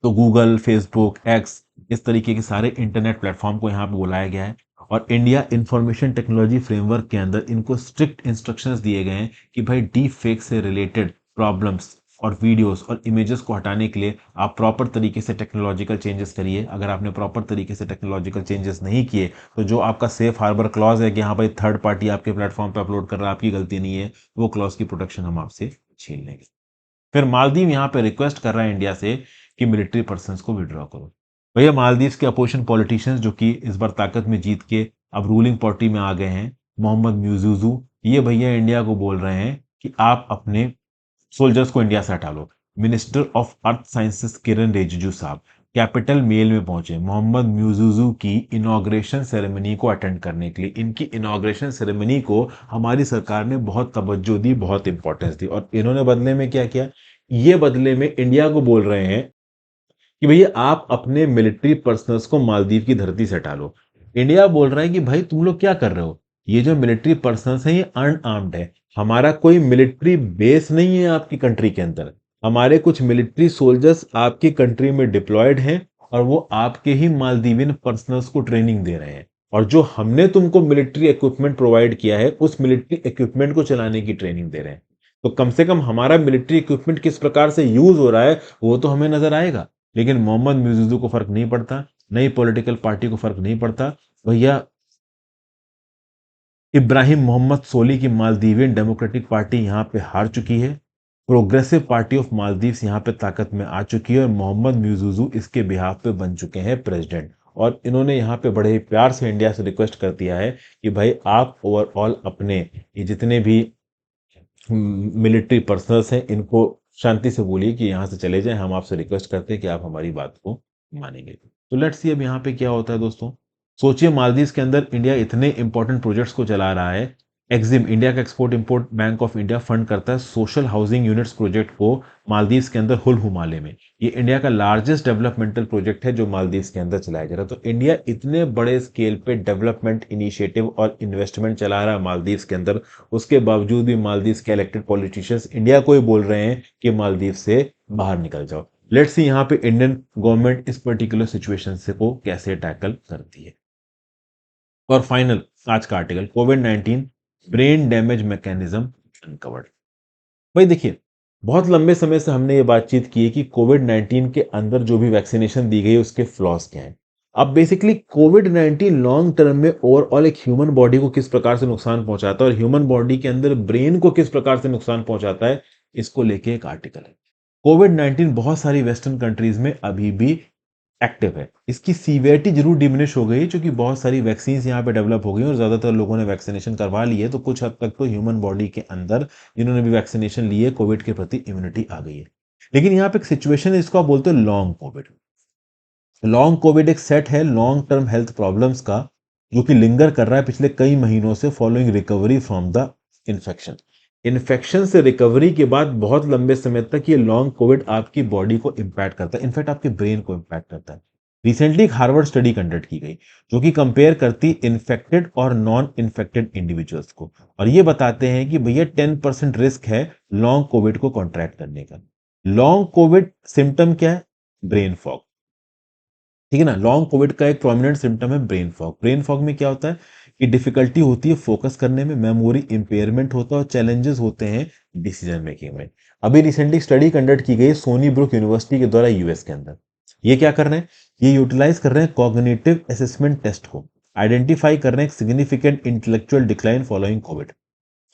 तो गूगल, फेसबुक, एक्स, इस तरीके के सारे इंटरनेट प्लेटफॉर्म को यहाँ पे बुलाया गया है और इंडिया इंफॉर्मेशन टेक्नोलॉजी फ्रेमवर्क के अंदर इनको स्ट्रिक्ट इंस्ट्रक्शंस दिए गए हैं कि भाई डीप फेक से रिलेटेड प्रॉब्लम्स और वीडियोस और इमेजेस को हटाने के लिए आप प्रॉपर तरीके से टेक्नोलॉजिकल चेंजेस करिए। अगर आपने प्रॉपर तरीके से टेक्नोलॉजिकल चेंजेस नहीं किए तो जो आपका सेफ हार्बर क्लॉज है कि हाँ भाई थर्ड पार्टी आपके प्लेटफॉर्म पे अपलोड कर रहा है, आपकी गलती नहीं है, वो क्लॉज की प्रोटेक्शन हम आपसे छीन लेंगे। फिर मालदीव यहाँ पे रिक्वेस्ट कर रहा है इंडिया से कि मिलिट्री पर्सनस को विड्रॉ करो। भैया मालदीव के अपोजिशन पॉलिटिशियंस जो कि इस बार ताकत में जीत के अब रूलिंग पार्टी में आ गए हैं, मोहम्मद म्यूजुजू, ये भैया इंडिया को बोल रहे हैं कि आप अपने सोल्जर्स को इंडिया से हटा लो। मिनिस्टर ऑफ अर्थ साइंसेस किरण रिजिजू साहब कैपिटल मेल में पहुंचे मोहम्मद म्यूजुजू की इनॉग्रेशन सेरेमनी को अटेंड करने के लिए। इनकी इनॉग्रेशन सेरेमनी को हमारी सरकार ने बहुत तवज्जो दी, बहुत इंपॉर्टेंस दी, और इन्होंने बदले में क्या किया? ये बदले में इंडिया को बोल रहे हैं कि भैया आप अपने मिलिट्री पर्सनल्स को मालदीव की धरती से हटा लो। इंडिया बोल रहा है कि भाई तुम लोग क्या कर रहे हो, ये जो मिलिट्री पर्सनल्स हैं ये अनआर्म्ड है, हमारा कोई मिलिट्री बेस नहीं है आपकी कंट्री के अंदर, हमारे कुछ मिलिट्री सोल्जर्स आपकी कंट्री में डिप्लॉयड हैं और वो आपके ही मालदीवियन पर्सनल्स को ट्रेनिंग दे रहे हैं, और जो हमने तुमको मिलिट्री इक्विपमेंट प्रोवाइड किया है उस मिलिट्री इक्विपमेंट को चलाने की ट्रेनिंग दे रहे हैं। तो कम से कम हमारा मिलिट्री इक्विपमेंट किस प्रकार से यूज हो रहा है वो तो हमें नजर आएगा। लेकिन मोहम्मद मुइज़्ज़ू को फर्क नहीं पड़ता, नई पॉलिटिकल पार्टी को फर्क नहीं पड़ता। भैया इब्राहिम मोहम्मद सोली की मालदीवियन डेमोक्रेटिक पार्टी यहाँ पे हार चुकी है, प्रोग्रेसिव पार्टी ऑफ मालदीव्स यहाँ पे ताकत में आ चुकी है और मोहम्मद मुइज़्ज़ू इसके बिहाफ पे बन चुके हैं प्रेसिडेंट। और इन्होंने यहाँ पे बड़े ही प्यार से इंडिया से रिक्वेस्ट कर दिया है कि भाई आप ओवरऑल अपने ये जितने भी मिलिट्री पर्सनल्स हैं इनको शांति से बोलिए कि यहाँ से चले जाएं, हम आपसे रिक्वेस्ट करते हैं कि आप हमारी बात को मानेंगे। तो लेट्स सी अब यहाँ पे क्या होता है दोस्तों। सोचिए मालदीव्स के अंदर इंडिया इतने इंपॉर्टेंट प्रोजेक्ट्स को चला रहा है। एक्जिम इंडिया का export import bank of India fund करता है सोशल हाउसिंग यूनिट्स प्रोजेक्ट को मालदीव्स के अंदर हुल हुमाले में। ये इंडिया का लार्जेस्ट डेवलपमेंटल प्रोजेक्ट है जो मालदीव्स के अंदर चलाया जा रहा है। तो इंडिया इतने बड़े स्केल पे डेवलपमेंट इनिशिएटिव और इन्वेस्टमेंट चला रहा है मालदीव्स के अंदर, उसके बावजूद भी मालदीव्स के इलेक्टेड पॉलिटिशियंस इंडिया को ही बोल रहे हैं कि मालदीव से बाहर निकल जाओ। लेट्स सी यहाँ पे इंडियन गवर्नमेंट इस पर्टिकुलर सिचुएशन से को कैसे टैकल करती है। और फाइनल आज का article, Covid 19 brain damage mechanism uncovered. भाई देखिए, बहुत लंबे समय से हमने ये बातचीत की है कि कोविड 19 के अंदर जो भी वैक्सीनेशन दी गई है उसके फ्लॉस क्या हैं। अब बेसिकली कोविड 19 लॉन्ग टर्म में ओवरऑल एक ह्यूमन बॉडी को किस प्रकार से नुकसान पहुंचाता है और ह्यूमन बॉडी के अंदर ब्रेन को किस प्रकार से नुकसान पहुंचाता है, इसको लेके एक आर्टिकल है। कोविड 19 बहुत सारी वेस्टर्न कंट्रीज में अभी भी एक्टिव है। इसकी सीवियरिटी जरूर डिमिनिश हो गई है क्योंकि बहुत सारी वैक्सीन यहाँ पे डेवलप हो गई और ज्यादातर लोगों ने वैक्सीनेशन करवा ली है, तो कुछ हद तक तो ह्यूमन बॉडी के अंदर जिन्होंने भी वैक्सीनेशन ली है कोविड के प्रति इम्यूनिटी आ गई है। लेकिन यहाँ पे एक सिचुएशन है, इसको आप बोलते हो लॉन्ग कोविड। लॉन्ग कोविड एक सेट है लॉन्ग टर्म हेल्थ प्रॉब्लम्स का जो कि लिंगर कर रहा है पिछले कई महीनों से following recovery from the infection. Infection से रिकवरी के बाद बहुत लंबे समय तक ये लॉन्ग कोविड आपकी बॉडी को इंपैक्ट करता है, इनफैक्ट आपके ब्रेन को इंपैक्ट करता है। रिसेंटली एक हार्वर्ड स्टडी कंडक्ट की गई जो कि कंपेयर करती इन्फेक्टेड और नॉन इन्फेक्टेड इंडिविजुअल्स को, और ये बताते हैं कि भैया 10% रिस्क है लॉन्ग कोविड को कॉन्ट्रैक्ट करने का। लॉन्ग कोविड सिम्टम क्या है? Brain fog. ठीक है ना, लॉन्ग कोविड का एक प्रोमिनेंट सिम्टम है ब्रेन फॉग। ब्रेन फॉग में क्या होता है कि डिफिकल्टी होती है फोकस करने में, मेमोरी इंपेयरमेंट होता है और चैलेंजेस होते हैं डिसीजन मेकिंग में। अभी रिसेंटली स्टडी कंडक्ट की गई सोनी ब्रुक यूनिवर्सिटी के द्वारा यूएस के अंदर। ये क्या कर रहे हैं, ये यूटिलाइज कर रहे हैं कॉग्निटिव असेसमेंट टेस्ट को, आइडेंटिफाई कर रहे हैं significant intellectual decline following Covid.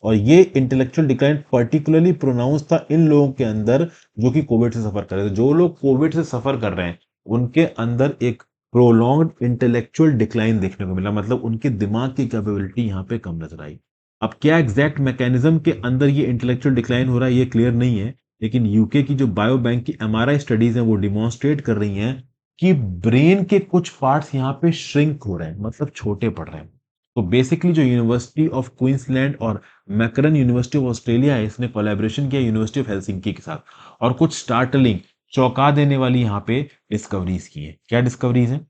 और ये इंटेलेक्चुअल डिक्लाइन पर्टिकुलरली प्रोनाउंस था इन लोगों के अंदर जो कि कोविड से सफर कर रहे थे। जो लोग कोविड से सफर कर रहे हैं उनके अंदर एक प्रोलॉन्ग्ड इंटेलेक्चुअल डिक्लाइन देखने को मिला, मतलब उनके दिमाग की कैपेबिलिटी यहाँ पे कम नजर आई। अब क्या एग्जैक्ट मैकेनिज्म के अंदर ये इंटेलेक्चुअल डिक्लाइन हो रहा है ये क्लियर नहीं है, लेकिन यूके की जो बायो बैंक की एमआरआई स्टडीज हैं वो डिमॉन्स्ट्रेट कर रही हैं कि ब्रेन के कुछ पार्ट्स यहाँ पे श्रिंक हो रहे हैं, मतलब छोटे पड़ रहे हैं। तो बेसिकली जो यूनिवर्सिटी ऑफ क्वींसलैंड और मैकरन यूनिवर्सिटी ऑफ ऑस्ट्रेलिया है इसने कोलैबोरेशन किया यूनिवर्सिटी ऑफ हेलसिंकी के साथ और कुछ स्टार्टलिंग चौंका देने वाली यहाँ पे डिस्कवरीज की है। क्या डिस्कवरीज हैं?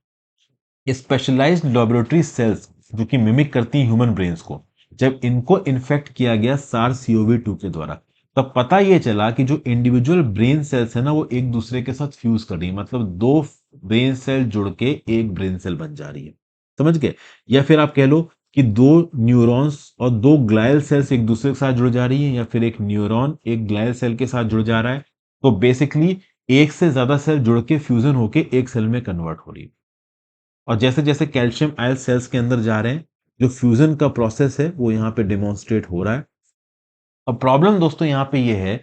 स्पेशलाइज्ड लेबोरेटरी सेल्स जो कि मिमिक करती हैं ह्यूमन ब्रेन्स को, जब इनको इन्फेक्ट किया गया SARS-CoV-2 के द्वारा, तब पता ये चला कि जो इंडिविजुअल ब्रेन सेल्स है ना वो एक दूसरे के साथ फ्यूज कर रही है, मतलब दो ब्रेन सेल जुड़ के एक ब्रेन सेल बन जा रही है। समझ गए? या फिर आप कह लो कि दो न्यूरॉन्स और दो ग्लायल सेल्स एक दूसरे के साथ जुड़ जा रही है, या फिर एक न्यूरॉन एक ग्लायल सेल के साथ जुड़ जा रहा है। तो बेसिकली एक से ज्यादा सेल जुड़ के फ्यूजन होके एक सेल में कन्वर्ट हो रही है। और जैसे जैसे कैल्शियम आयल सेल्स के अंदर जा रहे हैं जो फ्यूजन का प्रोसेस है वो यहाँ पे डेमोन्स्ट्रेट हो रहा है। अब प्रॉब्लम दोस्तों यहाँ पे ये है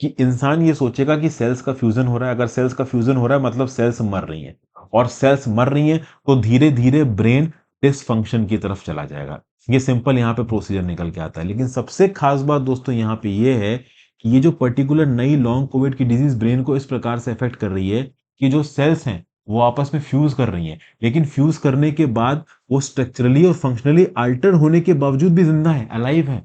कि इंसान ये सोचेगा कि सेल्स का फ्यूजन हो रहा है, अगर सेल्स का फ्यूजन हो रहा है मतलब सेल्स मर रही हैं, और सेल्स मर रही हैं तो धीरे धीरे ब्रेन डिसफंक्शन की तरफ चला जाएगा। ये सिंपल यहाँ पे प्रोसीजर निकल के आता है। लेकिन सबसे खास बात दोस्तों यहाँ पे ये है कि ये जो पर्टिकुलर नई लॉन्ग कोविड की डिजीज ब्रेन को इस प्रकार से अफेक्ट कर रही है कि जो सेल्स हैं वो आपस में फ्यूज कर रही हैं, लेकिन फ्यूज करने के बाद वो स्ट्रक्चरली और फंक्शनली अल्टर होने के बावजूद भी जिंदा है, अलाइव है,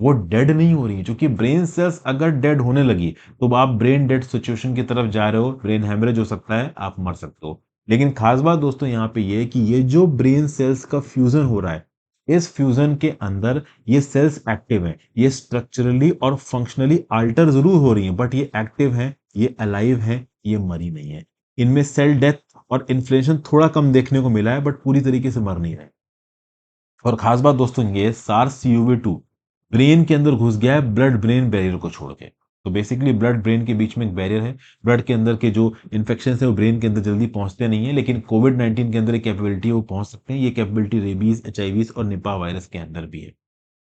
वो डेड नहीं हो रही है। क्योंकि ब्रेन सेल्स अगर डेड होने लगी तो आप ब्रेन डेड सिचुएशन की तरफ जा रहे हो, ब्रेन हेमरेज हो सकता है, आप मर सकते हो। लेकिन खास बात दोस्तों यहाँ पे ये है कि ये जो ब्रेन सेल्स का फ्यूजन हो रहा है, इस फ्यूजन के अंदर ये सेल्स एक्टिव हैं, ये स्ट्रक्चरली और फंक्शनली अल्टर जरूर हो रही हैं, बट ये एक्टिव हैं, ये अलाइव हैं, ये मरी नहीं है। इनमें सेल डेथ और इन्फ्लेशन थोड़ा कम देखने को मिला है, बट पूरी तरीके से मर नहीं रहे। और खास बात दोस्तों ये सार्स CoV-2 ब्रेन के अंदर घुस गया है ब्लड ब्रेन बैरियर को छोड़ के। तो बेसिकली ब्लड ब्रेन के बीच में एक बैरियर है, ब्लड के अंदर के जो इन्फेक्शन है वो ब्रेन के अंदर जल्दी पहुंचते नहीं है, लेकिन कोविड-19 के अंदर एक कैपेबिलिटी है वो पहुंच सकते हैं। ये कैपेबिलिटी रेबीज, HIV और निपा वायरस के अंदर भी है।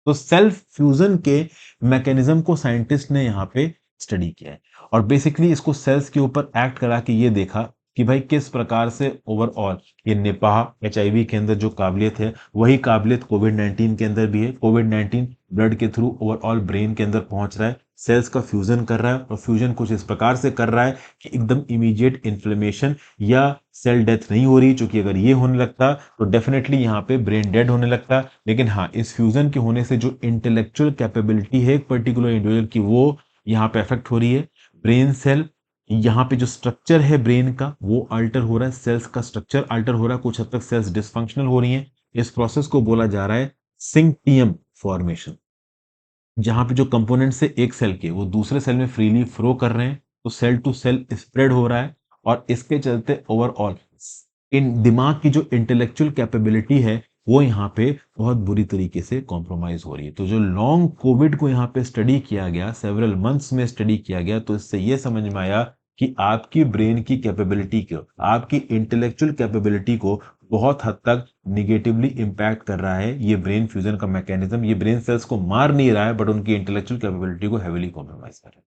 तो सेल्फ फ्यूजन के मैकेनिज्म को साइंटिस्ट ने यहाँ पे स्टडी किया है और बेसिकली इसको सेल्स के ऊपर एक्ट करा के ये देखा कि भाई किस प्रकार से ओवरऑल ये निपाह HIV के अंदर जो काबिलियत है वही काबिलियत कोविड-19 के अंदर भी है। कोविड-19 ब्लड के थ्रू ओवरऑल ब्रेन के अंदर पहुंच रहा है, सेल्स का फ्यूजन कर रहा है और फ्यूजन कुछ इस प्रकार से कर रहा है कि एकदम इमीडिएट इन्फ्लेमेशन या सेल डेथ नहीं हो रही, क्योंकि अगर ये होने लगता तो डेफिनेटली यहाँ पे ब्रेन डेड होने लगता। लेकिन हाँ, इस फ्यूजन के होने से जो इंटेलेक्चुअल कैपेबिलिटी है एक पर्टिकुलर इंडिविजुअल की वो यहाँ पे अफेक्ट हो रही है। ब्रेन सेल, यहाँ पे जो स्ट्रक्चर है ब्रेन का वो अल्टर हो रहा है, सेल्स का स्ट्रक्चर अल्टर हो रहा है, कुछ हद तक सेल्स डिसफंक्शनल हो रही हैं। इस प्रोसेस को बोला जा रहा है सिंक्टियम फॉर्मेशन, जहां पे जो कंपोनेंट से एक सेल के वो दूसरे सेल में फ्रीली फ्लो कर रहे हैं, तो सेल टू सेल स्प्रेड हो रहा है और इसके चलते ओवरऑल इन दिमाग की जो इंटेलेक्चुअल कैपेबिलिटी है वो यहाँ पे बहुत बुरी तरीके से कॉम्प्रोमाइज हो रही है। तो जो लॉन्ग कोविड को यहाँ पे स्टडी किया गया, सेवरल मंथ्स में स्टडी किया गया, तो इससे ये समझ में आया कि आपकी ब्रेन की कैपेबिलिटी को, आपकी इंटेलेक्चुअल कैपेबिलिटी को बहुत हद तक निगेटिवली इंपैक्ट कर रहा है ये ब्रेन फ्यूजन का मैकेनिज्म। ये ब्रेन सेल्स को मार नहीं रहा है, बट उनकी इंटेलेक्चुअल कैपेबिलिटी को हेविली कॉम्प्रोमाइज कर रहा है।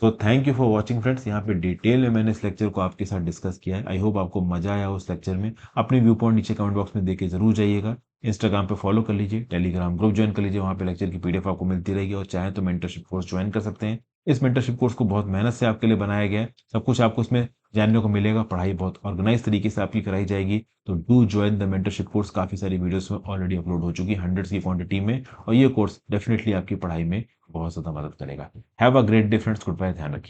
तो thank you for watching friends. यहाँ पे डिटेल में मैंने इस लेक्चर को आपके साथ डिस्कस किया है। आई होप आपको मजा आया उस लेक्चर में। अपने व्यू पॉइंट नीचे कमेंट बॉक्स में देके जरूर जाइएगा। इंस्टाग्राम पे फॉलो कर लीजिए, टेलीग्राम ग्रुप ज्वाइन कर लीजिए, वहाँ पे लेक्चर की PDF आपको मिलती रहेगी और चाहे तो मेंटरशिप कोर्स ज्वाइन कर सकते हैं। इस मेंटरशिप कोर्स को बहुत मेहनत से आपके लिए बनाया गया है, सब कुछ आपको इसमें जानने को मिलेगा, पढ़ाई बहुत ऑर्गेनाइज तरीके से आपकी कराई जाएगी। तो do join the mentorship course, काफी सारी वीडियोस में ऑलरेडी अपलोड हो चुकी है, हंड्रेड्स की क्वांटिटी में, और ये कोर्स डेफिनेटली आपकी पढ़ाई में बहुत ज्यादा मदद करेगा। Have a great day friends, goodbye, ध्यान रखिए।